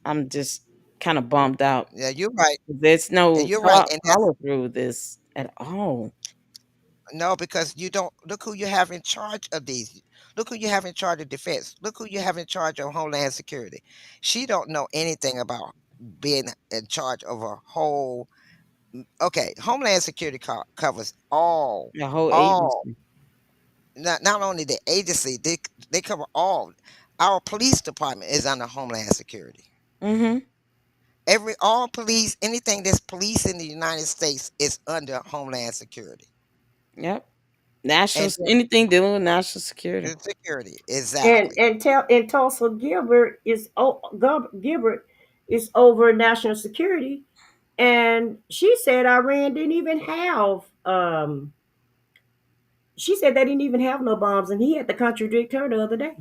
I'm just kind of bummed out. Yeah, you're right, There's and no you're right, and that's follow through with this at all. no, because you don't look who you have in charge of these. Look who you have in charge of defense. Look who you have in charge of Homeland Security. She don't know anything about being in charge of a whole. Okay, Homeland Security covers The whole all. agency. Not only the agency, they cover all. Our police department is under Homeland Security. Mm-hmm. All police, anything that's police in the United States is under Homeland Security. Yep. National, And then anything dealing with national security. the security, And exactly. Tulsa Gilbert is over national security, and she said Iran didn't even have she said they didn't even have no bombs, and he had to contradict her the other day.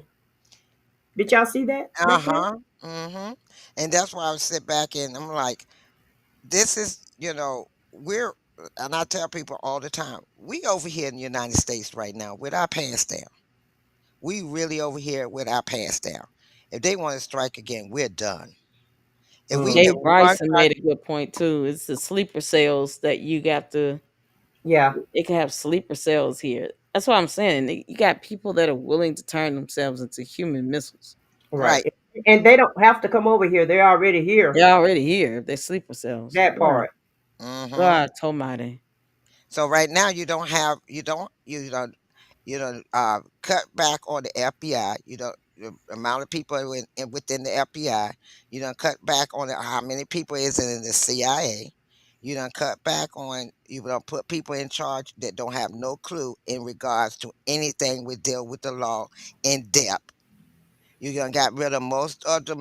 Did y'all see that report? Uh-huh. Mm-hmm. And that's why I sit back and I'm like, this is, we're and I tell people all the time, we over here in the United States right now with our pants down. We really over here with our pants down. If they want to strike again, we're done. If Dave one Bryson try, made a good point too. It's the sleeper cells that you got to. Yeah, It can have sleeper cells here. That's what I'm saying. You got people that are willing to turn themselves into human missiles. right. right. And they don't have to come over here; they're already here. They're already here. They're sleeper cells. That part. Mm-hmm. God Almighty. So right now you don't cut back on the FBI. You don't the amount of people within the FBI. You don't cut back on how many people is in the CIA. You don't cut back on you don't put people in charge that don't have no clue in regards to anything we deal with the law in depth. You done got rid of most of the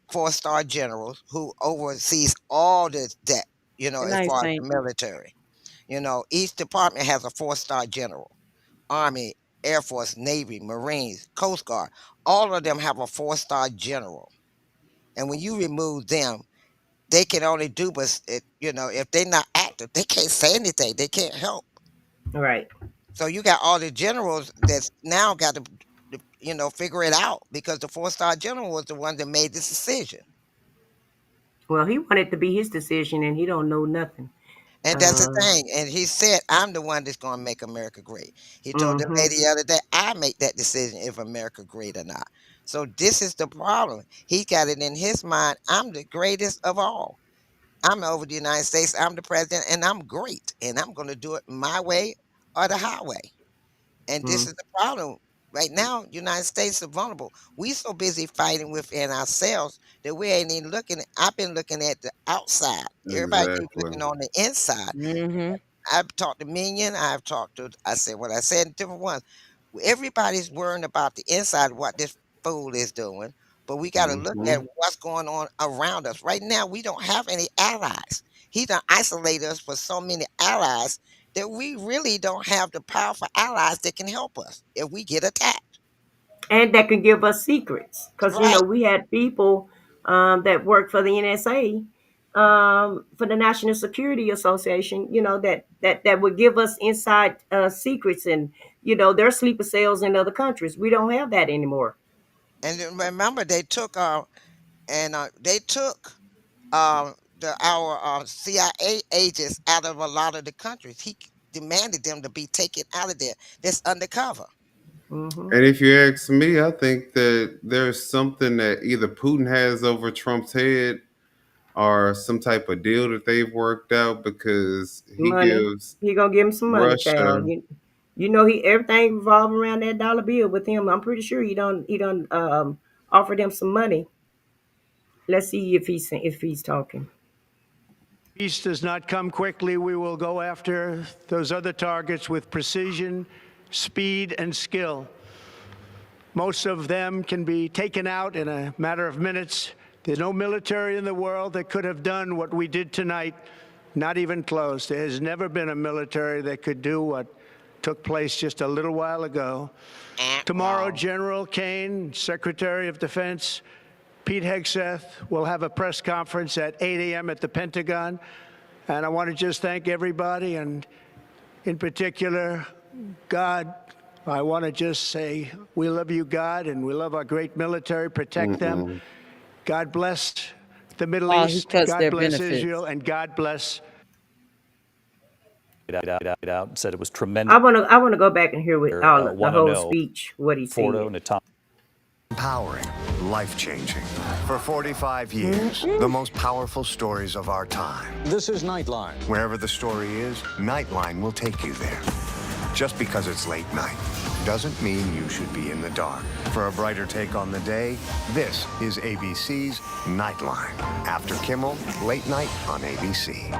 4-star generals who oversees all this debt. Good As night, far as the Saint. military. Each department has a 4-star general. Army, Air Force, Navy, Marines, Coast Guard. All of them have a 4-star general. And when you remove them, they can only do but if they're not active, they can't say anything. They can't help. Right. So you got all the generals that's now got to figure it out because the 4-star general was the one that made this decision. Well, he wanted to be his decision, and he don't know nothing. And that's the Uh, thing. And he said, I'm the one that's going to make America great. He told the mm-hmm. lady the other day, I make that decision if America great or not. So this is the problem. He got it in his mind. I'm the greatest of all. I'm over the United States. I'm the president and I'm great. And I'm going to do it my way or the highway. And this Mm. is the problem. Right now, United States are vulnerable. We so busy fighting within ourselves that we ain't even looking. I've been looking at the outside. Everybody keeps Exactly. looking on the inside. Mm-hmm. I've talked to Minion. I said what I said, different ones. Everybody's worrying about the inside, what this fool is doing. But we got to look at Hmm. what's going on around us. Right now, we don't have any allies. He done isolate us for so many allies that we really don't have the powerful allies that can help us if we get attacked. And that can give us secrets, because Right. we had people that worked for the NSA, for the National Security Association, that would give us inside secrets, and their sleeper cells in other countries. We don't have that anymore. And then remember, they took our CIA agents out of a lot of the countries. He demanded them to be taken out of there. That's undercover. Hmm. And if you ask me, I think that there's something that either Putin has over Trump's head or some type of deal that they've worked out because he Money. gives He gonna give him some money, Russia. child. He everything revolving around that dollar bill with him. I'm pretty sure he don't offer them some money. Let's see if he's talking. Peace does not come quickly. We will go after those other targets with precision, speed, and skill. Most of them can be taken out in a matter of minutes. There's no military in the world that could have done what we did tonight, not even close. There has never been a military that could do what took place just a little while ago. Tomorrow, General Kane, Secretary of Defense, Pete Hegseth will have a press conference at 8 a.m. at the Pentagon. And I want to just thank everybody, and in particular, God. I want to just say we love you, God, and we love our great military. Protect them. Mm-mm. God bless the Middle Oh, he East. cuts God their bless benefits. Israel, and God bless said it was tremendous. I wanna go back and hear with all the Want to whole know, speech what he Fordo, said. Natasha. Empowering, life-changing. For 45 years, the most powerful stories of our time. This is Nightline. Wherever the story is, Nightline will take you there. Just because it's late night doesn't mean you should be in the dark. For a brighter take on the day, this is ABC's Nightline. After Kimmel, late night on ABC.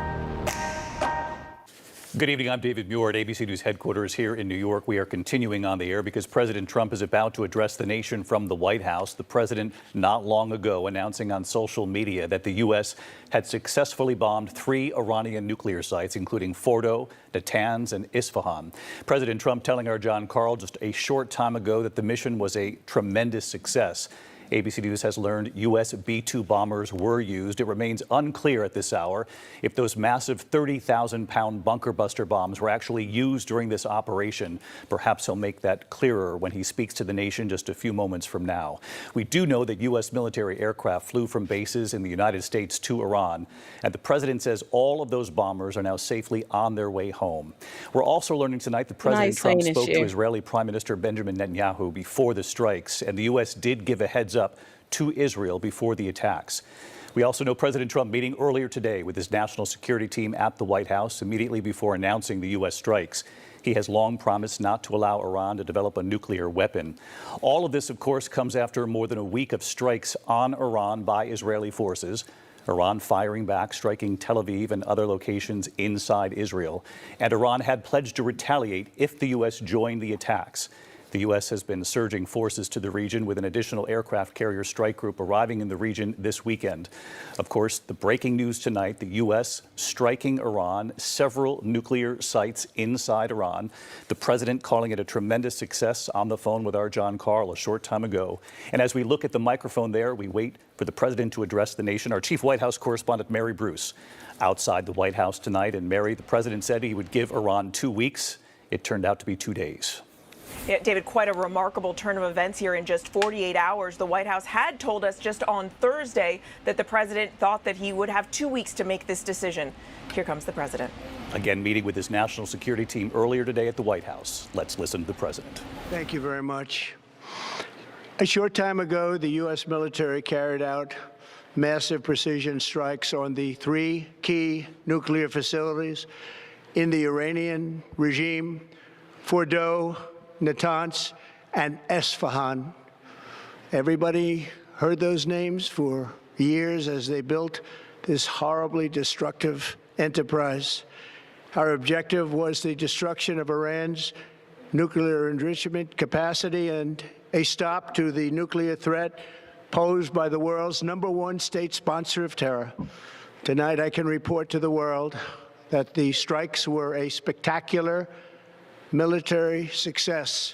Good evening. I'm David Muir at ABC News headquarters here in New York. We are continuing on the air because President Trump is about to address the nation from the White House. The president not long ago announcing on social media that the U.S. had successfully bombed 3 Iranian nuclear sites, including Fordo, Natanz, and Isfahan. President Trump telling our John Carl just a short time ago that the mission was a tremendous success. ABC News has learned U.S. B-2 bombers were used. It remains unclear at this hour if those massive 30,000-pound bunker buster bombs were actually used during this operation. Perhaps he'll make that clearer when he speaks to the nation just a few moments from now. We do know that U.S. military aircraft flew from bases in the United States to Iran, and the president says all of those bombers are now safely on their way home. We're also learning tonight that President Trump spoke to Israeli Prime Minister Benjamin Netanyahu before the strikes, and the U.S. did give a heads up to Israel before the attacks. We also know President Trump meeting earlier today with his national security team at the White House immediately before announcing the U.S. strikes. He has long promised not to allow Iran to develop a nuclear weapon. All of this, of course, comes after more than a week of strikes on Iran by Israeli forces. Iran firing back, striking Tel Aviv and other locations inside Israel. And Iran had pledged to retaliate if the U.S. joined the attacks. The U.S. has been surging forces to the region with an additional aircraft carrier strike group arriving in the region this weekend. Of course, the breaking news tonight, the U.S. striking Iran, several nuclear sites inside Iran. The president calling it a tremendous success on the phone with our John Carl a short time ago. And as we look at the microphone there, we wait for the president to address the nation. Our chief White House correspondent, Mary Bruce, outside the White House tonight. And Mary, the president said he would give Iran 2 weeks. It turned out to be 2 days. Yeah, David, quite a remarkable turn of events here in just 48 hours. The White House had told us just on Thursday that the president thought that he would have 2 weeks to make this decision. Here comes the president. Again, meeting with his national security team earlier today at the White House. Let's listen to the president. Thank you very much. A short time ago, the U.S. military carried out massive precision strikes on the 3 key nuclear facilities in the Iranian regime: Fordo, Natanz, and Isfahan. Everybody heard those names for years as they built this horribly destructive enterprise. Our objective was the destruction of Iran's nuclear enrichment capacity and a stop to the nuclear threat posed by the world's #1 state sponsor of terror. Tonight, I can report to the world that the strikes were a spectacular military success.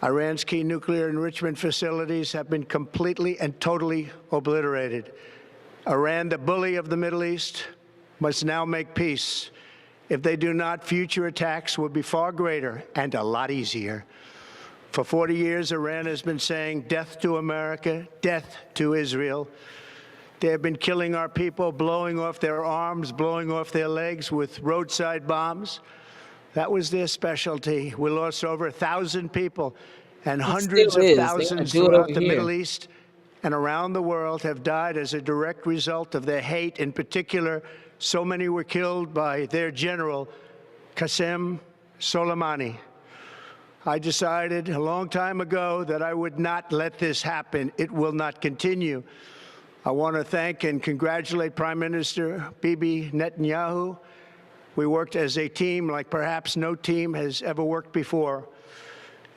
Iran's key nuclear enrichment facilities have been completely and totally obliterated. Iran, the bully of the Middle East, must now make peace. If they do not, future attacks will be far greater and a lot easier. For 40 years, Iran has been saying death to America, death to Israel. They have been killing our people, blowing off their arms, blowing off their legs with roadside bombs. That was their specialty. We lost over 1,000 people, and hundreds of thousands throughout the Middle East and around the world have died as a direct result of their hate. In particular, so many were killed by their general, Qasem Soleimani. I decided a long time ago that I would not let this happen. It will not continue. I want to thank and congratulate Prime Minister Bibi Netanyahu. We worked as a team like perhaps no team has ever worked before.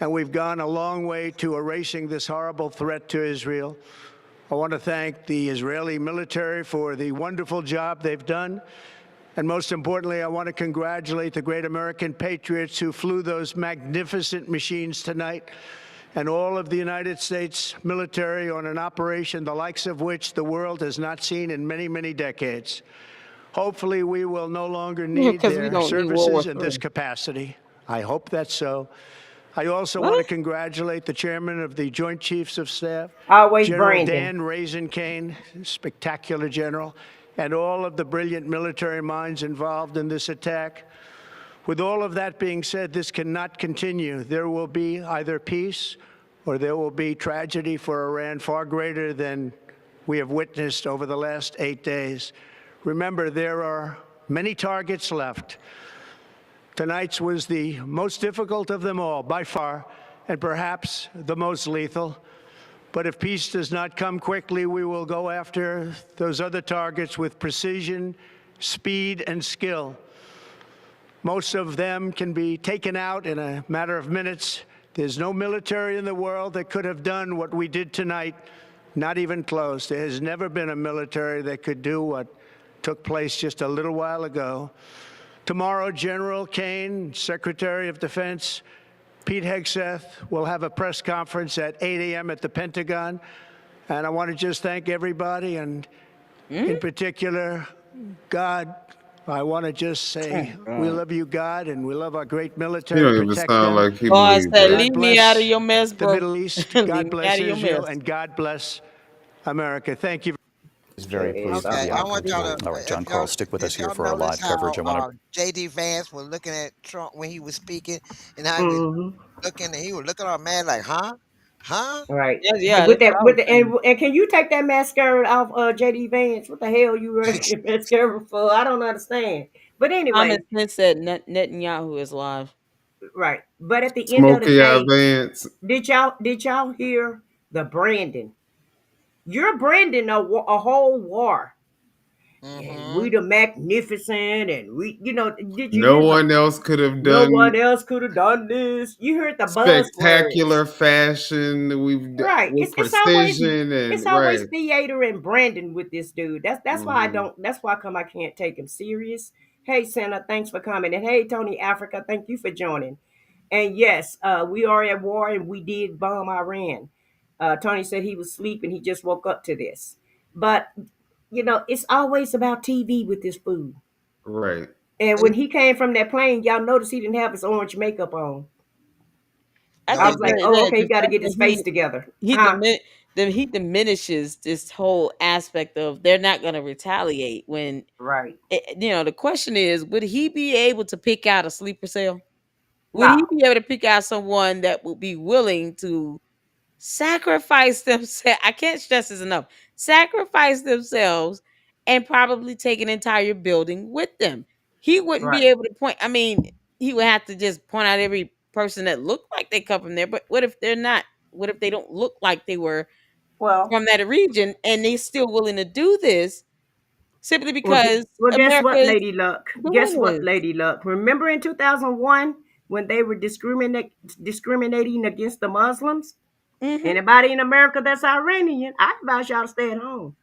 And we've gone a long way to erasing this horrible threat to Israel. I want to thank the Israeli military for the wonderful job they've done. And most importantly, I want to congratulate the great American patriots who flew those magnificent machines tonight, and all of the United States military on an operation the likes of which the world has not seen in many, many decades. Hopefully, we will no longer need their services in this capacity. I hope that's so. I also want to congratulate the chairman of the Joint Chiefs of Staff, General Dan Raisin-Kane, spectacular general, and all of the brilliant military minds involved in this attack. With all of that being said, this cannot continue. There will be either peace or there will be tragedy for Iran far greater than we have witnessed over the last 8 days. Remember, there are many targets left. Tonight's was the most difficult of them all, by far, and perhaps the most lethal. But if peace does not come quickly, we will go after those other targets with precision, speed, and skill. Most of them can be taken out in a matter of minutes. There's no military in the world that could have done what we did tonight, not even close. There has never been a military that could do what took place just a little while ago. Tomorrow, General Kane, Secretary of Defense, Pete Hegseth will have a press conference at 8 a.m. at the Pentagon. And I want to just thank everybody, and in particular, God. I want to just say we love you, God, and we love our great He military. don't even Protect sound them. like he God believes said, that. leave me out of your mess, the bro. Middle East. Leave God me bless out of your Israel, mess. and God bless America. Thank you. Is very pleased to Okay, be I on want Coach y'all Biden. to, All right, John if y'all, Carl, stick with us did here y'all for our notice live coverage. how I want to. J.D. Vance was looking at Trump when he was speaking, and how he was looking all mad like, huh? Huh? Right. Yeah, yeah, With that's that, what I with was the, saying. and can you take that mascara off, JD Vance? What the hell you running your mascara for? I don't understand. But Common anyway, sense said Netanyahu is live. right. But at the end of the Smokey Eye day, Vance. did y'all hear the branding? You're branding a whole war, and Mm-hmm. we the magnificent, and we, did you No hear the? one else could have No done one else could have done this. You heard the buzzwords. spectacular fashion. Right. With It's always precision it's and always right. theater and Brandon with this dude. That's why I Hmm. don't. That's why I can't take him serious. Hey, Santa, thanks for coming, and hey, Tony Africa, thank you for joining. And yes, we are at war, and we did bomb Iran. Tony said he was sleeping. He just woke up to this. But it's always about TV with this food. Right. And when he came from that plane, y'all notice he didn't have his orange makeup on. I I No, was think like, no. oh, that okay, the you got to fact get that his face together, he huh? he diminishes this whole aspect of they're not going to retaliate when Right. the question is, would he be able to pick out a sleeper cell? Would he No. be able to pick out someone that would be willing to sacrifice themselves? I can't stress this enough. Sacrifice themselves and probably take an entire building with them. He wouldn't be Right. able to point. I mean, he would have to just point out every person that looked like they come from there. But what if they're not? What if they don't look like they were Well, from that region and they're still willing to do this simply well, because guess America what, is Lady Luck? Guess doing what, this? Lady Luck? Remember in 2001 when they were discriminating against the Muslims? Hmm. Anybody in America that's Iranian, I advise y'all to stay at home.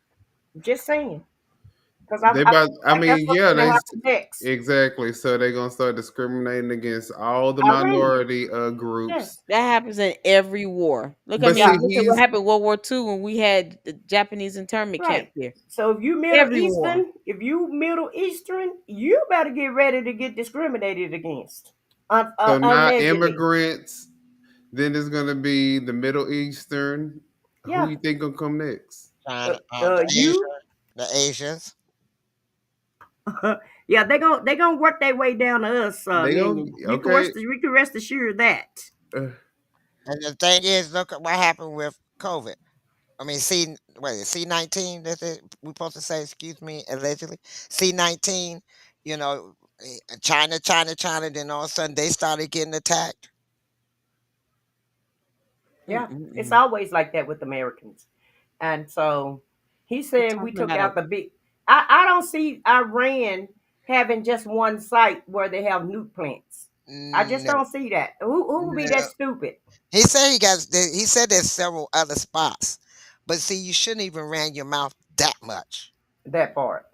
Just saying, because They I about. feel I like that's mean, what's yeah, going to happen next. exactly. So they're gonna start discriminating against all the Iranians, minority yes, groups. That happens in every war. Look, I But mean, see, yeah, look at what happened in World War II when we had the Japanese internment camp right. here. So Every war. If you Middle Eastern, you better get ready to get discriminated against. so not Allegedly, immigrants. Then it's gonna be the Middle Eastern. Who yeah. you think gonna come next? China, You the Asians. yeah, they gonna work their way down to us, They gonna minion. okay. You can rest assured of that. Uh, And the thing is, look at what happened with COVID. I mean, C-19. That's it. We supposed to say, excuse me, allegedly C-19. You know, China. Then all of a sudden they started getting attacked. Yeah, it's Mm-mm-mm. always like that with Americans. And so he We're said we talking took about a out the big. I don't see Iran having just one site where they have nuke plants. I just No, don't see that. Who would be that no. stupid? He said he said there's several other spots, but see, you shouldn't even ran your mouth that much. That part.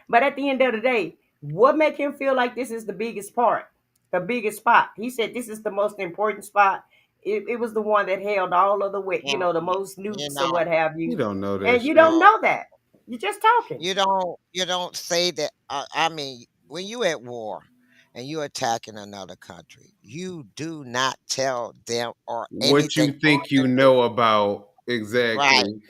But at the end of the day, what make him feel like this is the biggest part, the biggest spot? He said this is the most important spot. It was the one that held all of the weight, You, the you, most you nukes or know, what have you you. don't know that And you shit. don't no, know that. You're just talking. you don't say that. I mean, when you at war and you attacking another country, you do not tell them or What anything you think you know about right. exactly?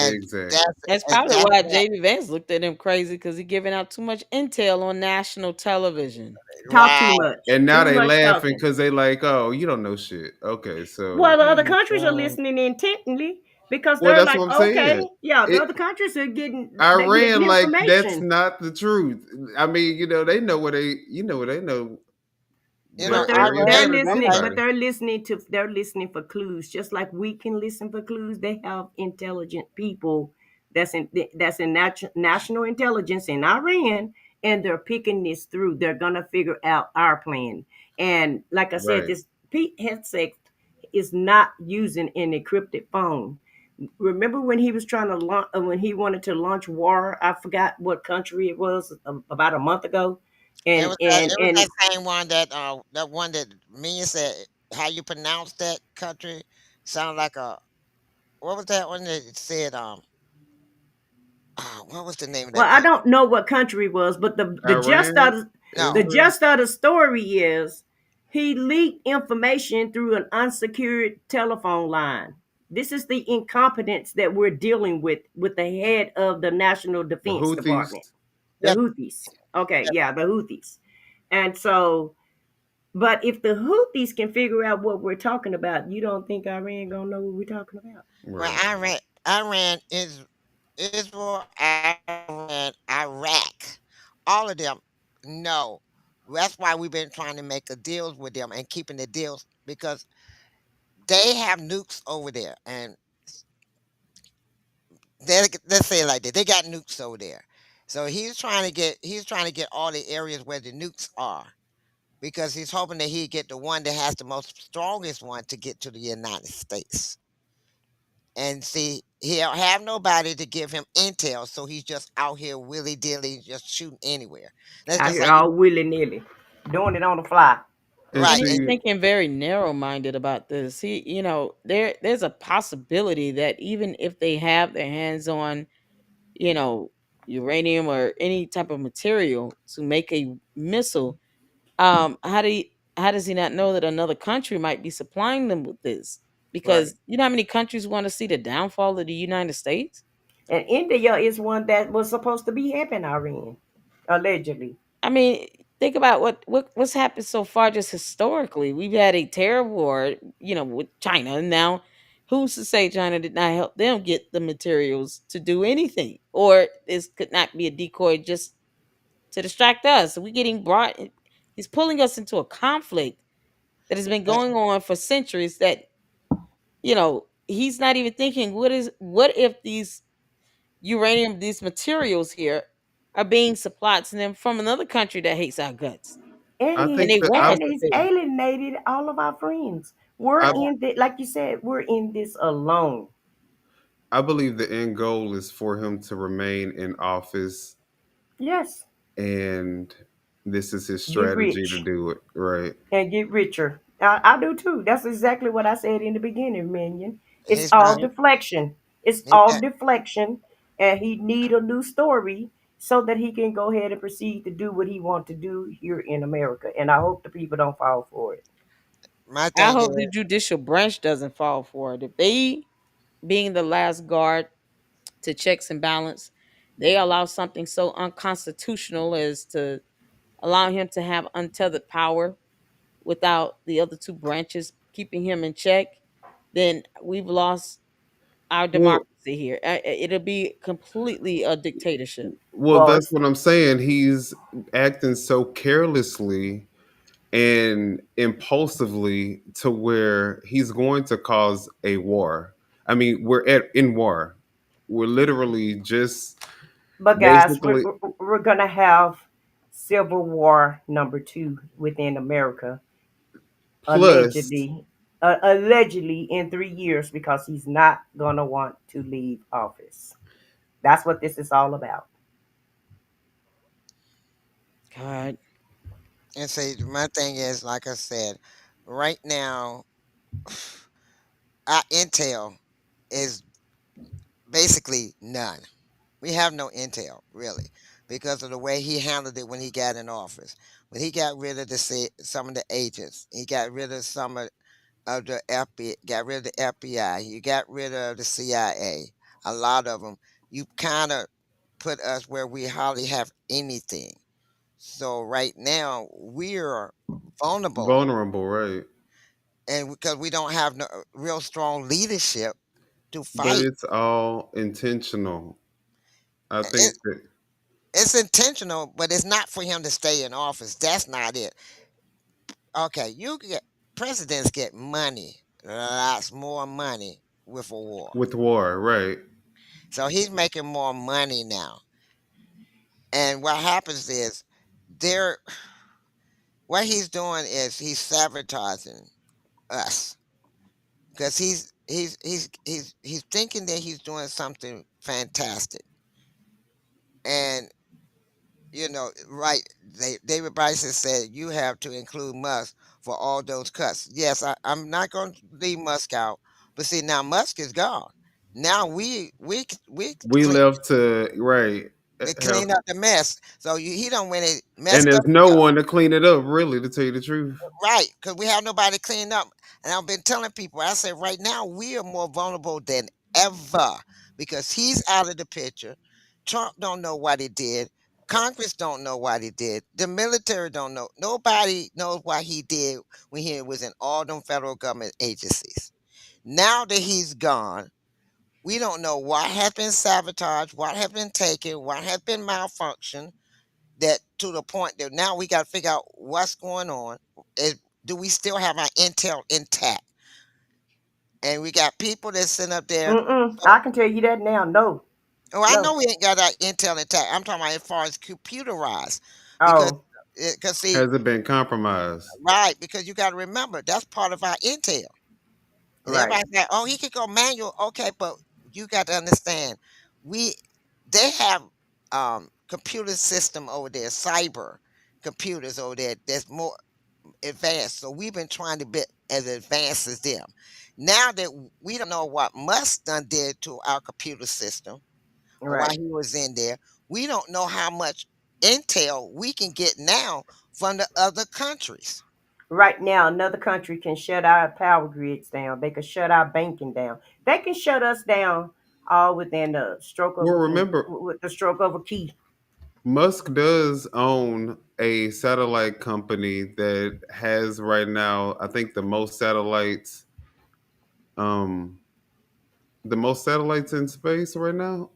And Exactly. that's That's and probably that's why that. JD Vance looked at him crazy because he giving out too much intel on national television. Talk too Right. much. And now Too they much laughing talking. because they like, oh, you don't know shit. Okay, so Well, the here other you countries are go. listening intently because Well, they're that's like, what I'm okay, saying. yeah, the It other countries are they're getting Iran, like, that's information. not the truth. I mean, they know where they know You know, But their they're area Iran. they're better than listening, Okay. but anybody. they're listening for clues, just like we can listen for clues. They have intelligent people that's in national intelligence in Iran, and they're picking this through. They're gonna figure out our plan. And like I said, Right. this Pete Hegseth is not using an encrypted phone. Remember when he was trying to launch, when he wanted to launch war? I forgot what country it was, about a month ago, It and was that. and It was and that same one that one that Minion said. How you pronounce that country? Sound like a. What was that one that said? What was the name of Well, that I country? don't know what country it was, but the gist Iran, of No. the Israel. gist of the story is he leaked information through an unsecured telephone line. This is the incompetence that we're dealing with the head of the National The Defense Department, Houthis. the Yep. Houthis. Okay, Yep. yeah, the Houthis. And so, but if the Houthis can figure out what we're talking about, you don't think Iran gonna know what we're talking about? Well, Right. Iran is Israel, Iran, Iraq, all of them. No, that's why we've been trying to make a deals with them and keeping the deals because they have nukes over there, and let's say it like that. They got nukes over there. So he's trying to get all the areas where the nukes are because he's hoping that he get the one that has the most strongest one to get to the United States. And see, he'll have nobody to give him intel, so he's just out here willy dilly, just shooting anywhere. That's I just hear like you, all willy nilly, doing it on the fly. And And right? he's And see, thinking very narrow minded about this. There's a possibility that even if they have their hands on, you know, uranium or any type of material to make a missile, how does he not know that another country might be supplying them with this? right. Because you know how many countries want to see the downfall of the United States? And India is one that was supposed to be helping Iran, allegedly. I mean, think about what's happened so far just historically. We've had a terror war, with China. And now who's to say China did not help them get the materials to do anything? Or this could not be a decoy just to distract us. We're getting brought he's pulling us into a conflict that has been And, going on for centuries that, he's not even thinking what if these materials here are being supplied to them from another country that hates our guts And I and think he's they that want us and to he's fail. alienated all of our friends. We're I in the like you said, we're in this alone. I believe the end goal is for him to remain in office, Yes. and this is his Get strategy to rich do it. Right. and get richer. I do too. That's exactly what I said in the beginning, Minion. It's he's all not. Yeah. deflection. It's He, all deflection. And he need a new story so that he can go ahead and proceed to do what he want to do here in America. And I hope the people don't fall for it. my I thing hope the is, judicial branch doesn't fall for it. If they, being the last guard to checks and balance, they allow something so unconstitutional as to allow him to have untethered power without the other two branches keeping him in check, then we've lost our Well, democracy here. It'll be completely a dictatorship. Well, that's what I'm saying. He's acting so carelessly and impulsively to where he's going to cause a war. I mean, we're in war. We're literally just but guys, we're, basically we're we're gonna have Civil War number 2 within America, plus. allegedly in 3 years because he's not gonna want to leave office. That's what this is all about. God. and see, my thing is, like I said, right now, our intel is basically none. We have no intel really because of the way he handled it when he got in office. When he got rid of some of the agents, he got rid of some of the FBI, got rid of the FBI, he got rid of the CIA. a lot of them, you kind of put us where we hardly have anything. So right now we're vulnerable, Vulnerable, right? and because we don't have no real strong leadership to But fight. it's all intentional. I think It, that it's intentional, but it's not for him to stay in office. That's not it. Okay, you get presidents get money, lots more money with a war. with war, right? So he's making more money now. And what happens is there what he's doing is he's sabotaging us because he's thinking that he's doing something fantastic. And right, David Bison said you have to include Musk for all those cuts. Yes, I'm not going to leave Musk out, but see now Musk is gone. Now we We left to right have, clean up the mess. So he don't really and messed up. there's no one to clean it up, really, to tell you the truth. Right, because we have nobody clean up. And I've been telling people, I said, right now we are more vulnerable than ever because he's out of the picture. Trump don't know what he did. Congress don't know what he did. The military don't know. Nobody knows what he did when he was in all them federal government agencies. Now that he's gone, we don't know what has been sabotaged, what has been taken, what has been malfunctioned that to the point that now we got to figure out what's going on. Is, do we still have our intel intact? And we got people that sit up there. I can tell you that now. No, Oh, I know no. we ain't got our intel intact. I'm talking about as far as computerized, because Oh, see, Has it been compromised? right, because you got to remember that's part of our intel. And right, everybody's like, oh, he could go manual, okay, but you got to understand, we they have computer system over there, cyber computers over there that's more advanced. So we've been trying to be as advanced as them. Now that we don't know what Musk done did to our computer system or why right, he was in there, we don't know how much intel we can get now from the other countries. right now. Another country can shut our power grids down. They can shut our banking down. They can shut us down all within the stroke of Well, a remember, with the stroke of a key. Musk does own a satellite company that has right now, I think, um, the most satellites in space right now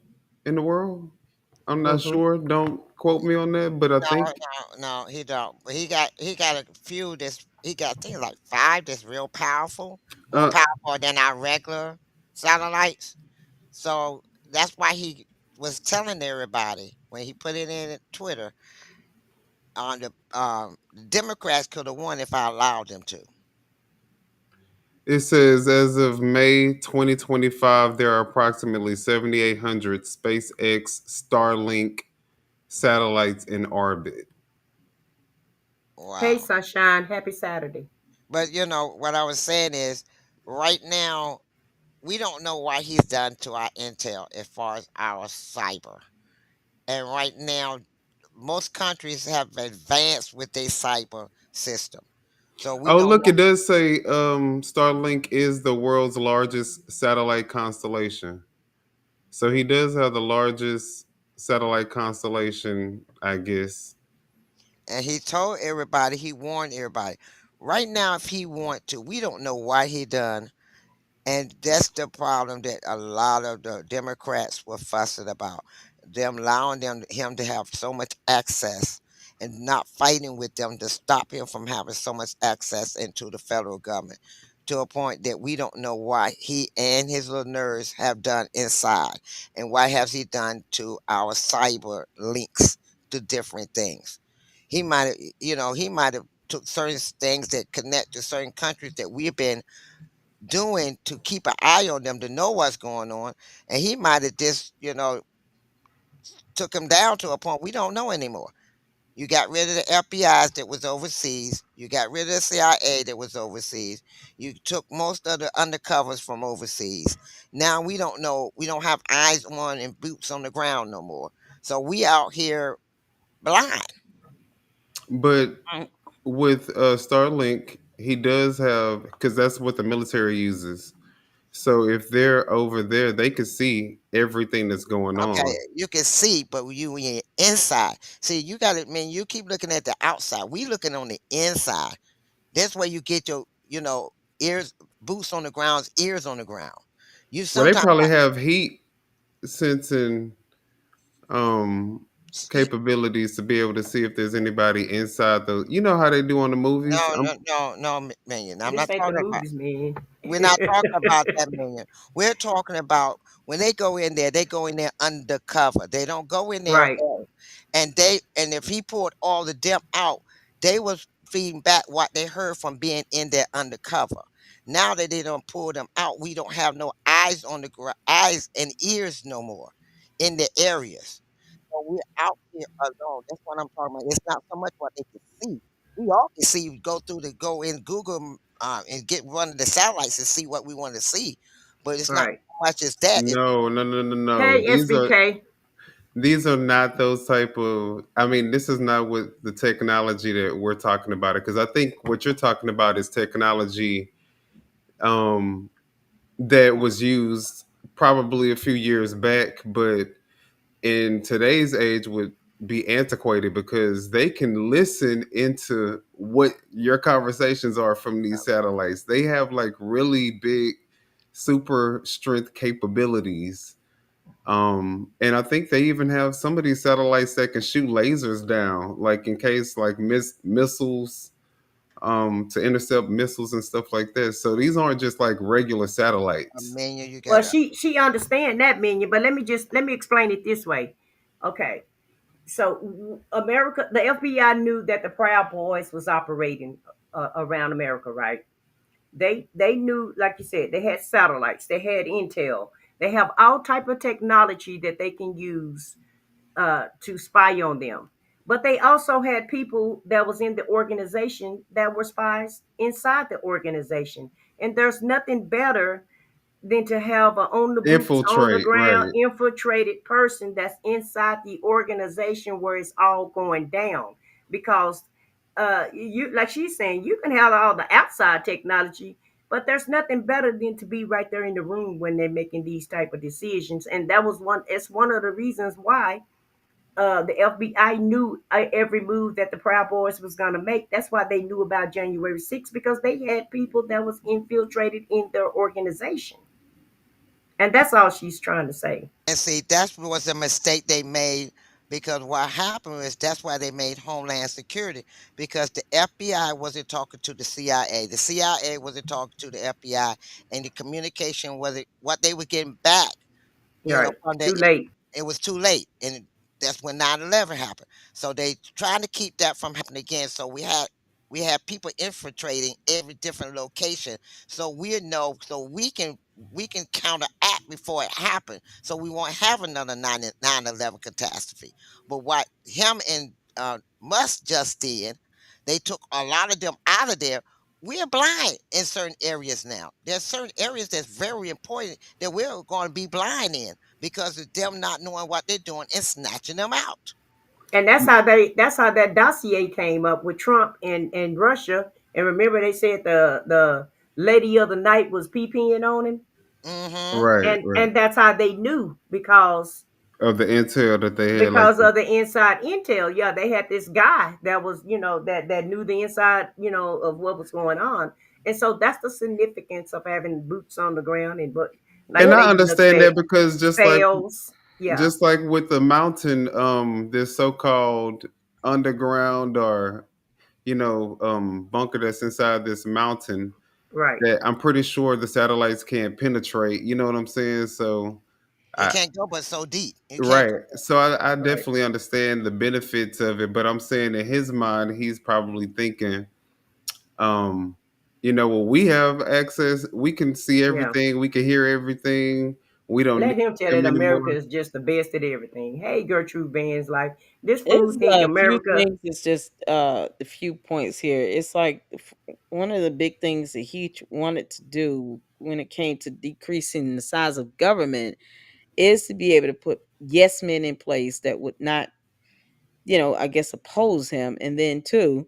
in the world. I'm not Hmm. sure. Don't quote me on that, but I No, think no, he don't. But he got a few that's he got things like five that's real powerful, more uh, powerful than our regular satellites. So that's why he was telling everybody when he put it in Twitter on the Democrats could have won if I allowed them to. it says as of May 2025, there are approximately 7,800 SpaceX Starlink satellites in orbit. Hey, Wow. sunshine. Happy Saturday. But what I was saying is right now we don't know what he's done to our intel as far as our cyber. And right now most countries have advanced with their cyber system. So we Oh, know look, it does say Starlink is the world's largest satellite constellation. So he does have the largest satellite constellation, I guess. and he told everybody, he warned everybody. Right now, if he want to, we don't know what he done, and that's the problem that a lot of the Democrats were fussing about. Them allowing him to have so much access and not fighting with them to stop him from having so much access into the federal government to a point that we don't know why he and his little nerds have done inside and what has he done to our cyber links to different things. He might have took certain things that connect to certain countries that we've been doing to keep an eye on them to know what's going on. And he might have just, took him down to a point we don't know anymore. You got rid of the FBI's that was overseas. You got rid of the CIA that was overseas. You took most of the undercovers from overseas. Now we don't know. We don't have eyes on and boots on the ground no more. So we out here blind. But with Starlink, he does have, because that's what the military uses. So if they're over there, they can see everything that's going Okay, on. you can see, but when you're inside, see, you got to, man, you keep looking at the outside. We looking on the inside. That's where you get your, ears, boots on the ground, ears on the ground. You Well, they sometimes probably have heat sensing you, capabilities to be able to see if there's anybody inside the. You know how they do on the movies. no, man. I'm This not ain't the talking about. movies, man. We're not talking about that, man. We're talking about when they go in there, they go in there undercover. They don't go in there Right, whole. And if he poured all the them out, they was feeding back what they heard from being in there undercover. Now that they don't pull them out, we don't have no eyes on the eyes and ears no more in the areas. So we're out here alone. That's what I'm talking about. It's not so much what they can see. We all can see. Go in Google and get one of the satellites and see what we want to see, but it's not right. so much as that. It's No, no, no, no, no. Hey, SBK. These are not those type of. I mean, this is not what the technology that we're talking about. Because I think what you're talking about is technology um, that was used probably a few years back, but in today's age would be antiquated because they can listen into what your conversations are from these satellites. They have like really big super strength capabilities. And I think they even have some of these satellites that can shoot lasers down, like in case like missiles, to intercept missiles and stuff like that. So these aren't just like regular a satellites. menu. You Well, gotta. she understand that, minion, but let me explain it this way. Okay, so America, the FBI knew that the Proud Boys was operating around America, right? They knew, like you said, they had satellites, they had intel, they have all type of technology that they can use to spy on them. But they also had people that was in the organization that were spies inside the organization, and there's nothing better than to have a on the boots, on the Infiltrate, ground, right. infiltrated person that's inside the organization where it's all going down. Because you, like she's saying, you can have all the outside technology, but there's nothing better than to be right there in the room when they're making these type of decisions. And that was one. It's one of the reasons why the FBI knew every move that the Proud Boys was going to make. That's why they knew about January 6th, because they had people that was infiltrated in their organization. And that's all she's trying to say. And see, that was a mistake they made because what happened is that's why they made Homeland Security because the FBI wasn't talking to the CIA. The CIA wasn't talking to the FBI, and the communication was what they were getting back. Right. From Too the late. it was too late, and that's when 9/11 happened. So they trying to keep that from happening again. So we had people infiltrating every different location, so we know, so we can counteract before it happened, so we won't have another 9/11 catastrophe. But what him and Musk just did, they took a lot of them out of there. We're blind in certain areas now. There's certain areas that's very important that we're going to be blind in because of them not knowing what they're doing and snatching them out. And that's how that dossier came up with Trump and Russia. And remember they said the lady of the night was PPing on him. Hmm. Right, And right. that's how they knew, Of the intel that they had, like because of the inside intel. Yeah, they had this guy that was, that knew the inside, of what was going on. And so that's the significance of having boots on the ground. And but like and I Lady Luck understand said, that because fails. Yeah, just like with the mountain, this so-called underground or bunker that's inside this mountain right. that I'm pretty sure the satellites can't penetrate. You know what I'm saying? So It I can't go but so deep. You can't right. go. So I Right. definitely understand the benefits of it, but I'm saying in his mind, he's probably thinking, um, well, we have access, we can see Yeah. everything, we can hear everything. We don't Let need him tell them that America anymore. is just the best at everything. Hey, Gertrude Vans, like this fool It's think a few America. things. It's just a few points here. It's like one of the big things that he wanted to do when it came to decreasing the size of government is to be able to put yes men in place that would not, I guess, oppose him. And then two,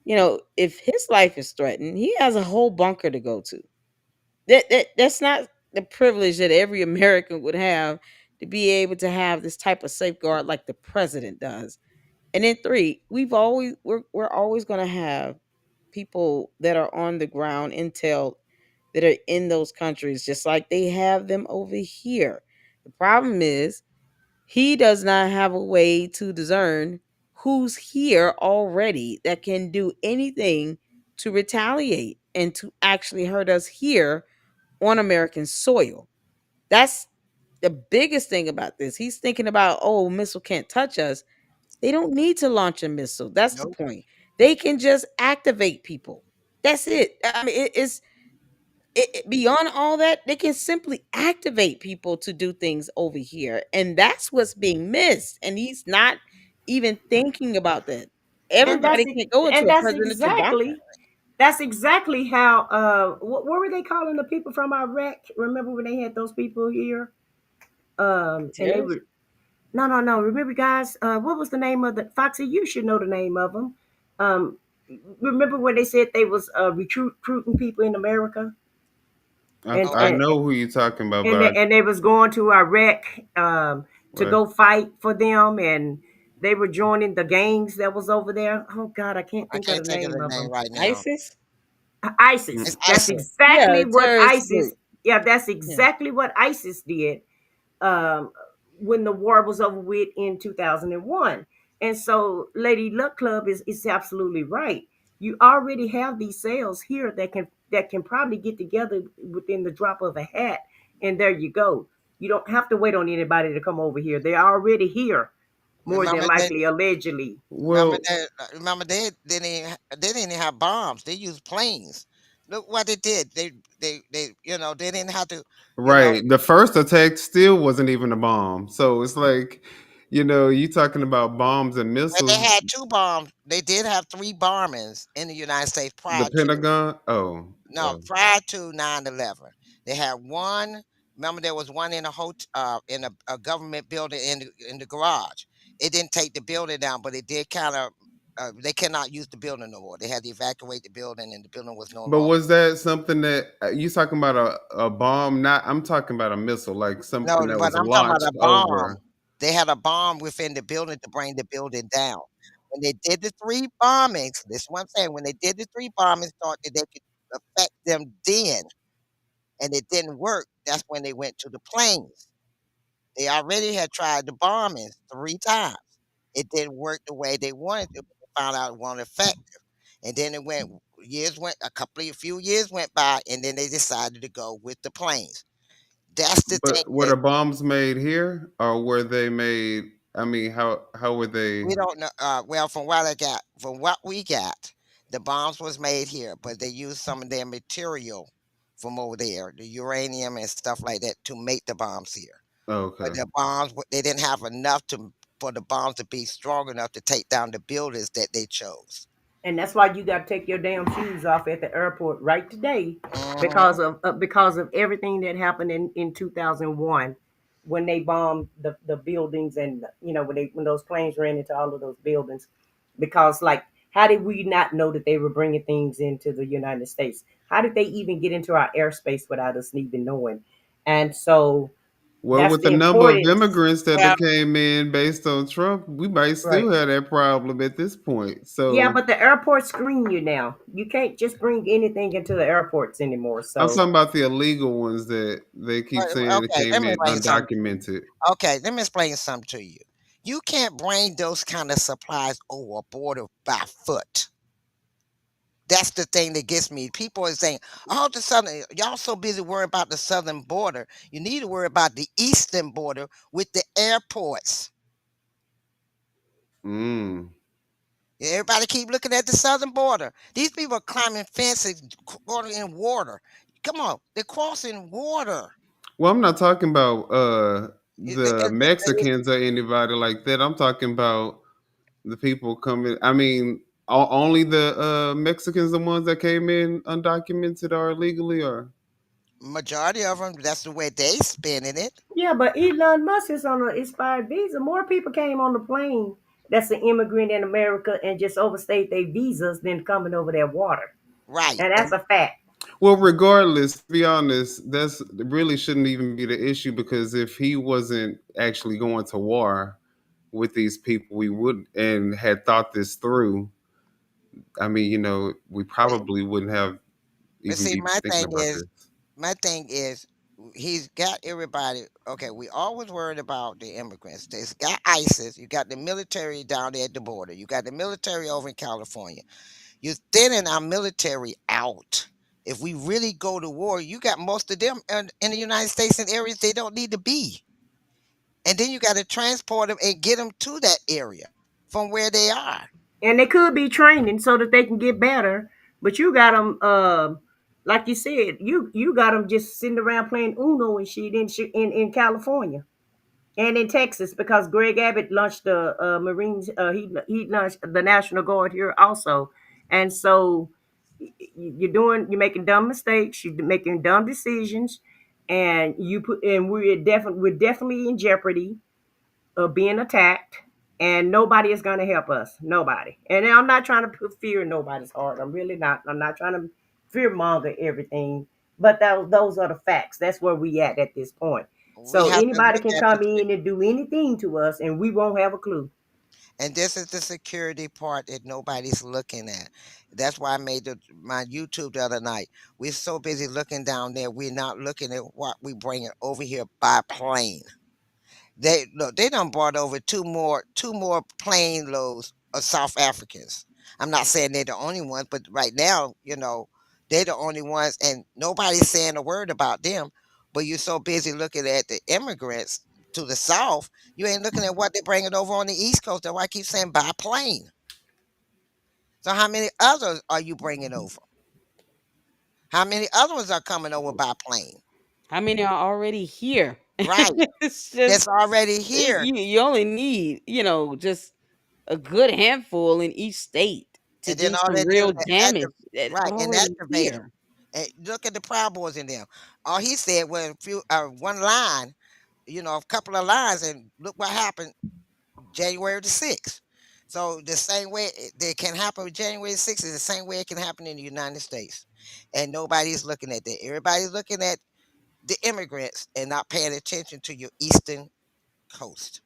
if his life is threatened, he has a whole bunker to go to. That's not. the privilege that every American would have to be able to have this type of safeguard like the president does. And then three, we're always going to have people that are on the ground intel that are in those countries just like they have them over here. The problem is he does not have a way to discern who's here already that can do anything to retaliate and to actually hurt us here on American soil. That's the biggest thing about this. He's thinking about, oh, missile can't touch us. They don't need to launch a missile. That's the Nope. point. They can just activate people. That's it. I mean, beyond all that, they can simply activate people to do things over here. And that's what's being missed. And he's not even thinking about that. And that's Everybody e- can't go into and a that's presidential bomb. exactly how what were they calling the people from Iraq? Remember when they had those people here? And they Terrorists? were no. Remember, guys, what was the name of the Foxy? You should know the name of them. Um, remember when they said they was recruiting people in America, and I and know who you're talking about, and but they, and they was going to Iraq to I, go fight for them, and they were joining the gangs that was over there. Oh God, I can't I think of can't the think of name the of name them. right now. ISIS? ISIS. It's That's ISIS. Yeah, exactly a what terrorist ISIS. group. Yeah, that's Yeah. exactly what ISIS did um, when the war was over with in 2001. And so, Lady Luck Club is absolutely right. You already have these cells here that can probably get together within the drop of a hat, and there you go. You don't have to wait on anybody to come over here. They're already here, more than Remember they likely, allegedly. well, remember they didn't have bombs. They used planes. Look what they did. They they didn't have to you know right. The first attack still wasn't even a bomb. So it's like, you talking about bombs and but they missiles. had two bombs. They did have three bombings in the United States The prior to. Pentagon. Oh, No, prior to 9/11, they had one. Remember, there was one in a in a government building in the garage. It didn't take the building down, but it did kind of. They cannot use the building no more. They had to evacuate the building, and the building was no but longer. was that something that you talking about a bomb? Not. I'm talking about a missile, like No, something that but was I'm talking about launched a bomb. over. They had a bomb within the building to bring the building down. When they did the three bombings, this is what I'm saying. When they did the three bombings, thought that they could affect them then, and it didn't work. That's when they went to the planes. They already had tried the bombings three times. It didn't work the way they wanted to. But they found out it wasn't effective, and then a few years went by, and then they decided to go with the planes. That's the thing But were that the bombs made here, or were they made? I mean, how were they? we don't know. Well, from what we got, the bombs was made here, but they used some of their material from over there, the uranium and stuff like that, to make the bombs here. But Okay. the bombs, they didn't have enough for the bombs to be strong enough to take down the buildings that they chose. And that's why you got to take your damn shoes off at the airport right today, Hmm. because of everything that happened in 2001 when they bombed the buildings, and when those planes ran into all of those buildings. Because, like, how did we not know that they were bringing things into the United States? How did they even get into our airspace without us even knowing? And so Well, that's with the the number of importance. immigrants that they Well, came in based on Trump, we might Right. still have that problem at this point. Yeah, So but the airports screen you now. You can't just bring anything into the airports anymore. I'm So talking about the illegal ones that they keep saying it okay, let came me in explain something. undocumented. Okay, let me explain something to you. You can't bring those kind of supplies over a border by foot. That's the thing that gets me. People are saying, "Oh, the southern, y'all so busy worrying about the southern border. You need to worry about the eastern border with the airports." Mm. Everybody keep looking at the southern border. These people are climbing fences, going in water. Come on, they're crossing water. Well, I'm not talking about It- it- the it- it- Mexicans or anybody like that. I'm talking about the people coming. I mean, only the Mexicans, the ones that came in undocumented or illegally, or Majority of them, that's the way they spending it. yeah, but Elon Musk is on an expired visa. More people came on the plane that's an immigrant in America and just overstayed their visas than coming over their water. Right. And that's a fact. Well, regardless, to be honest, that's really shouldn't even be the issue because if he wasn't actually going to war with these people, we would and had thought this through. I mean, we But, probably wouldn't have but even see, be thinking about this. my thing is, he's got everybody. Okay, we always worried about the immigrants. There's got ISIS. You got the military down there at the border. You got the military over in California. You're thinning our military out. If we really go to war, you got most of them in the United States in areas they don't need to be. And then you got to transport them and get them to that area from where they are. And they could be training so that they can get better. But you got them, like you said, you got them just sitting around playing Uno and shit in California and in Texas because Greg Abbott launched the Marines. He launched the National Guard here also, and so you're making dumb mistakes. You're making dumb decisions, and we're definitely in jeopardy of being attacked, and nobody is going to help us. Nobody. And I'm not trying to put fear in nobody's heart. I'm really not. I'm not trying to fear monger everything. But those are the facts. That's where we at this point. We So have to anybody look can at the come in and do anything to us, and we won't have a clue. and this is the security part that nobody's looking at. That's why I made my YouTube the other night. We're so busy looking down there, we're not looking at what we bringing over here by plane. They look, they done brought over two more plane loads of South Africans. I'm not saying they're the only ones, but right now, they're the only ones, and nobody's saying a word about them. But you're so busy looking at the immigrants to the South, you ain't looking at what they're bringing over on the East Coast. That's why I keep saying by plane. So how many others are you bringing over? How many other ones are coming over by plane? How many are already here? Right. It's That's just already here. you only need, just a good handful in each state to And then do all some they do real is damage. That's right, and already activate them. here. And look at the Proud Boys in them. All he said was one line, a couple of lines, and look what happened January the 6th. So the same way that can happen with January the 6th is the same way it can happen in the United States. And nobody's looking at that. Everybody's looking at the immigrants and not paying attention to your eastern coast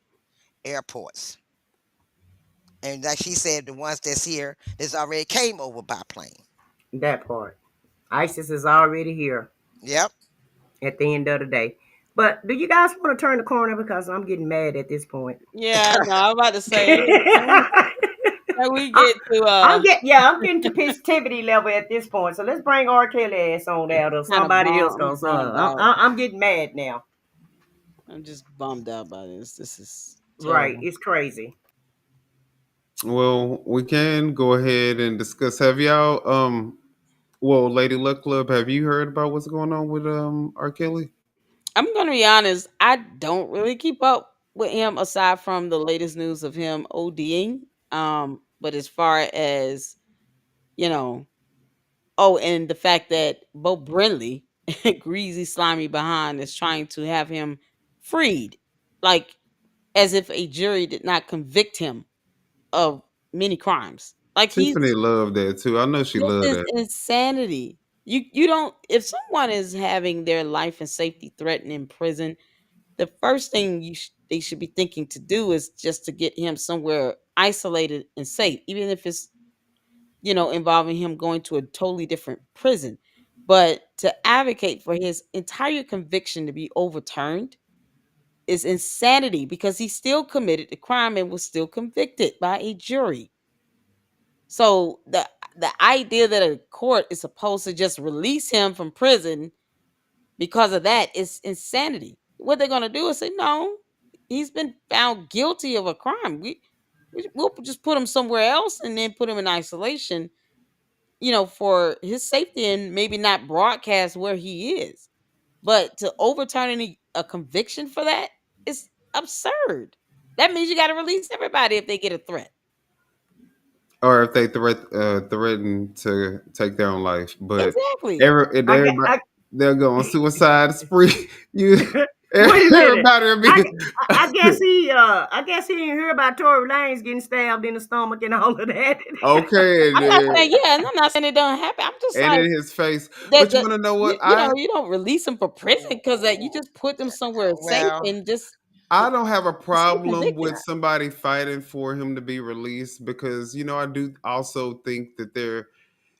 airports. And like she said, the ones that's here that's already came over by plane. That part. ISIS is already here Yep. at the end of the day. But do you guys want to turn the corner because I'm getting mad at this point? Yeah, no, I'm about to say, can we I, get to I'm getting to positivity level at this point. So let's bring R. Kelly ass on out or kind of somebody else, I'm cause bummed out. I'm getting mad now. I'm just bummed out by this. This is Right, terrible. it's crazy. Well, we can go ahead and discuss. Have y'all, well, Lady Luck Club, have you heard about what's going on with R. Kelly? I'm gonna be honest, I don't really keep up with him aside from the latest news of him ODing. But as far as, you know, oh, and the fact that Bo Brenly, greasy, slimy behind, is trying to have him freed, like as if a jury did not convict him of many crimes. Like Tiffany loved that too. I know she this loved is that. insanity. You don't, if someone is having their life and safety threatened in prison, the first thing they should be thinking to do is just to get him somewhere isolated and safe, even if it's, involving him going to a totally different prison. But to advocate for his entire conviction to be overturned is insanity because he still committed the crime and was still convicted by a jury. So the idea that a court is supposed to just release him from prison because of that is insanity. What they're gonna do is say, no, he's been found guilty of a crime. We'll just put him somewhere else and then put him in isolation, for his safety and maybe not broadcast where he is. But to overturn a conviction for that is absurd. That means you got to release everybody if they get a threat. Or if they threaten to take their own life. But Exactly. everybody I they'll go on suicide spree. You Wait a minute. Everybody will I, be. I guess he didn't hear about Tory Lanez getting stabbed in the stomach and all of that. Okay, I'm not saying, yeah, and I'm not saying it don't happen. I'm just and like in his face. that. But you want to know what You know, you don't release them for prison because you just put them somewhere safe Well, and just I don't have a stay problem convicted. with somebody fighting for him to be released because I do also think that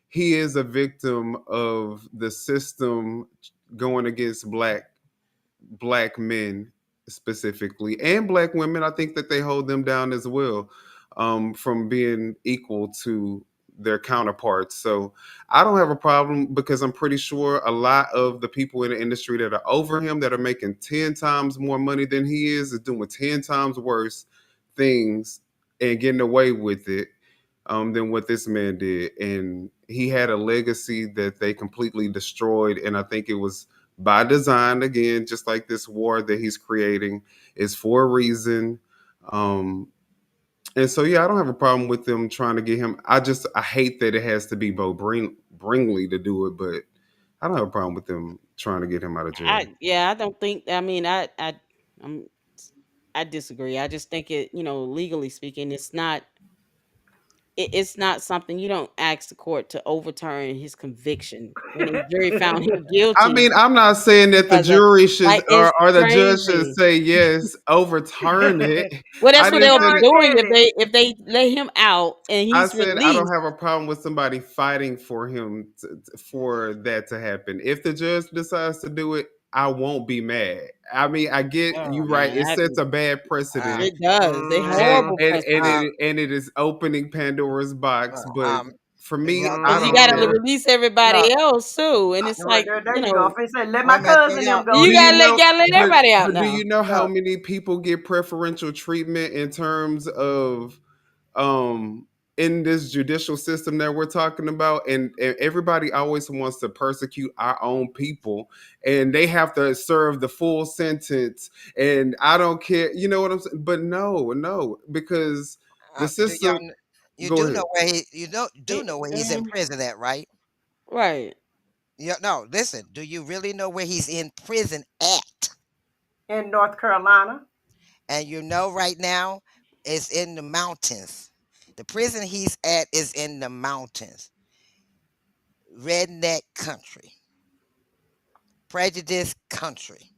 he is a victim of the system going against black men specifically and black women. I think that they hold them down as well, from being equal to their counterparts. So I don't have a problem because I'm pretty sure a lot of the people in the industry that are over him that are making 10 times more money than he is doing 10 times worse things and getting away with it, than what this man did. And he had a legacy that they completely destroyed. And I think it was by design, again, just like this war that he's creating is for a reason. And so, yeah, I don't have a problem with them trying to get him. I hate that it has to be Bringley to do it, but I don't have a problem with them trying to get him out of jail. I don't think. I mean, I'm, I disagree. I just think it. You know, legally speaking, it's not. It's not something you don't ask the court to overturn his conviction when the jury found him I guilty mean, I'm not saying that the because of jury should like it's or the judge should crazy. say yes, overturn it. Well, I that's what didn't they'll No, be say doing Eddie. if they let him out and I he's said I don't released. have a problem with somebody fighting for him for that to happen. If the judge decides to do it, I won't be mad. I mean, I get Oh you right. man, It sets a bad precedent, it does. They and horrible and and precedent it, and it is opening Pandora's box. But for me, y'all I because know, you don't got to care. release y'all, everybody else too, and it's Right like there you go. I said, let wait my a minute, cousin them go you Do you then. know? gotta let But everybody out but do now. you know how No. many people get preferential treatment in terms of um in this judicial system that we're talking about? And everybody always wants to persecute our own people, and they have to serve the full sentence. And I don't care, you know what I'm saying? But no, because the do y'all, system. you Go do ahead. know where you know do know where he's in Mhm. prison at, right? Right. Yeah, no, listen, do you really know where he's in prison at? In North Carolina. And you know right now it's in the mountains. The prison he's at is in the mountains. Redneck country, prejudice country.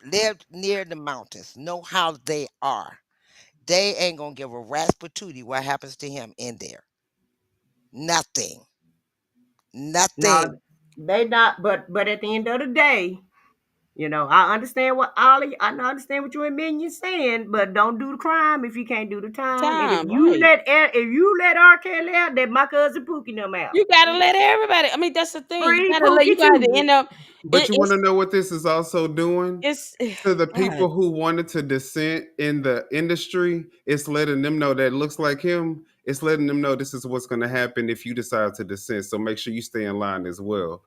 Lived near the mountains, know how they are. They ain't gonna give a rat's patootie what happens to him in there. Nothing. Now Nothing. they not, but at the end of the day, I understand what Ollie, I understand what you and Minion saying, but don't do the crime if you can't do the time. And Time, right. if you let R. Kelly out, then my cousin Pookie them out. You gotta let everybody. I mean, that's the thing. You Free gotta let. You Pookie gotta too. end up. But you want It's to know what this is also doing it's to the God. people who wanted to dissent in the industry? It's letting them know that looks like him. It's letting them know this is what's going to happen if you decide to dissent. So make sure you stay in line as well.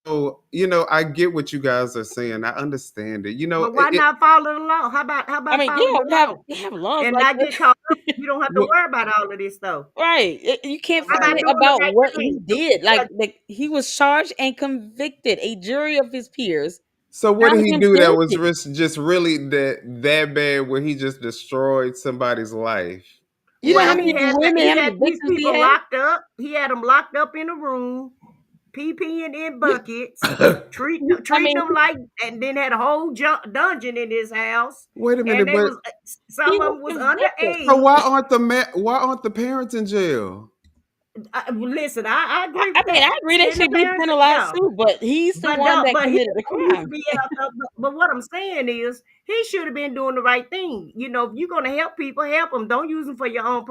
So I get what you guys are saying. I understand it. But why not follow the law? How I about mean, follow yeah, the law we have laws and like not that. get caught up? You don't have to what, worry about all of this stuff. Right. You can't How about forget doing the about right what he thing? did. Like he was charged and convicted. A jury of his peers so what did found he him do that was guilty. just really that bad where he just destroyed somebody's life? You know how Well, many women, how he many had these victims he people had? locked up. He had them locked up in a room, peeing in buckets, I treating mean, them like, and then had a whole dungeon in his house. Wait a And minute, they but was he some of was them was convicted. so underage. why aren't the parents in jail? Listen, I agree I with mean, that. I agree they Send the should be parents, penalized yeah. too, but he's the But one no, that but he committed the used to crime. be out there. But what I'm saying is, he should have been doing the right thing. If you're gonna help people, help them. Don't use them for your own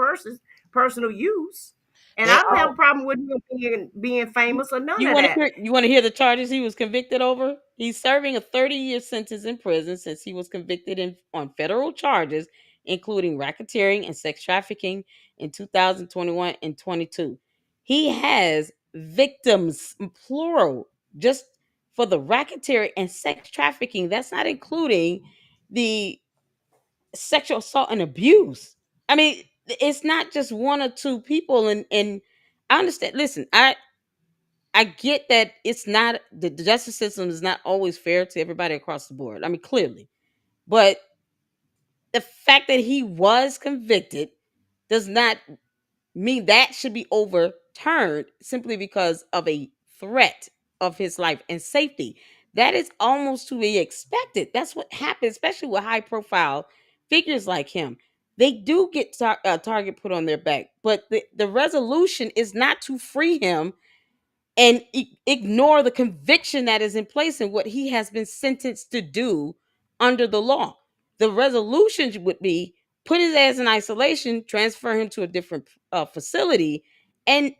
personal use. And They I don't have all a problem with him being famous or none You of want to that. hear the charges he was convicted over? He's serving a 30-year sentence in prison since he was convicted on federal charges, including racketeering and sex trafficking in 2021 and 22. He has victims, plural, just for the racketeering and sex trafficking. That's not including the sexual assault and abuse. I mean, it's not just one or two people. And I understand. Listen, I get that it's not the justice system is not always fair to everybody across the board. I mean, clearly, but the fact that he was convicted does not mean that should be overturned simply because of a threat of his life and safety. That is almost to be expected. That's what happens, especially with high profile figures like him. They do get a target put on their back, but the resolution is not to free him and ignore the conviction that is in place and what he has been sentenced to do under the law. The resolution would be put his ass in isolation, transfer him to a different facility, and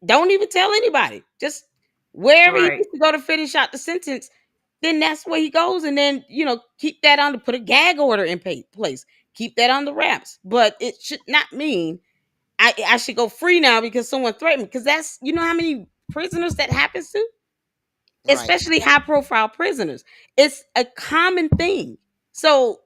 don't even tell anybody. Just wherever he Right. needs to go to finish out the sentence, then that's where he goes. And then, keep that on to put a gag order in place. Keep that on the wraps. But it should not mean I should go free now because someone threatened me. Because that's, how many prisoners that happens to? Right. Especially high profile prisoners. It's a common thing. So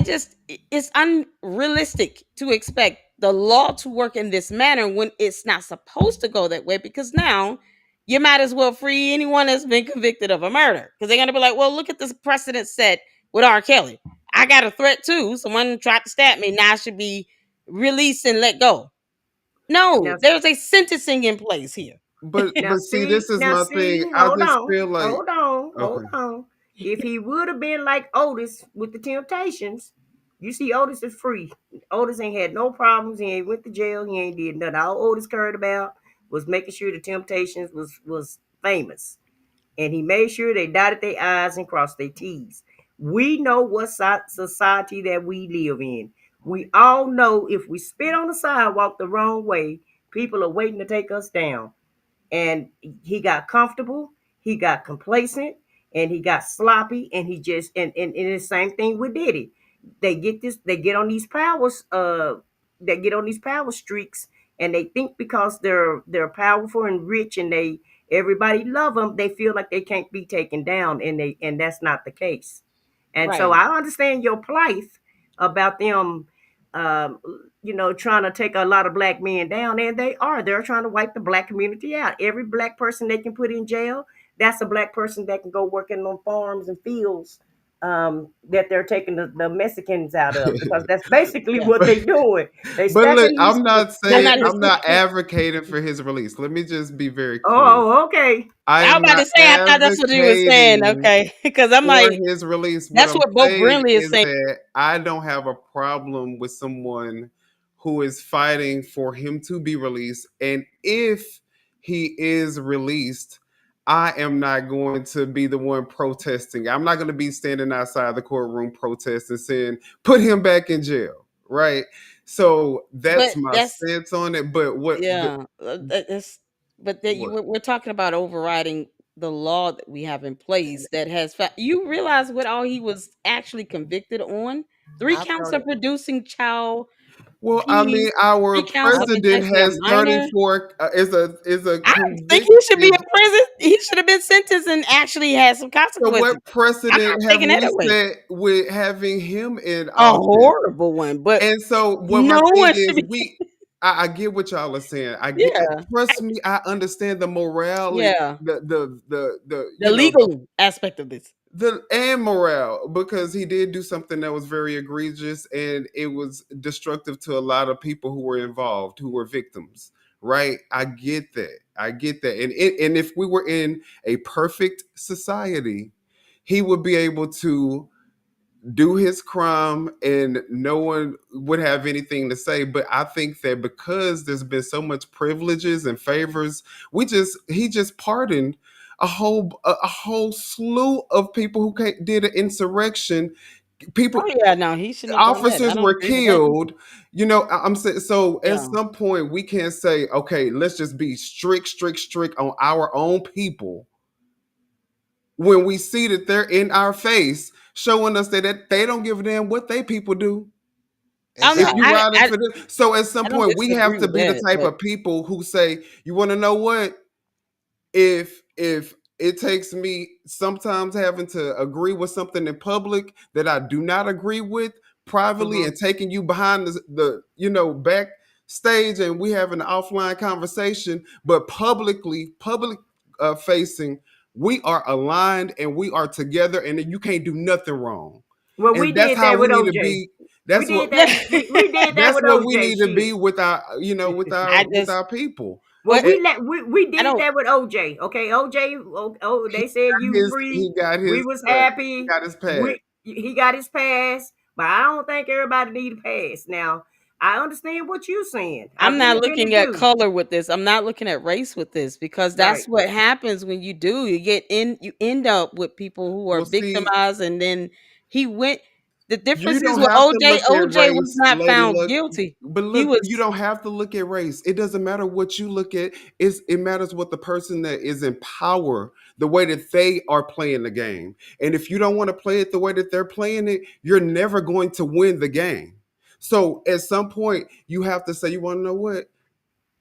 it's unrealistic to expect the law to work in this manner when it's not supposed to go that way, because now you might as well free anyone that's been convicted of a murder, because they're going to be like, well, look at this precedent set with R. Kelly. I got a threat too. Someone tried to stab me. Now I should be released and let go. No, Now, there's a sentencing in place here. But now see, this is now my thing. see, I hold just on, feel like hold on, hold okay. on. If he would have been like Otis with the Temptations, you see, Otis is free. Otis ain't had no problems. He ain't went to jail. He ain't did nothing. All Otis cared about was making sure the Temptations was famous, and he made sure they dotted their I's and crossed their T's. We know what society that we live in. We all know if we spit on the sidewalk the wrong way, people are waiting to take us down. And he got comfortable, he got complacent, and he got sloppy, and he just and the same thing with Diddy. They get on these powers, they get on these power streaks, and they think because they're powerful and rich, and everybody love them, they feel like they can't be taken down, and that's not the case. And so Right. I understand your plight about them, um, trying to take a lot of black men down, and they're trying to wipe the black community out. Every black person they can put in jail, that's a black person that can go working on farms and fields, that they're taking the Mexicans out of, because that's basically Yeah. what they're doing. They But look, stacking these. That's not his. I'm not advocating for his release. Let me just be very clear. Oh, okay. I I was am about not to say, I thought that's what you were saying. advocating Okay. Because I'm for like, his release. What that's I'm what Bo saying Brinley is is saying. that I don't have a problem with someone who is fighting for him to be released. And if he is released, I am not going to be the one protesting. I'm not going to be standing outside the courtroom protesting, saying, put him back in jail. Right. So that's But my that's, stance on it. But yeah. That's, but that what we're talking about overriding the law that we have in place that has you realize what all he was actually convicted on? Three I counts told of you. producing child Well, I P, mean, our three counts of president possessing a has minor. 34 is a I think he should be convicted. in prison. He should have been sentenced and actually had some So consequences. what I'm not precedent have taking that we away. set with having him in A office? horrible one, but And so what my no thing one should is, be. I get what y'all are saying. Yeah, Trust me, I understand the morality, yeah. the The legal aspect of this. the and morale, because he did do something that was very egregious and it was destructive to a lot of people who were involved, who were victims. Right? I get that. And if we were in a perfect society, he would be able to do his crime and no one would have anything to say. But I think that because there's been so much privileges and favors, he just pardoned a whole slew of people who did an insurrection. People, Oh yeah, no, he shouldn't have done that. I officers don't were agree with that. killed. I'm saying, so at Yeah. some point we can't say, okay, let's just be strict on our own people when we see that they're in our face showing us that they don't give a damn what they people do. If you Exactly. riding for them, so at some I don't point we have disagree to with be the that, type but of people who say, you want to know what? If it takes me sometimes having to agree with something in public that I do not agree with privately, Mhm. and taking you behind the back stage and we having an offline conversation, but public facing, we are aligned and we are together, and you can't do nothing wrong. Well, we And that's did how that we with need to OJ. be. We That's what did that. We did that that's with what we OJ. need to be Shit. with our, with I with just our people. Well, what And we I did don't. that with OJ. Okay, OJ. Oh, he they said you he free. got We his was he happy. got his pass. He got his pass, but I don't think everybody need a pass. Now, I understand what you're saying. I I'm not really, really looking at do. color with this. I'm not looking at race with this because Right. that's what happens when you do. You end up with people who are Well, see, victimized, and then he went. The you difference is don't with have to OJ. look at OJ was race, not Lady found Luck. guilty. But He look, you was don't have to look at race. It doesn't matter what you look at. It matters what the person that is in power, the way that they are playing the game. And if you don't want to play it the way that they're playing it, you're never going to win the game. So at some point, you have to say, you want to know what?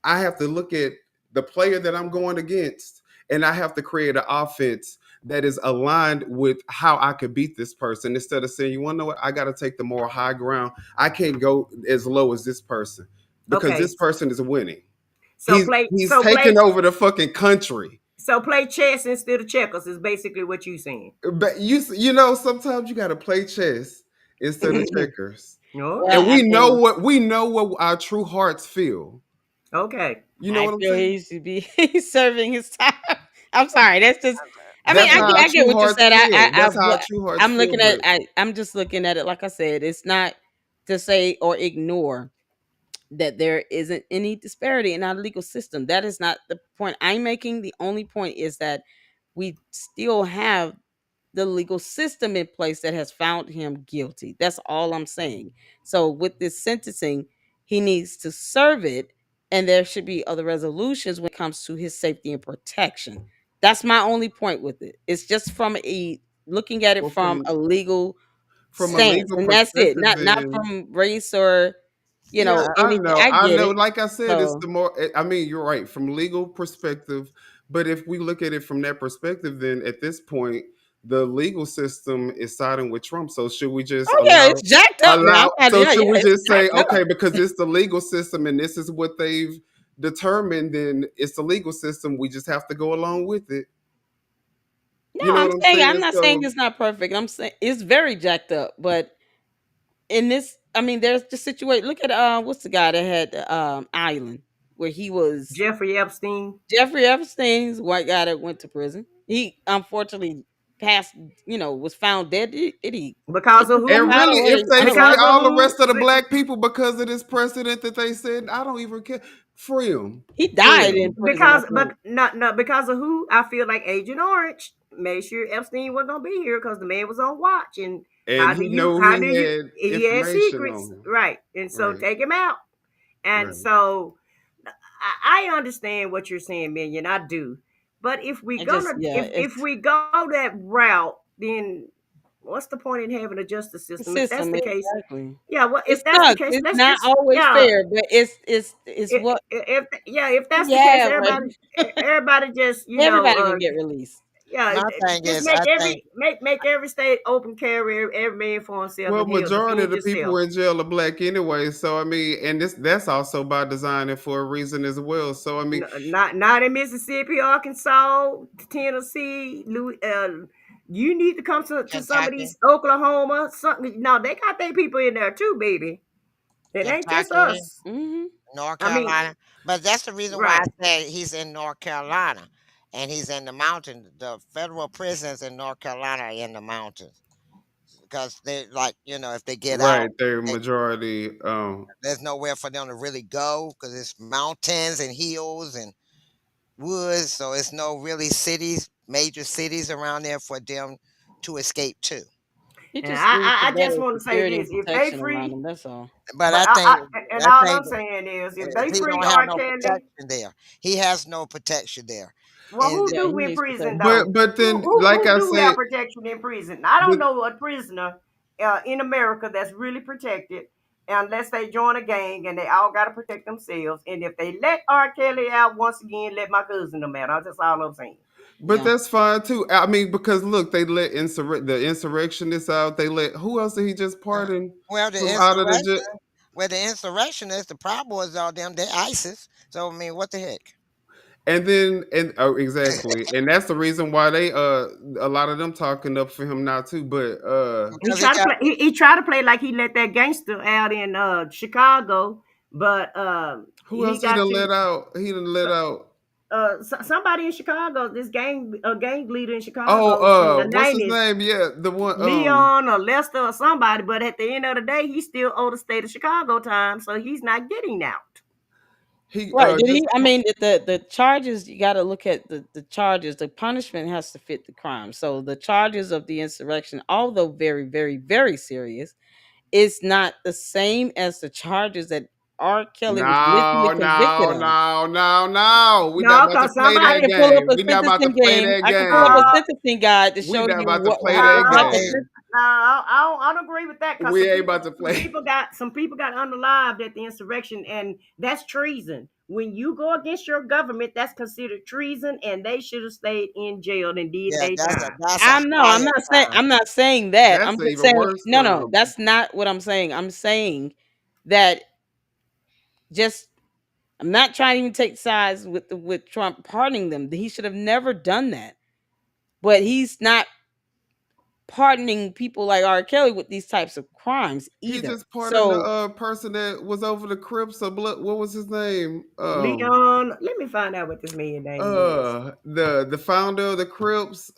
I have to look at the player that I'm going against, and I have to create an offense that is aligned with how I could beat this person, instead of saying, you want to know what? I got to take the moral high ground. I can't go as low as this person because Okay. this person is winning. So He's taking over the fucking country. play chess instead of checkers is basically what you saying. But sometimes you got to play chess instead of checkers. Okay. well. And I mean, we know what our true hearts feel. Okay. You know I what I'm feel saying? he should be he's serving his time. I'm sorry. That's just. I mean, That's how our I get true what you hearts said. feel. I That's how our true hearts I'm feel. looking at. I'm just looking at it. Like I said, it's not to say or ignore that there isn't any disparity in our legal system. That is not the point I'm making. The only point is that we still have the legal system in place that has found him guilty. That's all I'm saying. So with this sentencing, he needs to serve it, and there should be other resolutions when it comes to his safety and protection. That's my only point with it. It's just from a looking at it Well, from a legal from a stance, legal and that's it. perspective, Not then from race or yeah, anything. I I get know. it. Like I said, it's So the more. I mean, you're right from legal perspective, but if we look at it from that perspective, then at this point, the legal system is siding with Trump. So should we just oh yeah, it's jacked up now. allow? So Yeah, should we it's just say, jacked okay, up. because it's the legal system and this is what they've determined, then it's the legal system. We just have to go along with it. No, You know what I'm I'm saying? not saying So it's not perfect. I'm saying it's very jacked up. But in this, I mean, there's the situation. Look at what's the guy that had the island where he was Jeffrey Epstein. Jeffrey Epstein's white guy that went to prison. He unfortunately passed, was found dead. Did he Because of step and who? out really, if or they free Because of all the who? rest of the black people because of this precedent that they said, I don't even care. Free them. he Free died in them. prison, I But think. not because of who? I feel like Agent Orange made sure Epstein wasn't gonna be here because the man was on watch. And And he know how he do you? had He had information secrets, on him. right? And so Right. take him out. And Right. so I understand what you're saying, Million. I do. But I just yeah, if it's we go that route, then what's the point in having a justice the system? If that's system the case, exactly. yeah. Well, It if that's the sucks. case, It's let's not just always yeah. fair, but it's what If that's the case, yeah, but everybody just everybody can get released. yeah, My thing just is, I think make every state open carry, every man for himself, Well, and hell, majority of defend the people yourself. in jail are black anyway. So I mean, and that's also by design and for a reason as well. So I mean, Not in Mississippi, Arkansas, Tennessee, you need to come to some of Kentucky, these Oklahoma. Something. No, they got their people in there too, baby. It ain't just Kentucky, us. Hmm. North I mean, Carolina. But that's the reason why right. I say he's in North Carolina and he's in the mountain. The federal prisons in North Carolina are in the mountains because they like, if they get right, out, they're they, majority. there's nowhere for them to really go because it's mountains and hills and woods. So it's no really cities, major cities around there for them to escape to. He And just needs I some just better want to say security and this: if they protection around free, him. That's all. But but and I all I'm think saying is, if they he free don't have R. no Kelly, protection there. He has no protection there. well, And who Yeah, he do in needs prison protection. though? But then, like Who I do have said, protection in prison? I don't but know a prisoner in America that's really protected unless they join a gang and they all got to protect themselves. And if they let R. Kelly out once again, let my cousin them out. That's all I'm saying. but Yeah. that's fine too. I mean, because look, they let the insurrectionists out. They let who else did he just uh, pardon well, the from out of the jail? insurrection, Well, the insurrectionists, the Proud Boys, all them, they're ISIS. So I mean, what the heck? And then, and oh, exactly, and that's the reason why they a lot of them talking up for him now too. But He Because he tried to got play. He tried to play like he let that gangster out in Chicago, but who he else he got done let to out? He done let out. somebody in Chicago. This gang leader in Oh, Chicago from the what's his '90s, name? Yeah, the one. Leon or Lester or somebody. But at the end of the day, he still owed the state of Chicago time, so he's not getting out. He Right. Did just he? I mean, the charges, you got to look at the charges. The punishment has to fit the crime. So the charges of the insurrection, although very, very, very serious, is not the same as the charges that R. Kelly was no, initially no, convicted of. no, no, no. We not No, about to cause play I that somebody can pull up game. a We not about to sentencing play game. that I can pull up a game. uh, sentencing guide to We show not you about to play what that no, happened. game. I don't agree with that because We ain't about to some play. people got unalived at the insurrection, and that's treason. When you go against your government, that's considered treason, and they should have stayed in jail and did yeah, their time. that's a I'm no, I'm higher not saying crime. I'm not saying that. I'm That's an just even saying worse no, no, crime. that's not what I'm saying. I'm saying that just I'm not trying to even take sides with Trump pardoning them. He should have never done that. But he's not pardoning people like R. Kelly with these types of crimes He either. just pardoned the So person that was over the Crips. Or blood. What was his name? Leon, let me find out what this man name is. The founder of the Crips.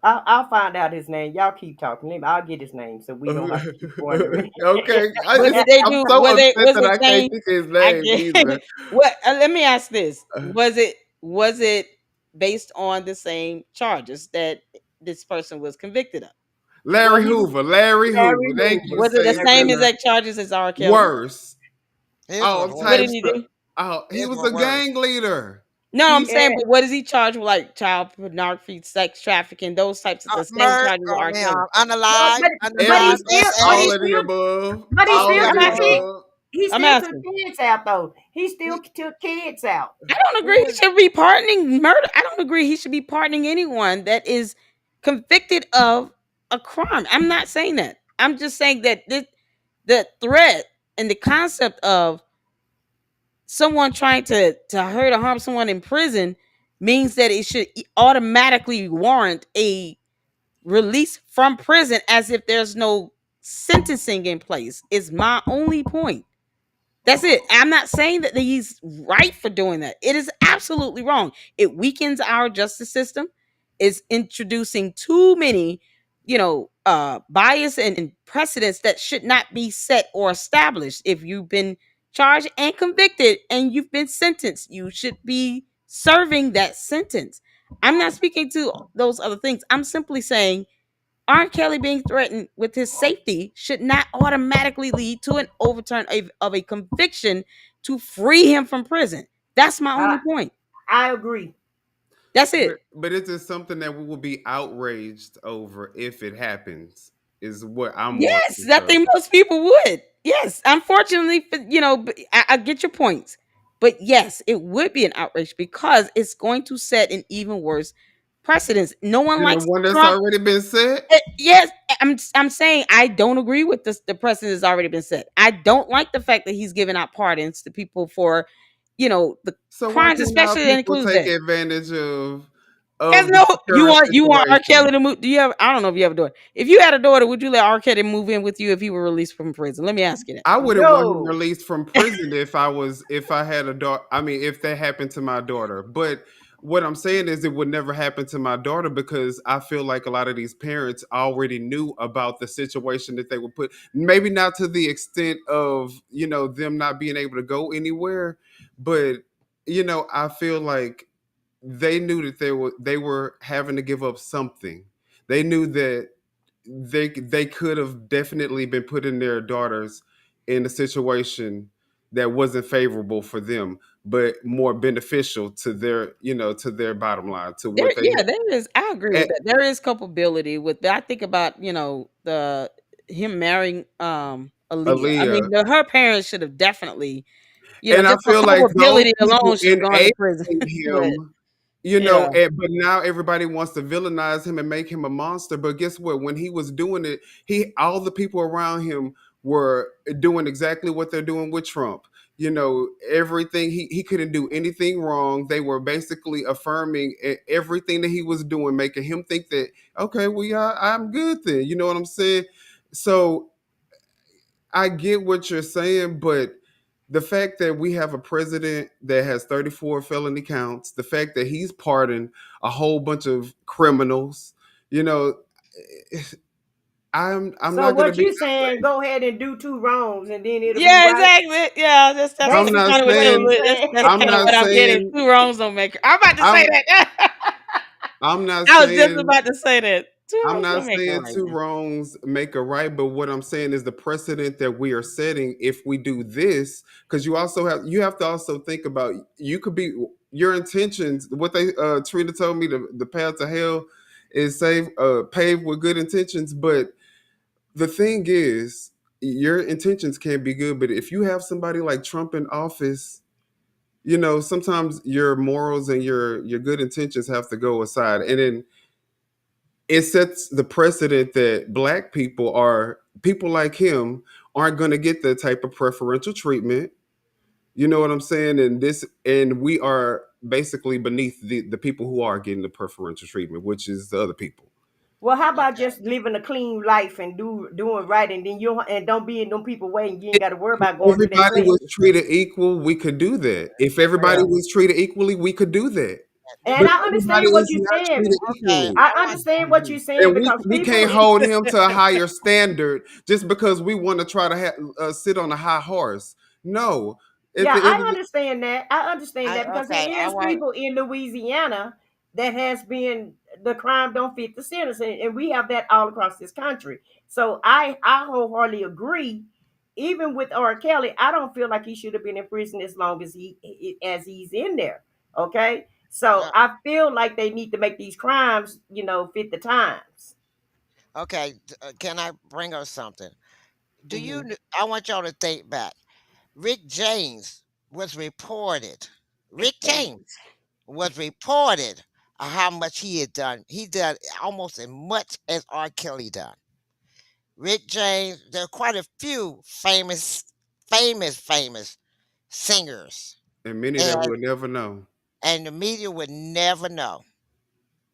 I'll find out his name. Y'all keep talking. I'll get his name so we don't have to keep wondering. Okay, what did they I'm do? so upset Was that it I can't saying think of his I name either. get what let me ask this. Uh, Was it based on the same charges that this person was convicted of? Well, Larry he was Hoover. Larry Larry Hoover. Thank you. Hoover. Was it the Same Larry same thing. Hoover. exact charges as R. Kelly? Worse. His was All What worse. did types he of. do? Oh, he His was was a worse. gang leader. No, I'm He saying, Yeah, but what is he charged with, like child pornography, sex trafficking, those types of the same Murder, charges with I R. mean, Kelly? but unalive, but but he unalive, every still all of the above. Okay, All of the above. he I'm still took asking. kids out though. He still he, took kids out. I don't agree he should be pardoning murder. I don't agree he should be pardoning anyone that is convicted of a crime. I'm not saying that. I'm just saying that the threat and the concept of someone trying to hurt or harm someone in prison means that it should automatically warrant a release from prison as if there's no sentencing in place is my only point. That's it. I'm not saying that he's right for doing that. It is absolutely wrong. It weakens our justice system. It's introducing too many, bias and precedents that should not be set or established. If you've been charged and convicted and you've been sentenced, you should be serving that sentence. I'm not speaking to those other things. I'm simply saying R. Kelly being threatened with his safety should not automatically lead to an overturn of a conviction to free him from prison. That's my I only point. I agree. That's it. But it's just something that we will be outraged over if it happens. Is what I'm more Yes, I concerned. think most people would. Yes, unfortunately, I get your points. But yes, it would be an outrage because it's going to set an even worse precedence. No one Than the likes one that's Trump. already been set. Yes, I'm saying I don't agree with this. The precedent has already been set. I don't like the fact that he's giving out pardons to people for, the So why crimes, can't our especially that people includes take that. advantage There's of the no current you want R. Kelly situation? to move. Do you have? I don't know if you have a daughter. If you had a daughter, would you let R. Kelly move in with you if he were released from prison? Let me ask you that. I wouldn't want him No. released from prison if I had a daughter. I mean, if that happened to my daughter. But what I'm saying is it would never happen to my daughter because I feel like a lot of these parents already knew about the situation that they would put. Maybe not to the extent of, them not being able to go anywhere, but I feel like they knew that they were having to give up something. They knew that they could have definitely been putting their daughters in a situation that wasn't favorable for them, but more beneficial to their bottom line, to There, what they yeah, there is. I agree with and that. There is culpability with that. I think about the him marrying Aaliyah. I Aaliyah. mean, her parents should have definitely, And I just for feel like those culpability people alone should have gone to enabled prison. But him, yeah, but now everybody wants to villainize him and make him a monster. But guess what? When he was doing it, all the people around him were doing exactly what they're doing with Trump. Everything he couldn't do anything wrong. They were basically affirming everything that he was doing, making him think that, okay, well, yeah, I'm good then. You know what I'm saying? So I get what you're saying, but the fact that we have a president that has 34 felony counts, the fact that he's pardoned a whole bunch of criminals, you know, I'm So not gonna what be you saying? Go ahead and do two wrongs, and then it'll be Yeah, right. exactly. Yeah, that's I'm not Basically, kind of what what you saying that's saying. I'm kind of not what I'm getting. saying Two wrongs don't make it. I'm about to say I'm that. I'm not I was just saying about to say that. Two I'm wrongs not don't make it saying right two now. wrongs make a right, but what I'm saying is the precedent that we are setting if we do this, because you have to also think about, you could be your intentions. What they Trina told me, the path to hell is paved with good intentions. But the thing is, your intentions can be good, but if you have somebody like Trump in office, sometimes your morals and your good intentions have to go aside, and then it sets the precedent that black people like him aren't going to get the type of preferential treatment. You know what I'm saying? And we are basically beneath the people who are getting the preferential treatment, which is the other people. Well, how about Okay. just living a clean life and doing right, and then don't be in them people way, and you ain't got to worry about going through that Everybody was flesh. treated equal, we could do that. If everybody Well, was treated equally, we could do that. And But I everybody understand what is you're not saying. treated okay. equally. I I want. understand what you're saying And we, because we people. can't hold him to a higher standard just because we want to try to sit on a high horse. No, at Yeah, the end I of the, understand that. I understand that because it Okay. I is want. people in Louisiana that has been the crime don't fit the sentence, and we have that all across this country. So I wholeheartedly agree. Even with R. Kelly, I don't feel like he should have been in prison as long as he's in there. Okay, so Yeah. I feel like they need to make these crimes, fit the times. Okay. Can I bring up something? Hmm. I want y'all to think back. Rick James was reported. Rick James was reported how much he had done. He did almost as much as R. Kelly done. Rick James, there are quite a few famous singers, and many that and we'll never know. the media would never know,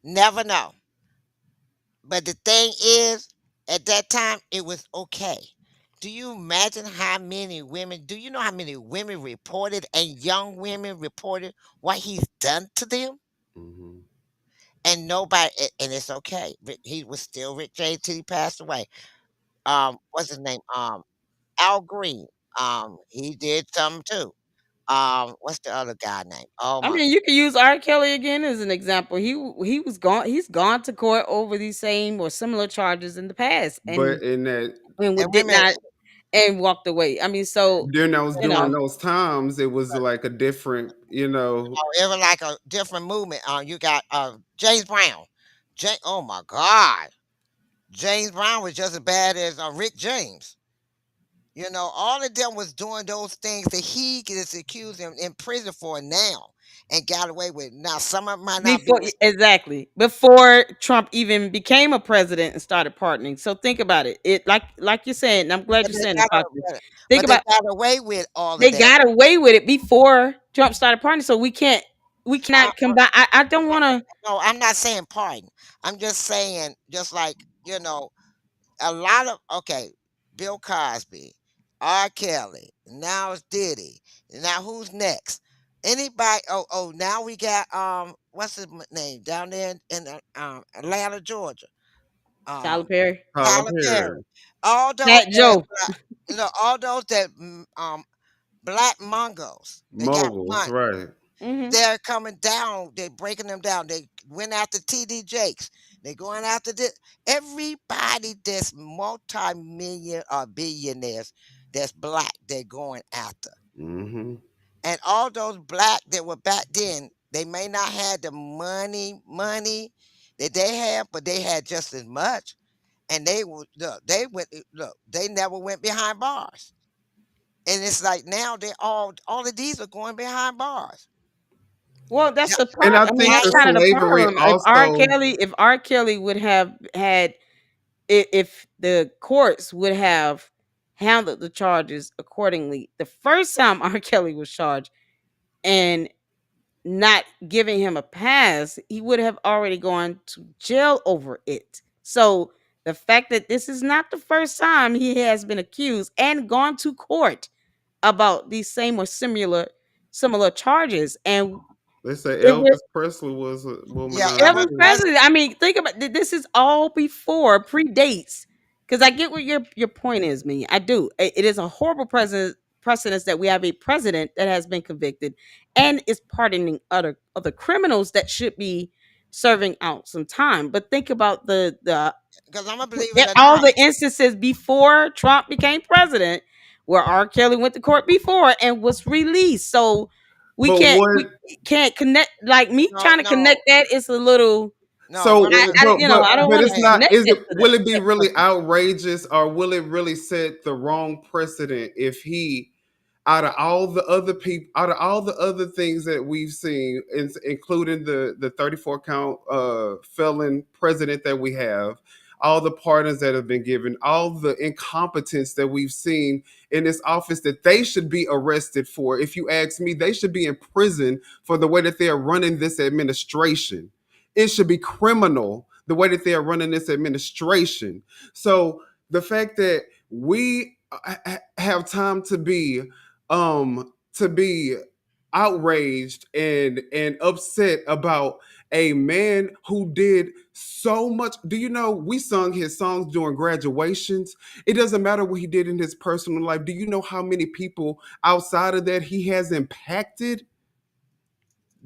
never know. But the thing is, at that time, it was okay. Do you imagine how many women? Do you know how many women reported and young women reported what he's done to them? Hmm. And nobody, and it's okay. He was still Rick James till he passed away. What's his name? Al Green. He did some too. What's the other guy name? Oh I my, mean, you can use R. Kelly again as an example. He was gone. He's gone to court over these same or similar charges in the past, But in that and did women. not and walked away. I mean, so during those you during know, those times, it was like a different, It was like a different movement. You got James Brown. Oh my God, James Brown was just as bad as Rick James. All of them was doing those things that he gets accused in prison for now and got away with. Now some of them might not be before exactly before Trump even became a president and started partnering. So think about it. It like you're saying. And I'm glad but you're they saying it, got Patrick. Think but they about got away with all of they that. got away with it before Trump started partnering. So we I, cannot combine. I don't want to. no, I'm not saying pardon. I'm just saying, just like, a lot of, okay, Bill Cosby, R. Kelly, now it's Diddy. Now who's next? Anybody? Oh, now we got what's his name down there in Atlanta, Georgia? Tyler Um, Perry, Tyler Tyler Perry. Perry. All those Fat that, Joe. all those that black mongos. They got Moguls, money. right? Hmm. They're coming down. They're breaking them down. They went after TD Jakes. They're going after this. Everybody that's multi-million or billionaires that's black, they're going after. Hmm. And all those black that were back then, they may not have the money that they have, but they had just as much. And they would look. They went look. They never went behind bars. And it's like now they all of these are going behind bars. Well, Yeah, that's the And problem. I I mean, think that's the China. kind of the slavery problem. also. If R. Kelly would have had, if the courts would have handled the charges accordingly. The first time R. Kelly was charged and not giving him a pass, he would have already gone to jail over it. So the fact that this is not the first time he has been accused and gone to court about these same or similar charges, and They say it was Elvis Presley was a Yeah, womanizer Elvis too. Presley. I mean, think about this is all before predates. Because I get what your point is, me. I do. It is a horrible precedence that we have a president that has been convicted and is pardoning other criminals that should be serving out some time. But think about the because I'm a believer that all Trump. the instances before Trump became president where R. Kelly went to court before and was released. So we But can't what? we can't connect, like me No, trying to no, connect that is a little no. So, What I'm I gonna, I what don't I'm but want it's to saying. not. connect Is it? it to Will it be that really person. outrageous, or will it really set the wrong precedent if he, out of all the other people, out of all the other things that we've seen, including the 34 count felon president that we have, all the pardons that have been given, all the incompetence that we've seen in this office that they should be arrested for. If you ask me, they should be in prison for the way that they are running this administration. It should be criminal the way that they are running this administration. So the fact that we have time to be outraged and upset about a man who did so much. Do you know we sung his songs during graduations? It doesn't matter what he did in his personal life. Do you know how many people outside of that he has impacted?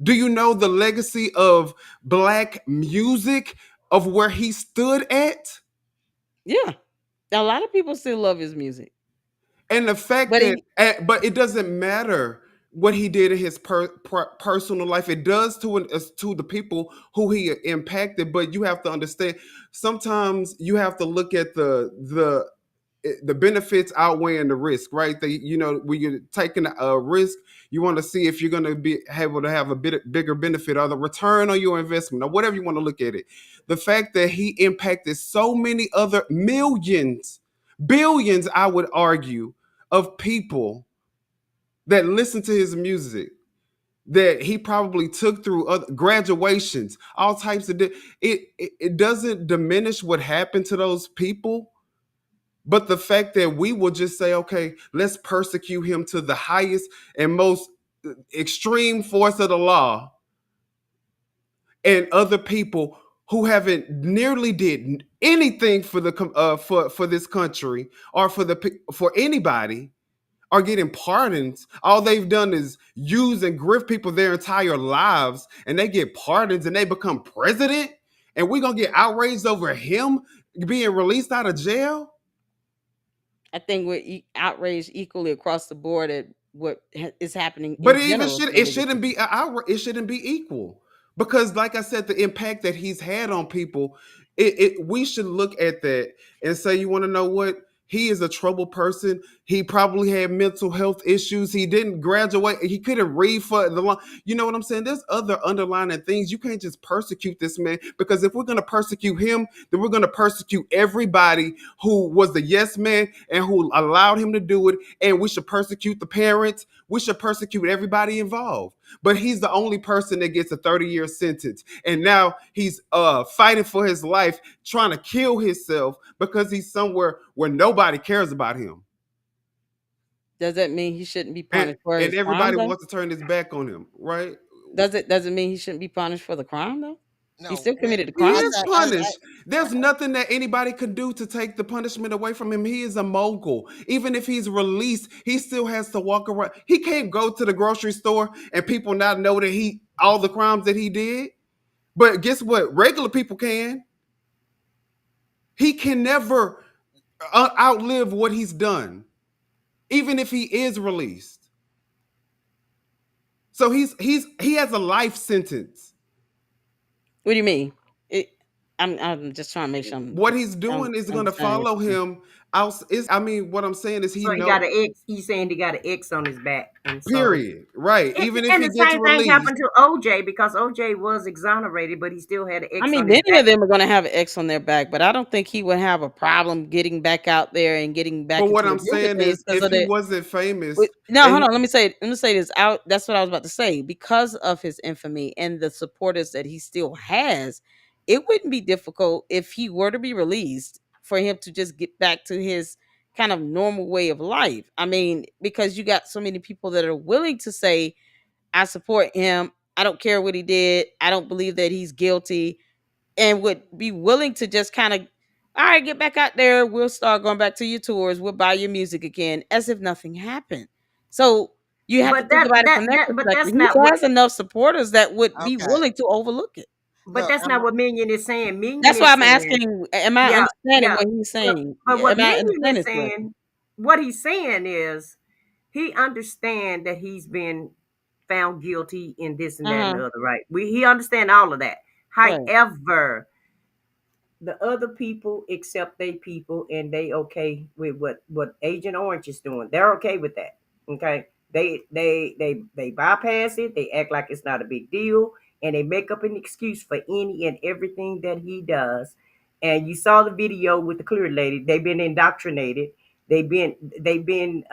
Do you know the legacy of black music, of where he stood at? Yeah, a lot of people still love his music, And the fact but that, he but it doesn't matter what he did in his personal life. It does to the people who he impacted. But you have to understand, sometimes you have to look at the benefits outweighing the risk, right? When you're taking a risk, you want to see if you're going to be able to have a bit bigger benefit, or the return on your investment, or whatever you want to look at it. The fact that he impacted so many other millions, billions, I would argue, of people that listen to his music, that he probably took through other graduations, all types of it doesn't diminish what happened to those people. But the fact that we will just say, okay, let's persecute him to the highest and most extreme force of the law, and other people who haven't nearly did anything for for this country, or for anybody, are getting pardons. All they've done is use and grift people their entire lives, and they get pardons and they become president, and we're gonna get outraged over him being released out of jail. I think we're outraged equally across the board at what is happening But in it even general should to the it legal shouldn't system. be it shouldn't be equal, because, like I said, the impact that he's had on people, we should look at that and say, you want to know what? He is a troubled person. He probably had mental health issues. He didn't graduate. He couldn't read for the long. You know what I'm saying? There's other underlying things. You can't just persecute this man, because if we're going to persecute him, then we're going to persecute everybody who was the yes man and who allowed him to do it. And we should persecute the parents. We should persecute everybody involved. But he's the only person that gets a 30-year sentence. And now he's fighting for his life, trying to kill himself because he's somewhere where nobody cares about him. Does that mean he shouldn't be And, punished for and his crime everybody though? wants to turn his back on him, right? Doesn't mean he shouldn't be punished for the crime though? He No, still committed the He I crime. is said, punished. There's nothing that anybody can do to take the punishment away from him. He is a mogul. Even if he's released, he still has to walk around. He can't go to the grocery store and people not know that all the crimes that he did. But guess what? Regular people can. He can never outlive what he's done, even if he is released. So he has a life sentence. What do you mean? It, I'm just trying to make sure What he's doing is going to understanding what follow you're saying. him out. I mean, what I'm saying is he So he got know. an X. He's saying he got an X on his back, and so Period. Right. Even if and he the gets same thing released. happened to OJ because OJ was exonerated, but he still had an I X mean, on his many back. of them are going to have an X on their back, but I don't think he would have a problem getting back out there and getting But back what into the I'm music saying days is, because if of he the. wasn't famous, No, and hold on. Let me say this out. That's what I was about to say. Because of his infamy and the supporters that he still has, it wouldn't be difficult if he were to be released for him to just get back to his kind of normal way of life. I mean, because you got so many people that are willing to say, I support him. I don't care what he did. I don't believe that he's guilty, and would be willing to just kind of, all right, get back out there. We'll start going back to your tours. We'll buy your music again, as if nothing happened. So you have to But think about it from that but perspective. that's He not what. has enough supporters that would be Okay. willing to overlook it. But Look, that's not what Minion is saying. Minion That's why is I'm saying, asking, am I yeah, understanding yeah. what he's saying? But what Am I Minion understanding is it correctly? saying, what he's saying is, he understand that he's been found guilty in this and that and Uh-huh. the other, right? He understand all of that. Right. However, the other people accept they people and they okay with what Agent Orange is doing. They're okay with that. Okay. They bypass it, they act like it's not a big deal, and they make up an excuse for any and everything that he does. And you saw the video with the clear lady. They've been indoctrinated. They've been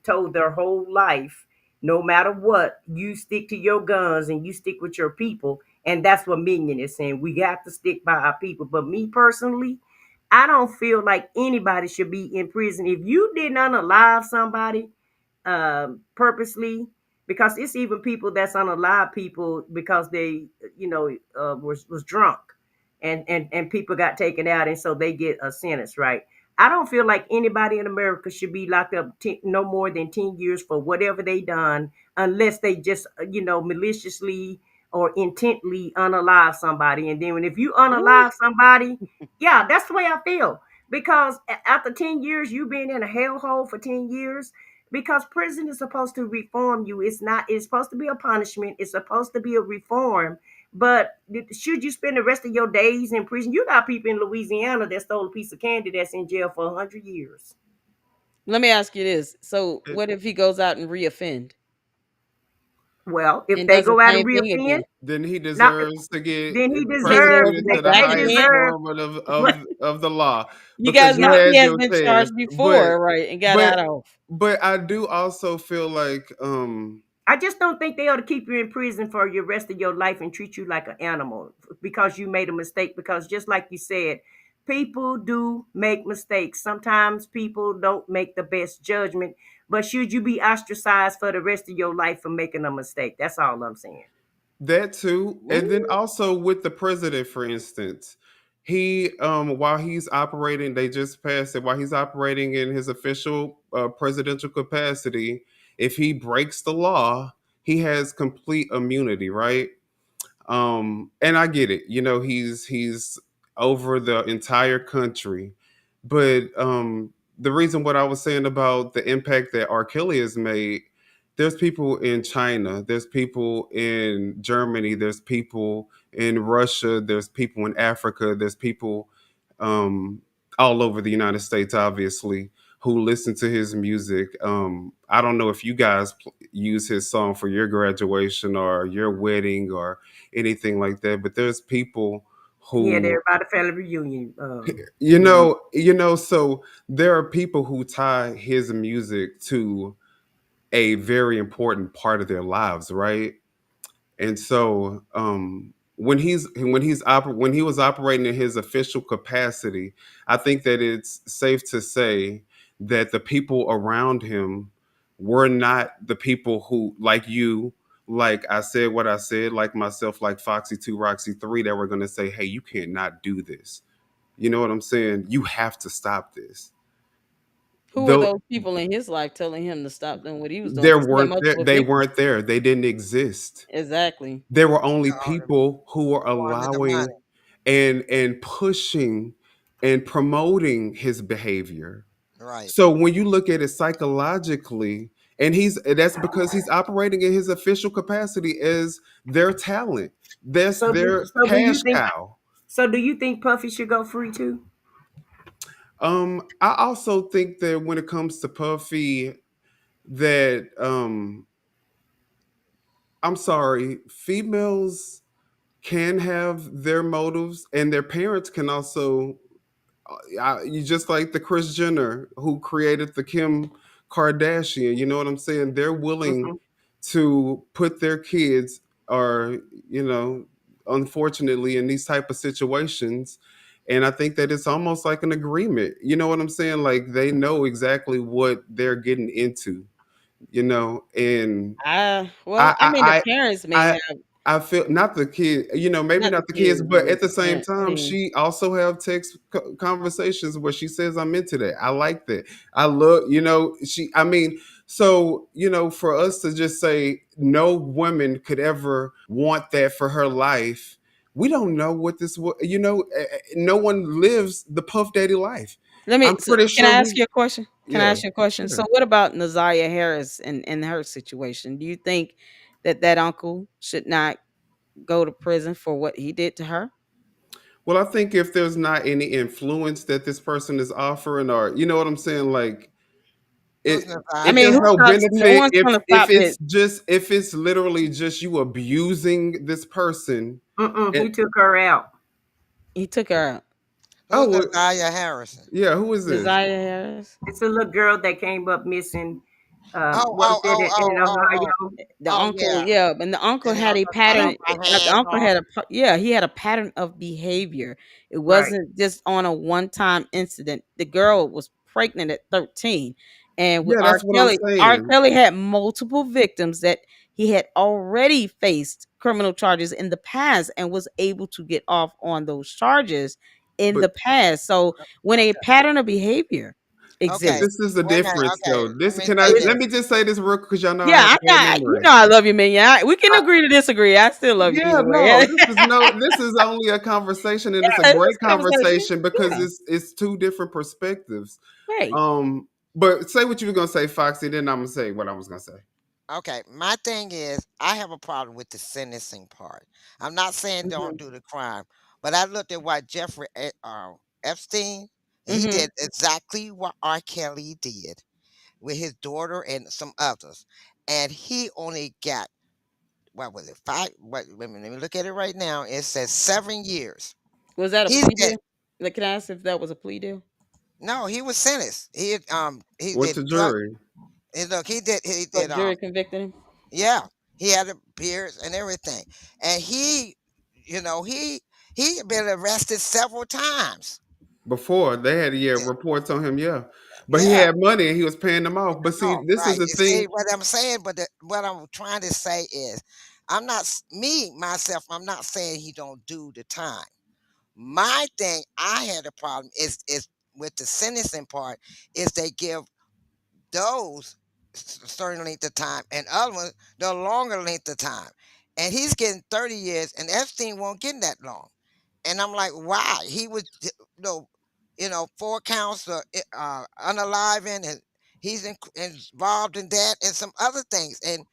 told their whole life, no matter what, you stick to your guns and you stick with your people. And that's what Minion is saying. We got to stick by our people. But me personally, I don't feel like anybody should be in prison. If you did not unalive somebody purposely, because it's even people that's unalive people because they, was drunk, and people got taken out, and so they get a sentence, right? I don't feel like anybody in America should be locked up no more than 10 years for whatever they done, unless they just, maliciously or intently unalive somebody. And then if you Ooh. unalive somebody, yeah, that's the way I feel. Because after 10 years, you've been in a hellhole for 10 years. Because prison is supposed to reform you. It's not, it's supposed to be a punishment. It's supposed to be a reform. But should you spend the rest of your days in prison? You got people in Louisiana that stole a piece of candy that's in jail for 100 years. Let me ask you this. So what if he goes out and reoffend Well, if and they does the go out and same thing reoffend, again? Then he not deserves to get then he He deserves deserves to prosecuted go to the back they highest again? deserve form what. of the law, You because guys you Yeah, know he had has your been chance. charged But before, right? And got but out of. but I do also feel like I just don't think they ought to keep you in prison for your rest of your life and treat you like an animal because you made a mistake. Because just like you said, people do make mistakes. Sometimes people don't make the best judgment. But should you be ostracized for the rest of your life for making a mistake? That's all I'm saying. that too. And then Ooh. also with the president, for instance, he while he's operating, they just passed it, while he's operating in his official presidential capacity, if he breaks the law, he has complete immunity, right? And I get it, he's over the entire country. But the reason, what I was saying about the impact that R. Kelly has made, there's people in China, there's people in Germany, there's people in Russia, there's people in Africa, there's people um all over the United States, obviously, who listen to his music. I don't know if you guys use his song for your graduation or your wedding or anything like that, but there's people Yeah, who, they're about a family reunion. so there are people who tie his music to a very important part of their lives, right? And so when he was operating in his official capacity, I think that it's safe to say that the people around him were not the people who, like you, like I said what I said, like myself, like Foxy 2, Roxy 3, that were going to say, hey, you cannot do this. You know what I'm saying? You have to stop this. Who were Though those people in his life telling him to stop doing what he was doing? there Because he had weren't there, multiple they victims. weren't there. They didn't exist. Exactly. There were only all the people who were wanted the money. allowing and pushing and promoting his behavior. Right. So when you look at it psychologically, and that's because he's operating in his official capacity as their talent. That's So do their so do you cash think cow. So do you think Puffy should go free too? I also think that when it comes to Puffy, that I'm sorry, females can have their motives, and their parents can also. You just like the Kris Jenner who created the Kim Kardashian. You know what I'm saying? They're willing Hmm. to put their kids, or you know, unfortunately, in these type of situations. And I think that it's almost like an agreement. You know what I'm saying? Like they know exactly what they're getting into. You know, and Well, I I mean, the I parents may I have, I feel not the kid, you know, maybe not the not the kids, kids, but but at the the same parent. I time, mean, she also have text conversations where she says, "I'm into that. I like that. I love," you know, I mean, so you know, for us to just say no woman could ever want that for her life, we don't know what this, you know, no one lives the Puff Daddy life. I'm pretty can I sure ask we, you a question? Can I yeah, ask you a question? So sure. what about Nazaria Harris and her situation? Do you think that that uncle should not go to prison for what he did to her? Well, I think if there's not any influence that this person is offering, or you know what I'm saying, like Who's it I it mean, there's Nathaniel? who no stops? No benefit one's if going to if stop it's it. just if it's literally just you abusing this person. Mm-mm, And he took her out. He took her out. oh Who's Nathaniel Harrison? yeah, who is this? Nazaria Harris. It's a little girl that came up missing. Oh, Was oh, it oh, in oh, oh, oh. Ohio? The Oh, uncle, yeah. yeah, and the uncle And the had a uncle cut pattern. off her The hands uncle off. had yeah, he had a pattern of behavior. It Right. wasn't just on a one-time incident. The girl was pregnant at 13, and with Yeah, that's what I'm R. saying. Kelly had multiple victims that he had already faced criminal charges in the past and was able to get off on those charges in But the past. So when a pattern of behavior but Okay. exists, this is the Wait a minute. difference Okay. though. Let This me can I say it, let this. me just say this real quick because y'all know I yeah, have bad you memory. know I love you, man. Yeah, we can I, agree to disagree. I still love you yeah, either way. no, this is no, this is only a conversation, and it's a Yeah, it's great a conversation. conversation because Yeah, it's two different perspectives. right. But say what you were gonna say, Foxy. Then I'm gonna say what I was gonna say. Okay. My thing is, I have a problem with the sentencing part. I'm not saying don't Hmm. do the crime, but I looked at what Jeffrey Epstein, he Mhm. did exactly what R. Kelly did with his daughter and some others. And he only got, what was it, five? What, wait a minute, let me look at it right now. It says 7 years. Was that a He's plea get deal? Like, can I ask if that was a plea deal? No, he was sentenced. He What's did the drug. jury? Look, he So did jury convicted him. yeah, he had a beard and everything, and he had been arrested several times. Before they had Yeah, reports on him, yeah, but he yeah. had money and he was paying them off. But see, No, this is right. the You thing. see what I'm saying, but what I'm trying to say is, I'm not me myself. I'm not saying he don't do the time. My thing, I had a problem is with the sentencing part. Is they give those certain length of time, and other ones the longer length of time. And he's getting 30 years, and Epstein won't get that long. And I'm like, why? He was, four counts of unaliving, and he's involved in that and some other things. And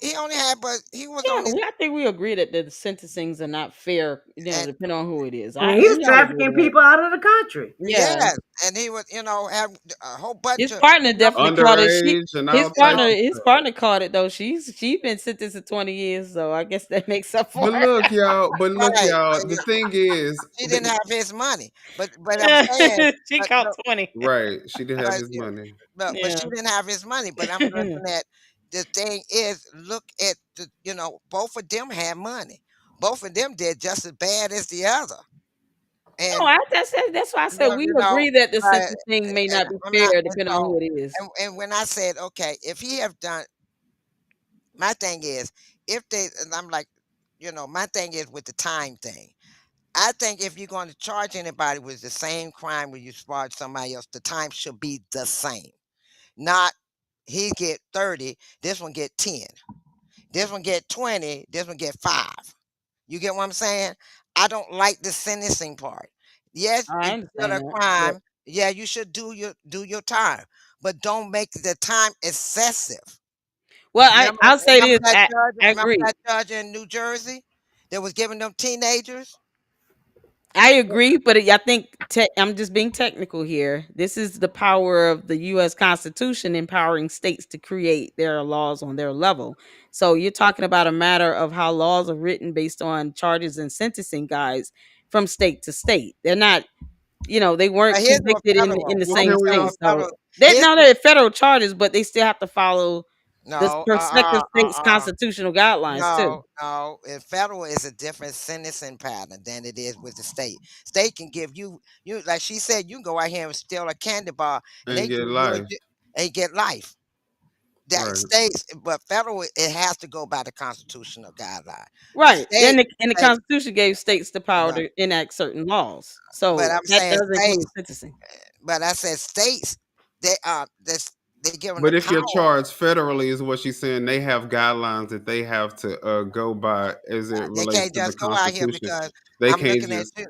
he only had, but he was Yeah, only, I think we agree that the sentencings are not fair. and Depending on who it is. I mean, he was We all agree to trafficking that. people out of the country. Yeah, yes, and he was, have a whole bunch his of, partner definitely caught it. Underage and all types of His stuff. partner caught it though. She been sentenced to 20 years, so I guess that makes up for it. But look, right. y'all. The thing is, She didn't have his money, but I'm saying, She but caught no, 20. right? She didn't have but, his money. but she Yeah. didn't have his money. But I'm looking at the thing is, look at both of them had money. Both of them did just as bad as the other, No, and that's why I said we you know, agree that the but sentencing may and not be I'm not, fair and depending on so, who it is. and when I said, okay, if he have done, my thing is, if they, and I'm like, my thing is with the time thing. I think if you're going to charge anybody with the same crime when you charge somebody else, the time should be the same. Not he get 30, this one get 10. This one get 20, this one get 5. You get what I'm saying? I don't like the sentencing part. Yes, I if you did understand a that. But crime, yeah, you should do your time, but don't make the time excessive. well, Remember, I'll say remember this. that judge, I remember agree. that judge in New Jersey that was giving them teenagers? I agree, but I think I'm just being technical here. This is the power of the U.S. Constitution empowering states to create their laws on their level. So you're talking about a matter of how laws are written based on charges and sentencing guides from state to state. They're not, they weren't Here's what convicted in federal. the Well, same can we state. all? So Federal. they're Here's now what, they're federal charges, but they still have to follow the no, prospective state's constitutional guidelines too. no. In federal is a different sentencing pattern than it is with the state. State can give you like she said, you can go out here and steal a candy bar, and And they get give you life. and get life. That Right. states, but federal, it has to go by the constitutional guideline. Right. State, And the state, Constitution gave states the power right. to enact certain laws. But So I'm that saying does include states, sentencing. but I said states, they given the But if you're power. charged federally, is what she's saying, they have guidelines that they have to go by as it They relates can't to the just go out here Constitution. because They I'm can't looking at just, you.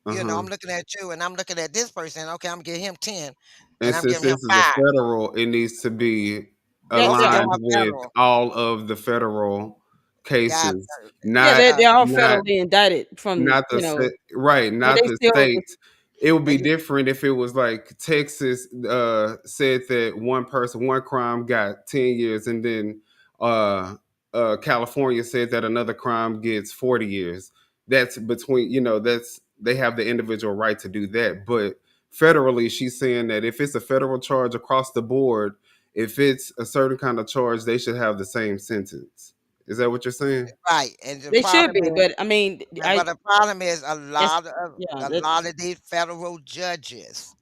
uh You know, huh. I'm looking at you, and I'm looking at this person. Okay, I'm gonna give him 10, and And I'm since giving him this is a 5. federal, it needs to be That Both of that them aligned are with federal. all of the federal God, cases, yeah, not they're all not federally indicted from, not the state, right, but not they the still states. It would be they, different if it was like Texas said that one person, one crime got 10 years, and then uh, California said that another crime gets 40 years. That's between, that's they have the individual right to do that. But federally, she's saying that if it's a federal charge across the board, if it's a certain kind of charge, they should have the same sentence. Is that what you're saying? right, and the they should problem be. is, But I mean, but the problem is that's yeah, a lot of these federal judges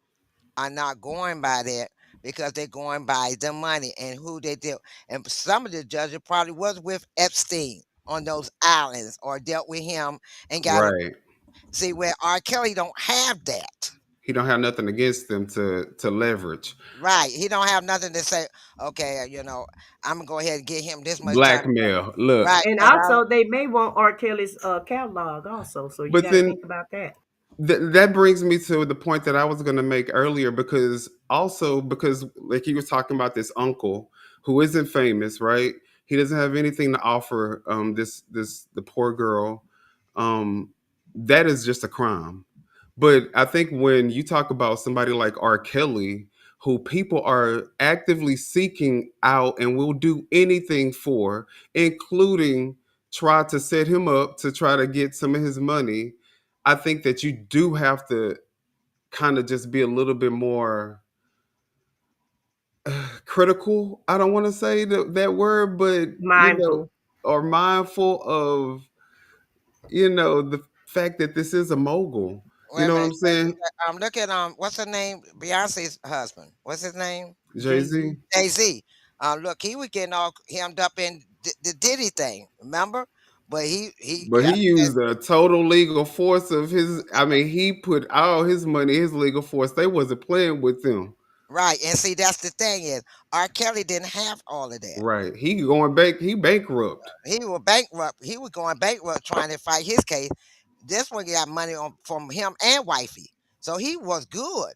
are not going by that because they're going by the money and who they deal. And some of the judges probably was with Epstein on those islands or dealt with him and got a Right. see where R. Kelly don't have that. He don't have nothing against them to leverage. Right. He don't have nothing to say, okay, I'm gonna go ahead and get him this much time. Blackmail. Look, Right. And And I also, they may want R. Kelly's catalog also, so you but got to then think about that. that brings me to the point that I was going to make earlier, because like he was talking about this uncle who isn't famous, right? He doesn't have anything to offer this the poor girl. Um that is just a crime. But I think when you talk about somebody like R. Kelly, who people are actively seeking out and will do anything for, including try to set him up to try to get some of his money, I think that you do have to kind of just be a little bit more critical. I don't want to say that word, but Mindful. or mindful of the fact that this is a mogul. You wait a know what minute. I'm saying? Look at what's her name? Beyonce's husband. What's his name? Jay Jay Z. Z. Jay-Z. Look, he was getting all hemmed up in the Diddy thing, remember? But he But he got used the total legal force of his. I mean, he put all his money, his legal force. They wasn't playing with them. right. And see, that's the thing is, R. Kelly didn't have all of that. Right. He going back. He bankrupt. He was bankrupt. He was going bankrupt trying to fight his case. This one got money from him and wifey, so he was good.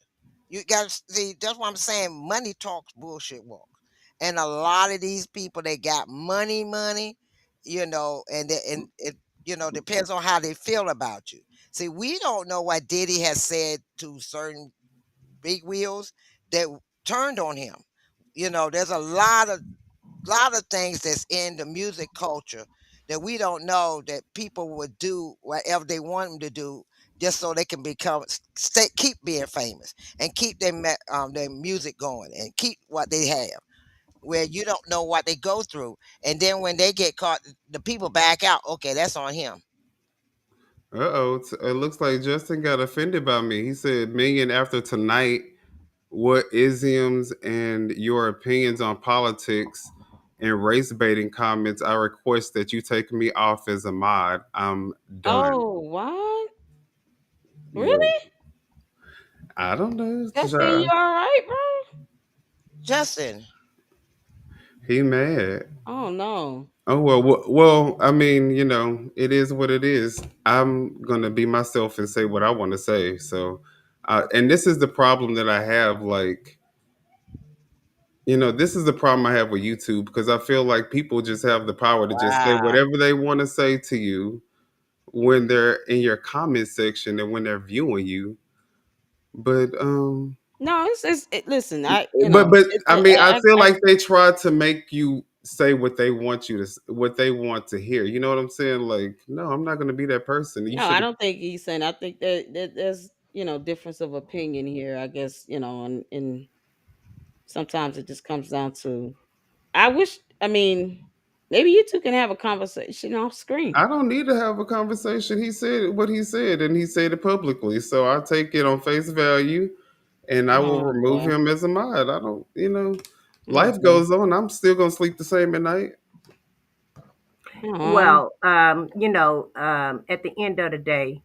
You got to see. That's what I'm saying. Money talks, bullshit walks. And a lot of these people, they got money, and it depends on how they feel about you. See, we don't know what Diddy has said to certain big wheels that turned on him. There's a lot of things that's in the music culture that we don't know that people would do whatever they want them to do just so they can keep being famous and keep their music going and keep what they have where you don't know what they go through, and then when they get caught the people back out. Okay, that's on him. Uh-oh. It looks like Justin got offended by me. He said, "Million after tonight, what isms and your opinions on politics and race baiting comments, I request that you take me off as a mod. I'm done." Oh, what? Well, Really? I don't know. Justin, you all right, bro? Justin. He mad. Oh no. Oh well. I mean, it is what it is. I'm gonna be myself and say what I want to say. So, and this is the problem that I have. Like, this is the problem I have with YouTube because I feel like people just have the power to just say Wow. whatever they want to say to you when they're in your comment section and when they're viewing you. But No, listen, but I mean, I feel I like they try to make you say what they want what they want to hear. You know what I'm saying? Like, no, I'm not going to be that person. You no, I should. don't think he's saying. I think that there's difference of opinion here. I guess and sometimes it just comes down to. I wish. I mean, maybe you two can have a conversation off screen. I don't need to have a conversation. He said what he said, and he said it publicly. So I take it on face value, and I will Oh remove boy. him as a mod. I don't, Oh life boy. goes on. I'm still gonna sleep the same at night. Oh, Well, at the end of the day,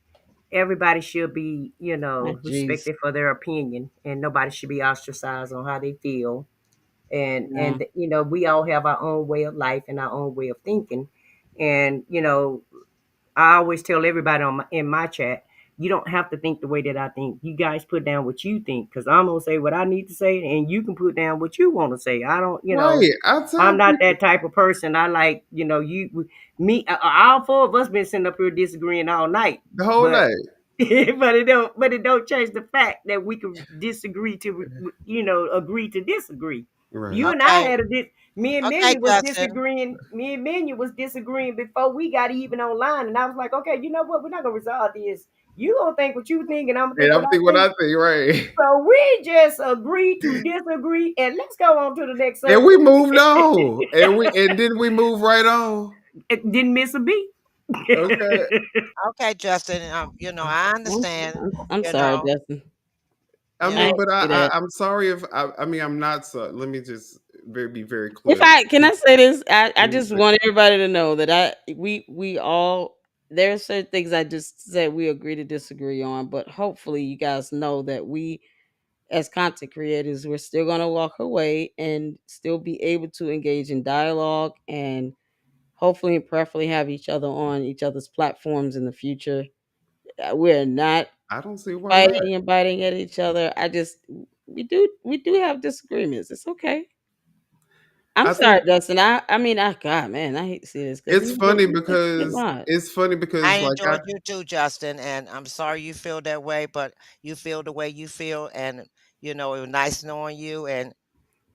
everybody should be, jeez. respected for their opinion, and nobody should be ostracized on how they feel. And Yeah. and we all have our own way of life and our own way of thinking. And I always tell everybody in my chat, you don't have to think the way that I think. You guys put down what you think, because I'm gonna say what I need to say, and you can put down what you want to say. I don't, Right. I I'm tell not people that type of person. I like, me, all four of us been sitting up here disagreeing all night, the whole but night. but it don't change the fact that we can disagree to agree to disagree. Right. You and I Okay, had me and okay, Menu was Justin. disagreeing. Me and Menu was disagreeing before we got even online, and I was like, okay, you know what? We're not gonna resolve this. You gonna think what you think, and I'm gonna And think what I'm I thinking what think. I think, right? So we just agree to disagree, and let's go on to the next And we subject. moved on, and then we move right on. It didn't miss a beat. Okay. Okay, Justin. I I'm, understand. I'm You sorry, know, Justin. I you I mean, know. hate but to say that. I'm sorry if I mean I'm not so. Let me just be very If clear. I can I say this, I Let me just say- want everybody to know that we all there are certain things I just said we agree to disagree on, but hopefully you guys know that we as content creators we're still gonna walk away and still be able to engage in dialogue and hopefully and preferably have each other on each other's platforms in the future. We're not I don't see why not. fighting and biting at each other. We do have disagreements. It's okay. I'm I sorry, think Dustin. I mean, God, man, I hate to see this because it's funny you're such a good because mod. I like enjoyed you too, Justin, and I'm sorry you feel that way, but you feel the way you feel, and it was nice knowing you, and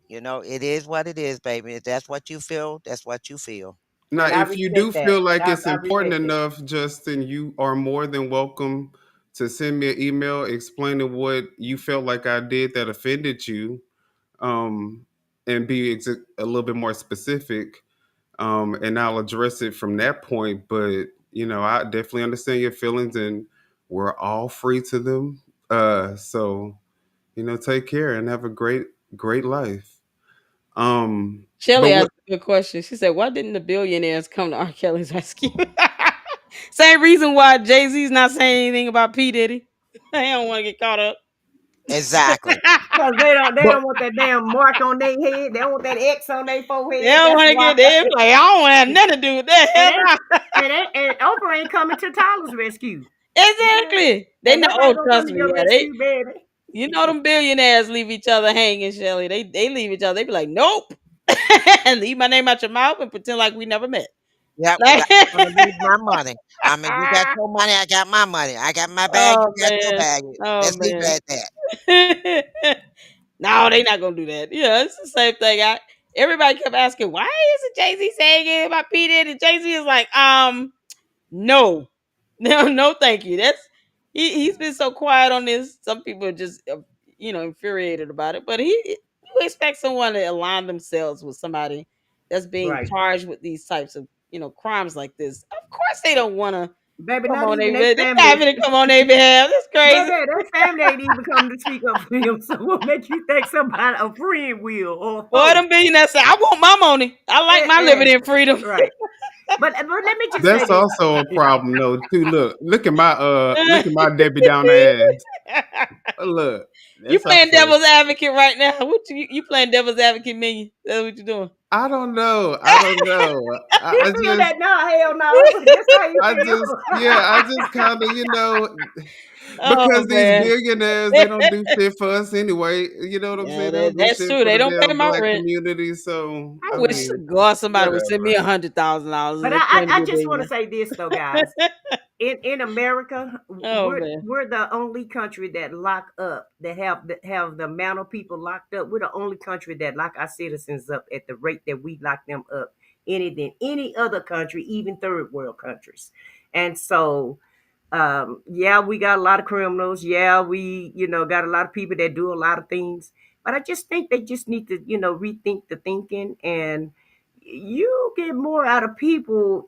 it is what it is, baby. If that's what you feel, that's what you feel. now And I if you do respect that. feel like it's I important respect it. enough, Justin, you are more than welcome to send me an email explaining what you felt like I did that offended you, um, and be a little bit more specific. And I'll address it from that point. But I definitely understand your feelings, and we're all free to them. So take care and have a great life. Shelly But what asked a good question. She said, "Why didn't the billionaires come to R. Kelly's rescue?" Same reason why Jay Z's not saying anything about P Diddy. They don't want to get caught up. Exactly. Because they but don't want that damn mark on their head. They don't want that X on their They forehead. don't That's want to why. get there. Like I don't have nothing to do with that. And Hell they no. and Oprah ain't coming to Tyler's rescue. Okay. Exactly. They Ain't know. nobody Oh, gonna come trust to me. your Yeah, they. rescue, baby. You know them billionaires leave each other hanging, Shelly. They leave each other. They be like, nope, and leave my name out your mouth and pretend like we never met. Yep, Like, like I'm gonna leave my money. I mean, you got your money, I got my money. I got my bag, oh you got your man, bag. oh Let's leave man. it at that. No, they not gonna do that. Yeah, it's the same thing. Everybody kept asking, why isn't Jay Z saying it about P Diddy? And Jay Z is like, no, no, no, thank you. He's been so quiet on this. Some people are just infuriated about it. But you expect someone to align themselves with somebody that's being Right. charged with these types of crimes like this. Of course, they don't want to Baby, come not on even their their they're not family. having to come on their behalf. That's crazy. Baby, their family ain't even come to speak up for him. So what make you think somebody, a friend will or a Boy, foe? them billionaires say, I want my money. I like my Eh. liberty and freedom. Right. But let me just say that's this. also a problem though too. Look at my Debbie Downer ass. Look, You that's playing also. devil's advocate right now. What you playing devil's advocate minion? That's what you doing. I don't know. I don't know. He I feel just that now, hell no. That's how he feel. yeah, I just kind of, Oh because these man. billionaires, they don't do shit for us anyway. You know what I'm Yeah, saying? They don't do that's shit true. for They the don't pay damn my black rent. community. So, I I wish mean, God somebody would send me whatever. $100,000 and But they claim to I be a just want to billionaire. say this though, guys. in America, Oh man. we're the only country that lock up, that have the amount of people locked up. We're the only country that lock our citizens up at the rate that we lock them up than any other country, even third world countries. And so yeah, we got a lot of criminals. Yeah, we, got a lot of people that do a lot of things. But I just think they just need to, rethink the thinking, and you get more out of people.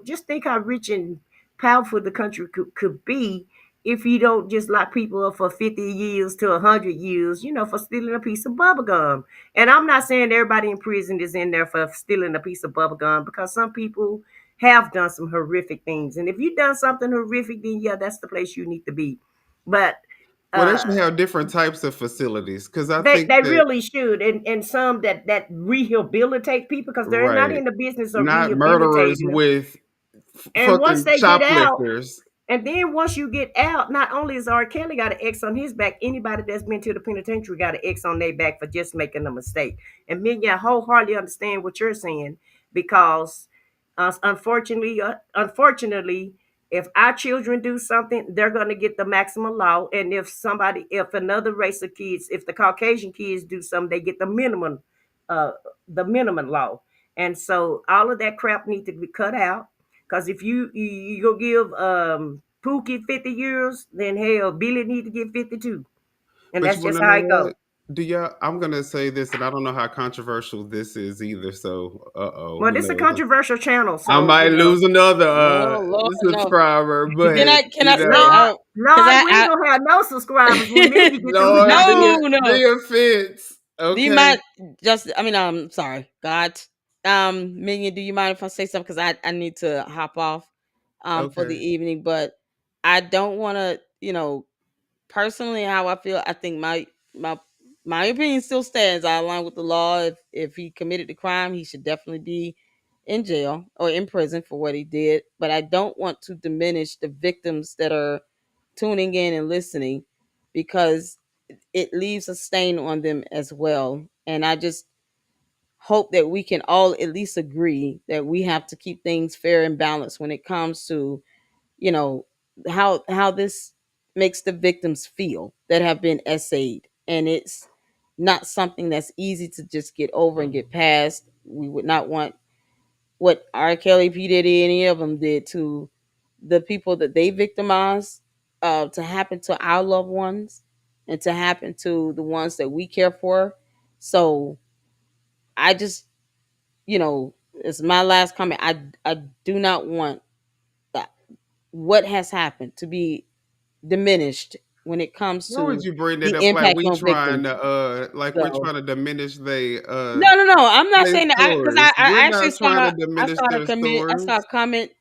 Just think how rich and powerful the country could be if you don't just lock people up for 50 years to 100 years, for stealing a piece of bubble gum. And I'm not saying everybody in prison is in there for stealing a piece of bubble gum, because some people have done some horrific things. And if you've done something horrific, then yeah, that's the place you need to be. But Well, they uh, should have different types of facilities because I they think they that really should, and some that rehabilitate people, because they're not right, in the business of not murderers rehabilitating them. with And once fucking they get out, shoplifters. and then once you get out, not only is R. Kelly got an X on his back, anybody that's been to the penitentiary got an X on their back for just making a mistake. And me, I wholeheartedly understand what you're saying, because unfortunately, if our children do something, they're going to get the maximum law. And if another race of kids, if the Caucasian kids do something, they get uh, the minimum law. And so all of that crap needs to be cut out. Because if you go give Pookie 50 years, then hell, Billy need to get 52, and But you that's want just to how know it goes. what? Do y'all? I'm gonna say this, and I don't know how controversial this is either. So, Well, who this is a knows? controversial channel, I so might lose another Oh Lord, no. subscriber, but Can I say? Lord, Because Lord, we ain't gonna have no subscribers when Million get through Lord, here. no. the offense. Do you Okay, mind? Just, I mean, sorry, God. Minion, do you mind if I say something? Because I need to hop off for the okay. evening, but I don't want to, personally how I feel. I think my my opinion still stands. I align with the law. If he committed the crime, he should definitely be in jail or in prison for what he did. But I don't want to diminish the victims that are tuning in and listening, because it leaves a stain on them as well. And I just hope that we can all at least agree that we have to keep things fair and balanced when it comes to, you know, how this makes the victims feel that have been essayed. And it's not something that's easy to just get over and get past. We would not want what R. Kelly, P. Diddy, any of them did to the people that they victimized, to happen to our loved ones and to happen to the ones that we care for. So I just, it's my last comment. I do not want that what has happened to be diminished when it comes Why would to you bring that the up impact on victims. like we're So trying to diminish no. I'm not they saying that, because stories? I We're actually not trying to I diminish saw the their comment. stories.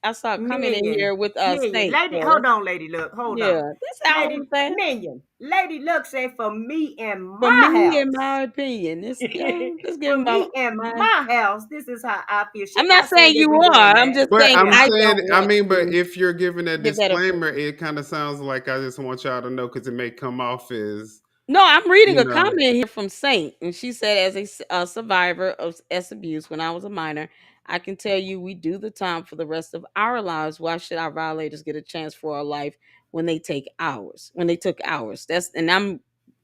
I saw a comment in Million, here with Million, Saint. lady, So hold on, Lady Luck, hold yeah, on, that's all I'm Lady saying. Million, Lady Luck said for me and For my me, in house. my opinion, it's just For giving me and my. my house, this is how I feel. She I'm not not saying saying that you we're doing are. I'm that. just But saying I'm Yeah. I saying, don't I want mean, but to if you're giving that give that disclaimer, opinion. it kind of sounds like I just want y'all to know because it may come off as, No, I'm reading you a know, comment here from Saint, and she said, as a survivor of S abuse when I was a minor, I can tell you we do the time for the rest of our lives. Why should our violators get a chance for our life when they take ours? When they took ours,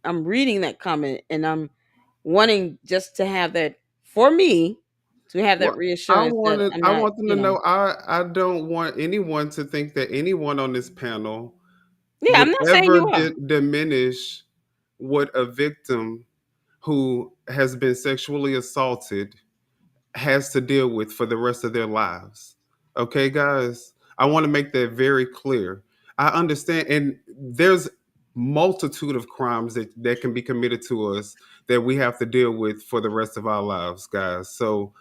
I'm reading that comment, and I'm wanting just to have that for me, to have that well, I reassurance that wanted, I'm I not, want them to know I don't want anyone to think that anyone on this panel yeah, would I'm not saying ever you are. diminish what a victim who has been sexually assaulted has to deal with for the rest of their lives. Okay, guys? I want to make that very clear. I understand, and there's multitude of crimes that can be committed to us that we have to deal with for the rest of our lives, guys. So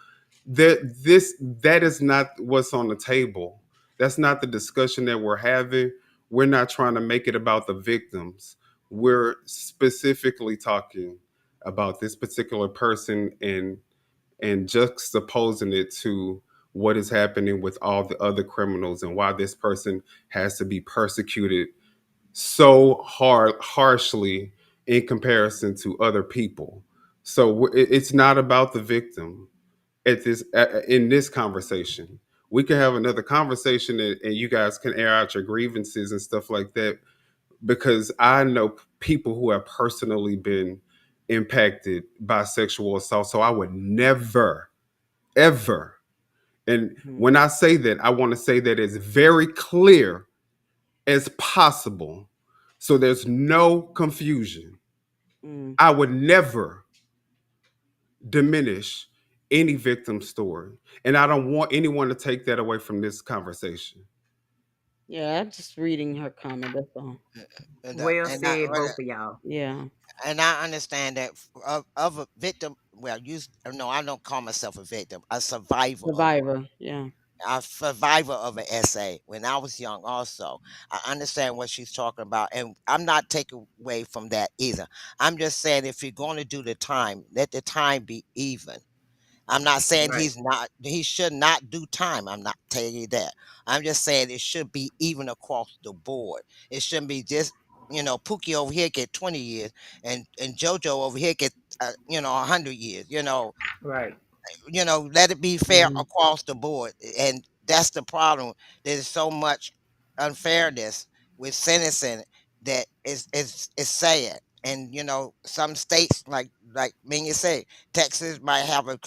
that is not what's on the table. That's not the discussion that we're having. We're not trying to make it about the victims. We're specifically talking about this particular person and juxtaposing it to what is happening with all the other criminals and why this person has to be persecuted so harshly in comparison to other people. So it's not about the victim at this in this conversation. we can have another conversation, and you guys can air out your grievances and stuff like that, because I know people who have personally been impacted by sexual assault. So I would never, ever, and Mhm. when I say that, I want to say that as very clear as possible, so there's no confusion. Mm. I would never diminish any victim story. And I don't want anyone to take that away from this conversation. Yeah, I'm just reading her comment. That's all. And, Well and I said, both of y'all. Yeah. and I understand that of a victim. Well, no, I don't call myself a victim. A survivor of one. Survivor. Yeah. A survivor of an essay when I was young. Also, I understand what she's talking about, and I'm not taking away from that either. I'm just saying if you're going to do the time, let the time be even. I'm not saying Right. he should not do time. I'm not telling you that. I'm just saying it should be even across the board. It shouldn't be just, Pookie over here get 20 years and JoJo over here get, 100 years, Right. let it be fair Mhm. across the board. And that's the problem. There's so much unfairness with sentencing that is sad. And some states like Ming say, Texas might have a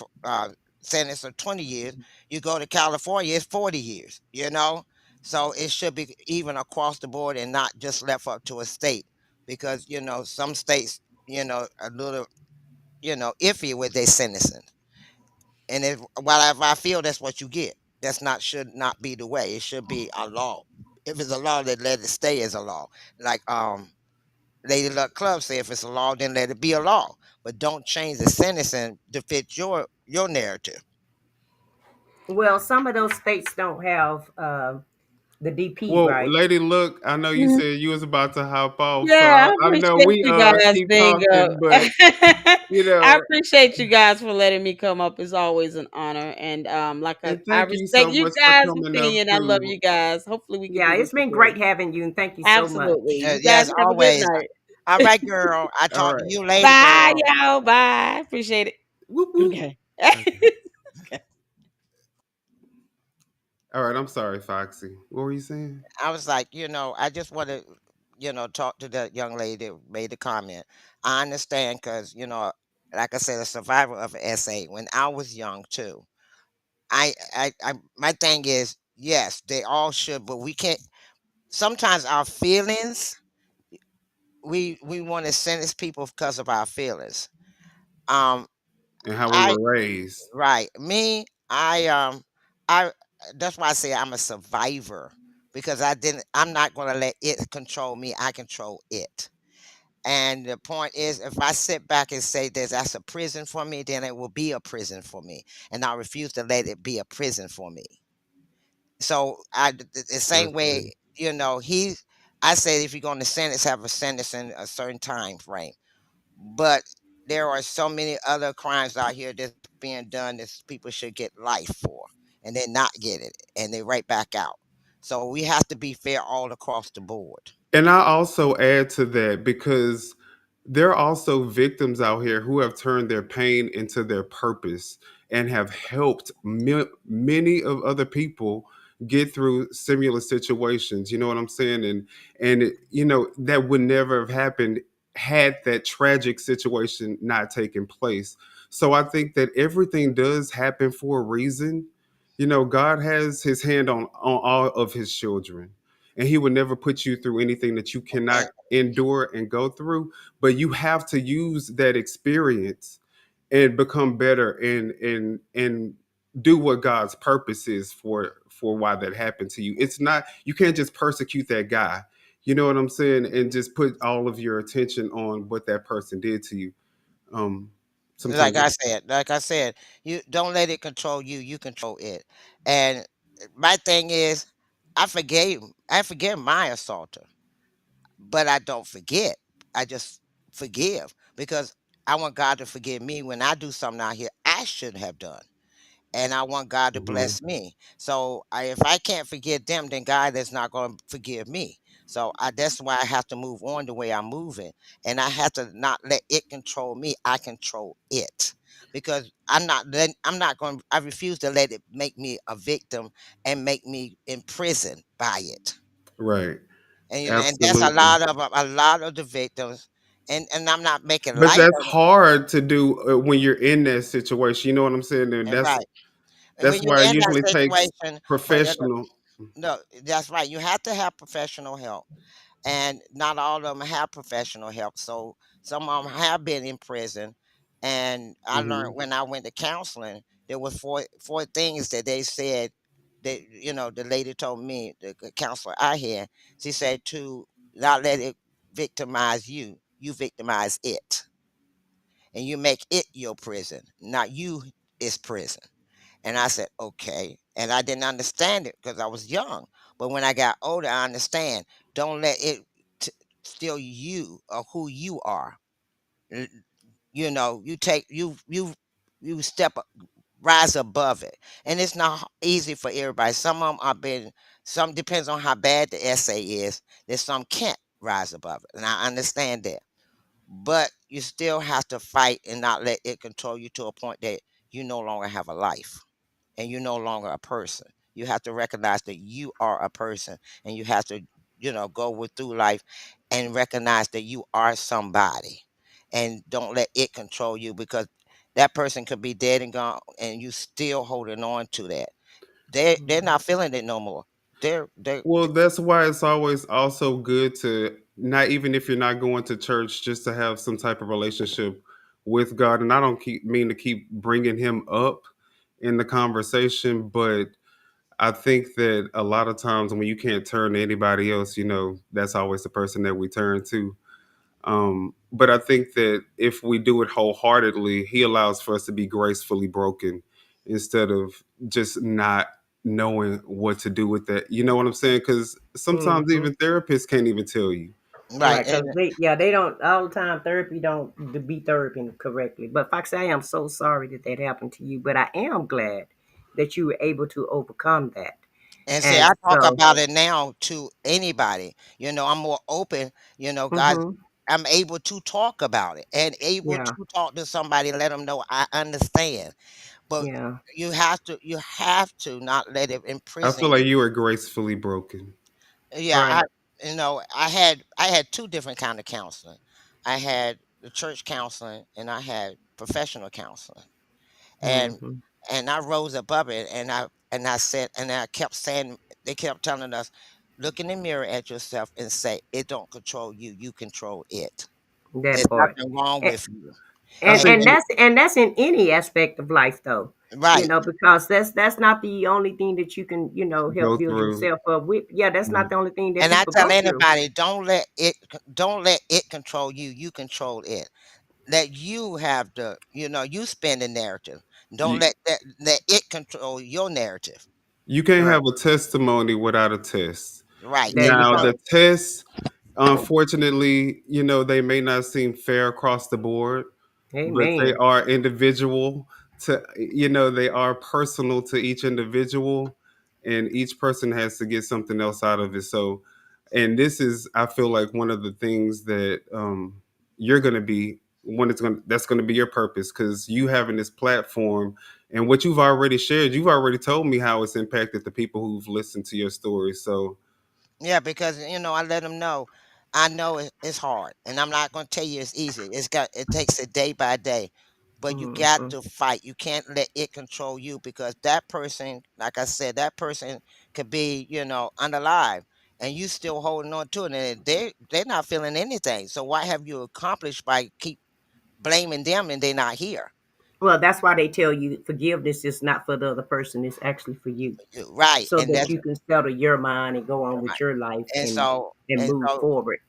sentence of 20 years. You go to California, it's 40 years. So it should be even across the board and not just left up to a state, because some states a little iffy with their sentencing. And if I feel that's what you get, that's not should not be the way. It should be a law. If it's a law, then let it stay as a law. Like Lady Luck Club say, if it's a law, then let it be a law. But don't change the sentencing to fit your narrative. Well, some of those states don't have the DP, Well, right? lady, look, I know you Mhm. said you was about to hop off, so Yeah, I I know appreciate we you guys keep being talking, but you I know, appreciate you guys for letting me come up. It's always an honor. And like and I thank you respect so you much for guys' coming up opinion. I love too. you guys. Hopefully we can Yeah, do this it's been again. great having you, and thank you so Absolutely. much. You guys Yes, have a good always. night. All right, girl. I All talk to right. you later, Bye, girl. y'all. Bye. Appreciate it. Whoop whoop. Okay. Okay. All right. I'm sorry, Foxy. What were you saying? I was like, I just want to, talk to that young lady that made the comment. I understand because, like I said, a survivor of an essay when I was young too. My thing is, yes, they all should, but we can't. Sometimes our feelings, we want to sentence people because of our feelings. Um, And how we I were raised. Right. Me, I that's why I say I'm a survivor, because I'm not going to let it control me. I control it. And the point is, if I sit back and say that's a prison for me, then it will be a prison for me. And I refuse to let it be a prison for me. So the same way, Okay. I say if you're going to sentence, have a sentence in a certain time frame. But there are so many other crimes out here that's being done that people should get life for, and they not get it, and they right back out. So we have to be fair all across the board. And I also add to that because there are also victims out here who have turned their pain into their purpose and have helped many of other people get through similar situations. You know what I'm saying? That would never have happened had that tragic situation not taken place. So I think that everything does happen for a reason. God has his hand on all of his children, and he would never put you through anything that you cannot And endure and go through, but you have to use that experience and become better and do what God's purpose is for why that happened to you. It's not, you can't just persecute that guy, you know what I'm saying, and just put all of your attention on what that person did to you. um like Sometimes. I said, you don't let it control you. You control it. And my thing is, I forgave my assaulter, but I don't forget. I just forgive because I want God to forgive me when I do something out here I shouldn't have done. And I want God to Mhm. bless me. So if I can't forgive them, then God is not going to forgive me. So that's why I have to move on the way I'm moving, and I have to not let it control me. I control it, because I'm not going. I refuse to let it make me a victim and make me imprisoned by it. Right. And and that's Absolutely. a lot of the victims. And I'm not making But light that's of it. hard to do when you're in that situation. You know what I'm saying? And And right. And that's when you're why it in that usually takes situation, when professional. no, that's right. You have to have professional help, and not all of them have professional help. So some of them have been in prison, and I learned Mhm. when I went to counseling, there were four things that they said that the lady told me, the counselor I had. She said to not let it victimize you. You victimize it, and you make it your prison, not you is prison. And I said, okay. And I didn't understand it because I was young. But when I got older, I understand. Don't let it t- steal you or who you are. L- you take you step rise above it, and it's not easy for everybody. Some of them are been some depends on how bad the essay is. That some can't rise above it, and I understand that. But you still have to fight and not let it control you to a point that you no longer have a life and you're no longer a person. You have to recognize that you are a person, and you have to, go through life and recognize that you are somebody, and don't let it control you, because that person could be dead and gone, and you still holding on to that. They're not feeling it no more. They're Well, that's why it's always also good to not, even if you're not going to church, just to have some type of relationship with God. And I don't mean to keep bringing him up in the conversation, but I think that a lot of times when you can't turn to anybody else, that's always the person that we turn to. But I think that if we do it wholeheartedly, he allows for us to be gracefully broken instead of just not knowing what to do with that. You know what I'm saying? Because sometimes Hmm. even therapists can't even tell you. right. Right, because they don't all the time. Therapy don't be therapy correctly. But Fox, I am so sorry that that happened to you. But I am glad that you were able to overcome that. And see, And I talk so, about it now to anybody. I'm more open. God, hmm, I'm able to talk about it and able yeah, to talk to somebody and let them know I understand. But yeah, you have to not let it I imprison feel like you. you are gracefully broken. Yeah, right. I had two different kind of counseling. I had the church counseling and I had professional counseling. And Hmm. I rose above it, and I kept saying, they kept telling us, look in the mirror at yourself and say, it don't control you, you control it. That There's part. nothing wrong And, with you. I and And think and that's in any aspect of life, though. right. Because that's not the only thing that you can help go build through. yourself up with. Yeah, that's not Mm. the only thing that And I people tell go through. anybody, don't let it control you. You control it. Let you have you spin the narrative. Don't You, let it control your narrative. you can't Right. have a testimony without a test. Right. There you Now, the go. tests, unfortunately, they may not seem fair across the board, but they Amen. are individual they are personal to each individual, and each person has to get something else out of it. So, and this is, I feel like, one of the things that you're going to be that's going to be your purpose, because you having this platform and what you've already shared, you've already told me how it's impacted the people who've listened to your story. So, Yeah, because I let them know. I know it's hard, and I'm not going to tell you it's easy. It takes it day by day, but you got Hmm. to fight. You can't let it control you, because that person, like I said, that person could be unalive, and you still holding on to it, and they're not feeling anything. So what have you accomplished by keep blaming them and they're not here? Well, that's why they tell you forgiveness is not for the other person; it's actually for you, Right, so and that that's you can settle your mind and go on with right. your life And and so and move so forward.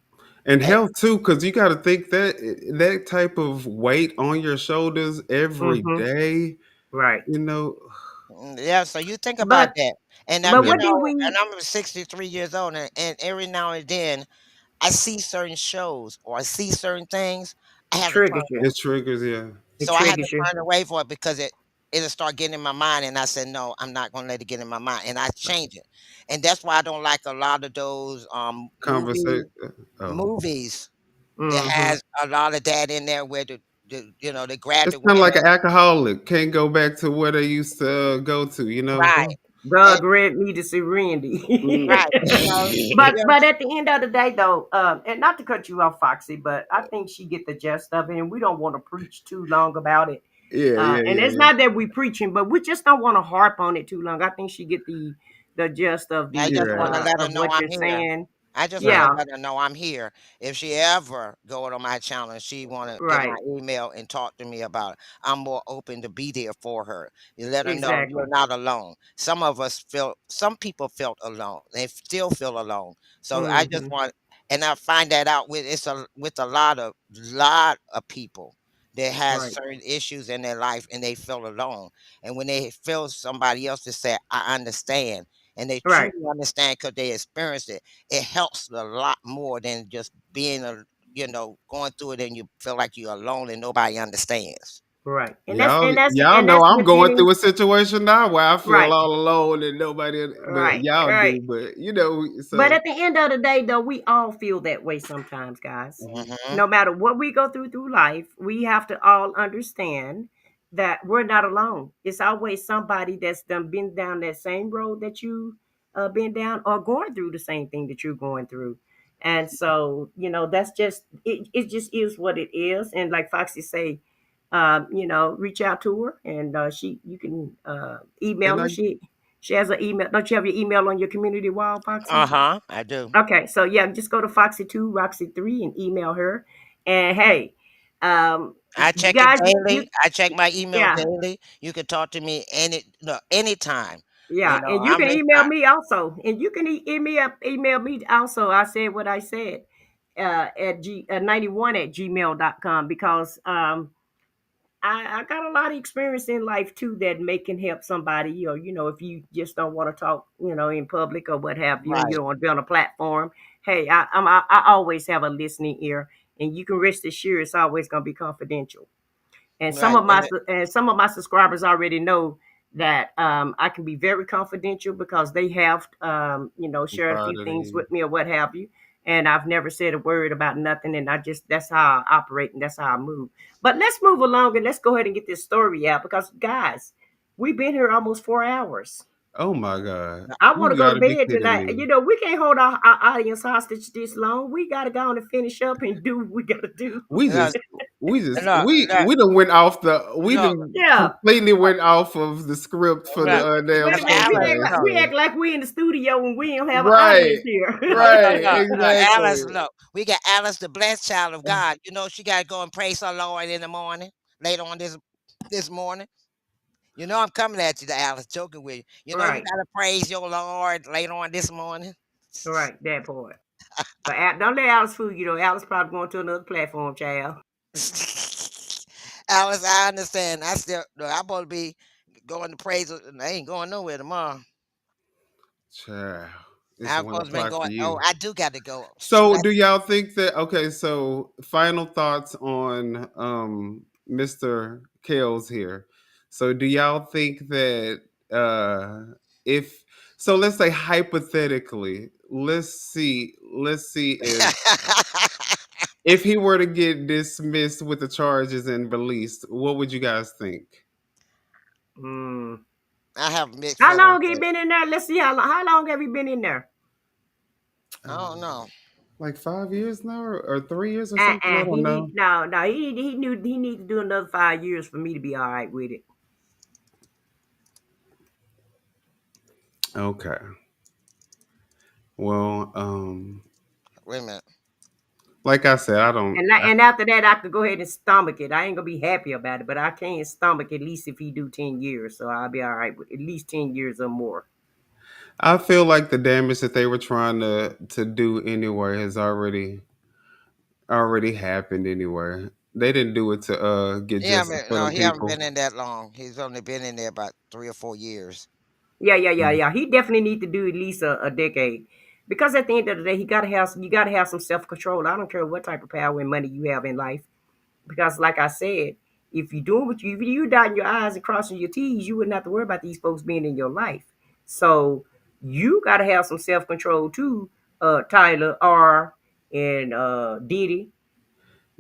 and and, health too, because you got to think that that type of weight on your shoulders every Hmm. day, Right. you know. Yeah, so you think about But that. And but Yeah. what did we? and I'm 63 years old, and every now and then I see certain shows or I see certain things, I It have to turn triggers you. It away. triggers, yeah. It So I had to triggers you. turn away for it because it'll start getting in my mind, and I said, no, I'm not gonna let it get in my mind. And I change it. And that's why I don't like a lot of those Conversation. Oh, movies that Hmm. has a lot of that in there, where they grab It's the kind of like women. an alcoholic. Can't go back to where they used to go to, you know? Right. God And grant me the serenity. Mm. right. but You but at the end of the day, though, and not to cut you off, Foxy, but I think she get the gist of it, and we don't want to preach too long about it. Yeah, yeah, And yeah, it's yeah. not that we preaching, but we just don't want to harp on it too long. I think she get the gist of I the You're just want right. to let her of know what I'm you're here. saying. I just want Right. to Yeah, let her know I'm here. If she ever go on my channel and she want to get my right, email and talk to me about it, I'm more open to be there for her. You let her know exactly. you're not alone. Some people felt alone. They still feel alone. So I just Hmm. want, and I find that out with a lot of people that has Right, certain issues in their life and they feel alone. And when they feel somebody else to say, I understand, and they right, truly understand because they experienced it, it helps a lot more than just being going through it and you feel like you're alone and nobody understands. right. Y'all And know that's I'm with going any through a situation now where I feel right, all alone and nobody, but right, y'all right. do. But you know, But so at the end of the day, though, we all feel that way sometimes, guys. Hmm. No matter what we go through life, we have to all understand that we're not alone. It's always somebody that's done been down that same road that you been down or going through the same thing that you're going through. And so, that's just it, it just is what it is. And like Foxy say, reach out to her and you can email and her. She has an email. Don't you have your email on your community wall, Foxy? Uh-huh. I do. Okay, so yeah, just go to Foxy2, Roxy3 and email her. And hey, I you check it guys, daily. I check my email yeah, daily. You can talk to me anytime. yeah, and you I'm can email listening. me also, and you can email me also. I said what I said at 91 at gmail.com because I got a lot of experience in life too that can help somebody, or if you just don't want to talk, in public or what have you, and you Right. don't want to be on a platform. Hey, I always have a listening ear, and you can rest assured it's always going to be confidential. And Right. some of my subscribers already know that I can be very confidential because they have shared a few confide in things you. with me or what have you, and I've never said a word about nothing, and that's how I operate and that's how I move. But let's move along and let's go ahead and get this story out because guys, we've been here almost 4 hours. Oh my God, I want you to go got to to be bed kidding tonight. me! We can't hold our audience hostage this long. We got to go on and finish up and do what we got to do. We No, just, we just, no, no, we done went off we no, done Yeah. completely went off of the script for no. the damn Wait a minute. We Alice, act podcast. like no. we act like we in the studio and we don't have an Right, audience here. No, no, right, no, no. Alice, exactly. no. We got Alice, the blessed child of God. She got to go and praise her Lord in the morning, later on this morning. I'm coming at you, Alice, joking with you. You Right. got to praise your Lord later on this morning. Right. That part. But don't let Alice fool you though. Alice probably going to another platform, child. Alice, I understand. I'm supposed to be going to praise. I ain't going nowhere tomorrow. Child, it's I'm one supposed to be o'clock for going. Oh, you. I do got to go. Shoot, So, do y'all think that? Okay, so final thoughts on Mr. Kales here. So, do y'all think that if so, let's say hypothetically, let's see if he were to get dismissed with the charges and released, what would you guys think? Mm. I have mixed How feelings. long he been in there? Let's see how long have you been in there? I don't Um, know. like 5 years now, or 3 years or something? I don't He know. need no. He knew he need to do another 5 years for me to be all right with it. Okay. Well, Wait a minute. like I said, I don't. And after that, I could go ahead and stomach it. I ain't gonna be happy about it, but I can't stomach at least if he do 10 years. So I'll be all right with at least 10 years or more. I feel like the damage that they were trying to do anyway has already happened anyway. They didn't do it to get justice for No, them he haven't people. been in that long. He's only been in there about 3 or 4 years. Yeah. Yeah. He definitely need to do at least a decade. Because at the end of the day, you gotta have some self control. I don't care what type of power and money you have in life. Because like I said, if you doing if you dotting your I's and crossing your T's, you wouldn't have to worry about these folks being in your life. So you gotta have some self control too, Tyler R and Diddy.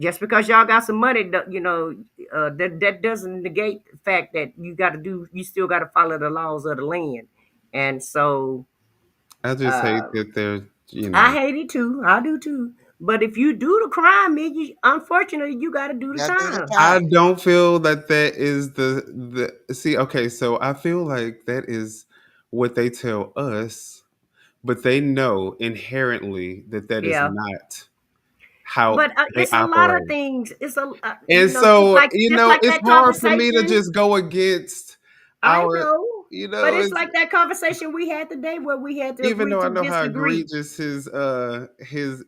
Just because y'all got some money, that doesn't negate the fact that you still got to follow the laws of the land. And so I just hate uh, that they're, you I know. hate it too. I do too. But if you do the crime, man, unfortunately, you got to do the Just do the time. I time. don't feel that that is the see. Okay, so I feel like that is what they tell us, but they know inherently that that is Yeah. not how But they it's a lot of operate. things. It's And just so, like just like it's that hard for me to conversation. just go against I our, know, but it's it's like that conversation we had today where we had to even agree though I to know how disagree. egregious his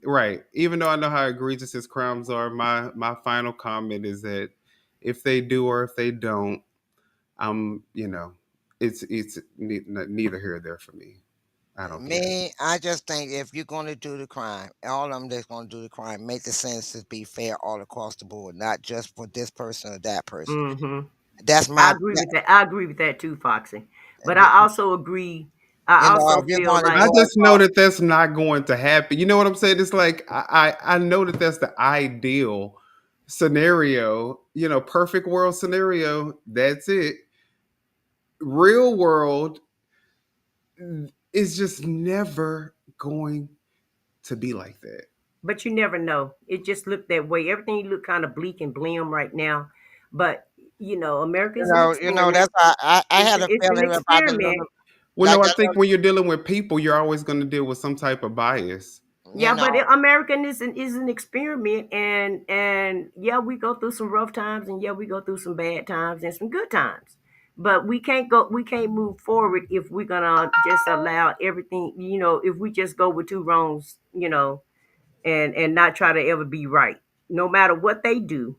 right, even though I know how egregious his crimes are, my final comment is that if they do or if they don't, it's neither here or there for me. I don't care. Me, I just think if you're going to do the crime, all of them that's going to do the crime, make the sentences be fair all across the board, not just for this person or that person. Hmm. That's I my, agree with that. I agree with that too, Foxy. But you I also agree. I also if you're feel going to I like go just know across, that that's not going to happen. You know what I'm saying? It's like I know that that's the ideal scenario. Perfect world scenario. That's it. Real world is just never going to be like that. but you never know. It just looked that way. Everything look kind of bleak and blim right now. But America is an that's experiment. why I It's had a it's an feeling about the experiment. little, Well, like no, I that think when you're dealing with people, you're always going to deal with some type of bias. little, Yeah, but American is an experiment, and yeah, we go through some rough times, and yeah, we go through some bad times and some good times. But we can't move forward if we're gonna just allow everything. If we just go with two wrongs, and not try to ever be right, no matter what they do.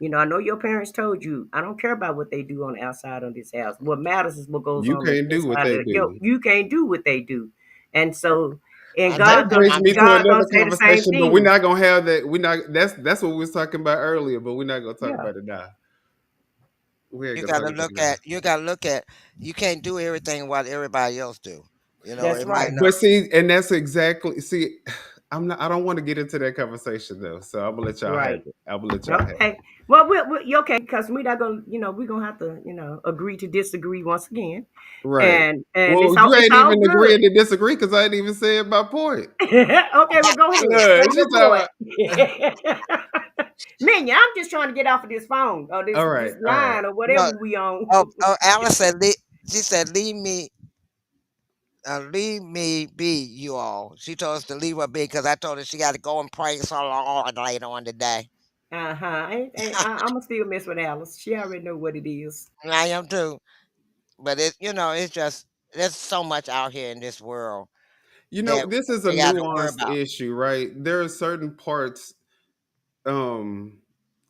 I know your parents told you, I don't care about what they do on the outside of this house. What matters is what goes You on the can't do what inside they of do. you can't do what they do. And so, and I'm not, That brings I'm me to God gonna another say the same conversation, but we're thing. not gonna have that. We're not. That's what we was talking about earlier, but we're not gonna talk Yeah, about it now. We ain't you gonna got talk to about look it now. at, you can't do everything what everybody else do. that's It might right. not. But see, and that's exactly see. I'm not. I don't want to get into that conversation though, so I'm gonna let y'all have Right. it. I'm gonna let y'all have it. Okay. Well, we okay, because we're not gonna, we're gonna have to, agree to disagree once again, Right. and Well, you it's ain't all even good. agreeing to disagree because I ain't even saying my point. Okay, well, go ahead, say She your talking point. Minion, I'm just trying to get off of this phone or all this right, all right. line or No, whatever we on. Alice said, she said, leave me be, you all. She told us to leave her be because I told her she got to go and pray so long later on today. Uh-huh. I'm gonna still mess with Alice. She already know what it is. And I am too. But it's just, there's so much out here in this world that This is a they got to worry nuanced about. issue, right? There are certain parts um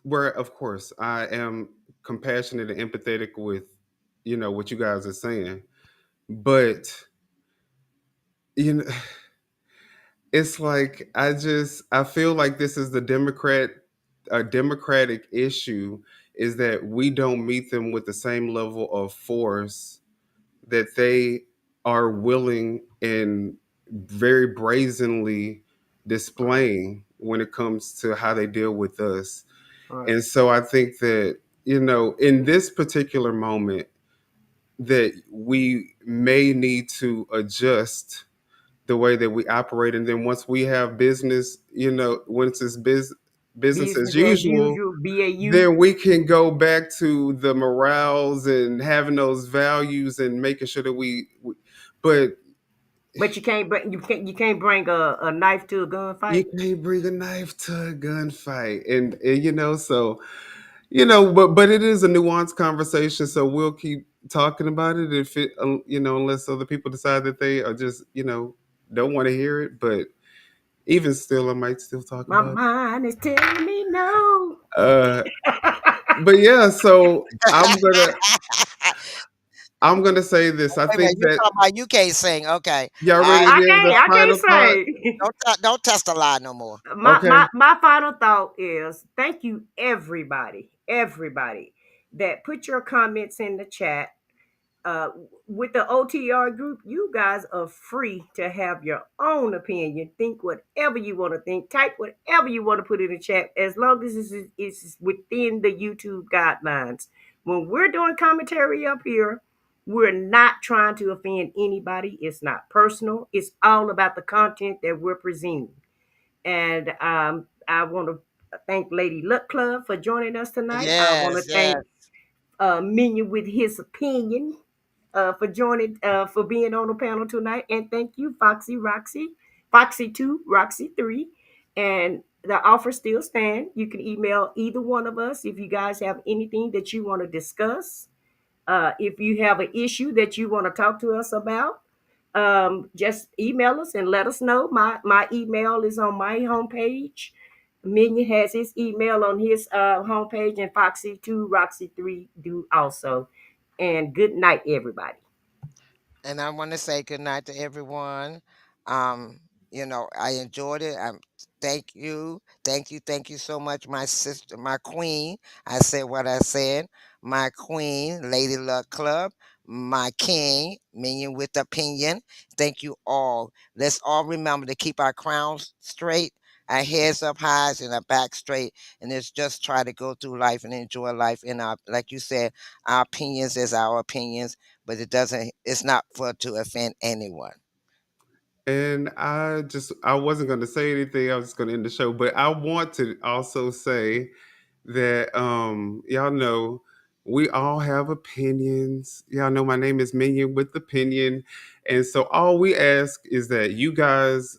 where of course I am compassionate and empathetic with what you guys are saying. But you know it's like I feel like this is a democratic issue, is that we don't meet them with the same level of force that they are willing and very brazenly displaying when it comes to how they deal with us. All right. And so I think that, in this particular moment, that we may need to adjust the way that we operate. And then once we have business, once it's business as Business as usual, usual, BAU. then we can go back to the morals and having those values and making sure that but But you can't bring a knife to a you gunfight. can't bring a knife to a gunfight. And so, but it is a nuanced conversation. So we'll keep talking about it if unless other people decide that they are just, don't want to hear it. But even still, I might still talk My about it. mind is telling me no. Uh, but yeah, so I'm gonna say this. I Wait a minute, think you that talking about you can't sing? Okay, y'all all ready right. to give the I can't final thought? say. Don't test the lie no more. my, Okay. my my final thought is thank you everybody that put your comments in the chat. uh, with the OTR group, you guys are free to have your own opinion. Think whatever you want to think. Type whatever you want to put in the chat, as long as it's within the YouTube guidelines. When we're doing commentary up here, we're not trying to offend anybody. It's not personal. It's all about the content that we're presenting. And I want to thank Lady Luck Club for joining us tonight. I want to Yes, thank yes. Minion with his opinion for joining, for being on the panel tonight. And thank you, Foxy Roxy, Foxy 2, Roxy 3. And the offer still stands. You can email either one of us if you guys have anything that you want to discuss. If you have an issue that you want to talk to us about, just email us and let us know. My email is on my homepage. Minion has his email on his homepage, and Foxy 2, Roxy 3 do also. And good night, everybody. And I want to say good night to everyone. Um, I enjoyed it. Thank you so much, my sister, my queen. I said what I said. My queen, Lady Luck Club, my king, Minion with Opinion. Thank you all. Let's all remember to keep our crowns straight, our heads up high, and our back straight, and just try to go through life and enjoy life. And like you said, our opinions is our opinions, but it's not for to offend anyone. And I wasn't going to say anything. I was just going to end the show, but I want to also say that y'all know we all have opinions. Y'all know my name is Minion with Opinion. And so all we ask is that you guys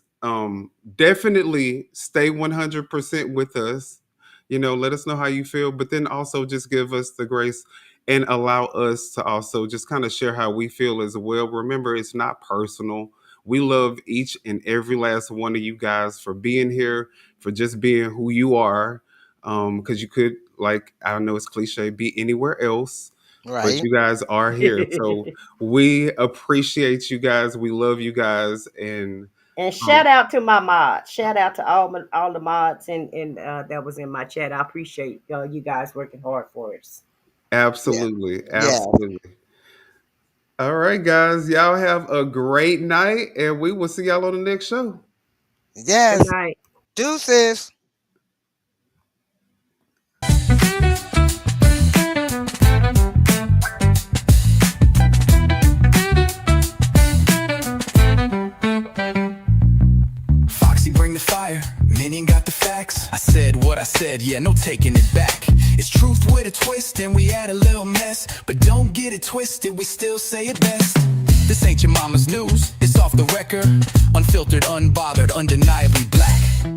definitely stay 100% with us. Let us know how you feel, but then also just give us the grace and allow us to also just kind of share how we feel as well. Remember, it's not personal. We love each and every last one of you guys for being here, for just being who you are. Because you could, like, I know it's cliche, be anywhere else, but Right. you guys are here. So we appreciate you guys. We love you guys. And shout out to my mods. Shout out to all the mods and that was in my chat. I appreciate you guys working hard for us. Yeah. absolutely, Yeah. absolutely. All right, guys. Y'all have a great night, and we will see y'all on the next show. Good Yes. night. Deuces. Foxy, bring the fire. Minion got the facts. I said what I said, yeah, no taking it back. It's truth with a twist, and we had a little mess. But don't get it twisted, we still say it best. This ain't your mama's news, it's off the record. Unfiltered, unbothered, undeniably black.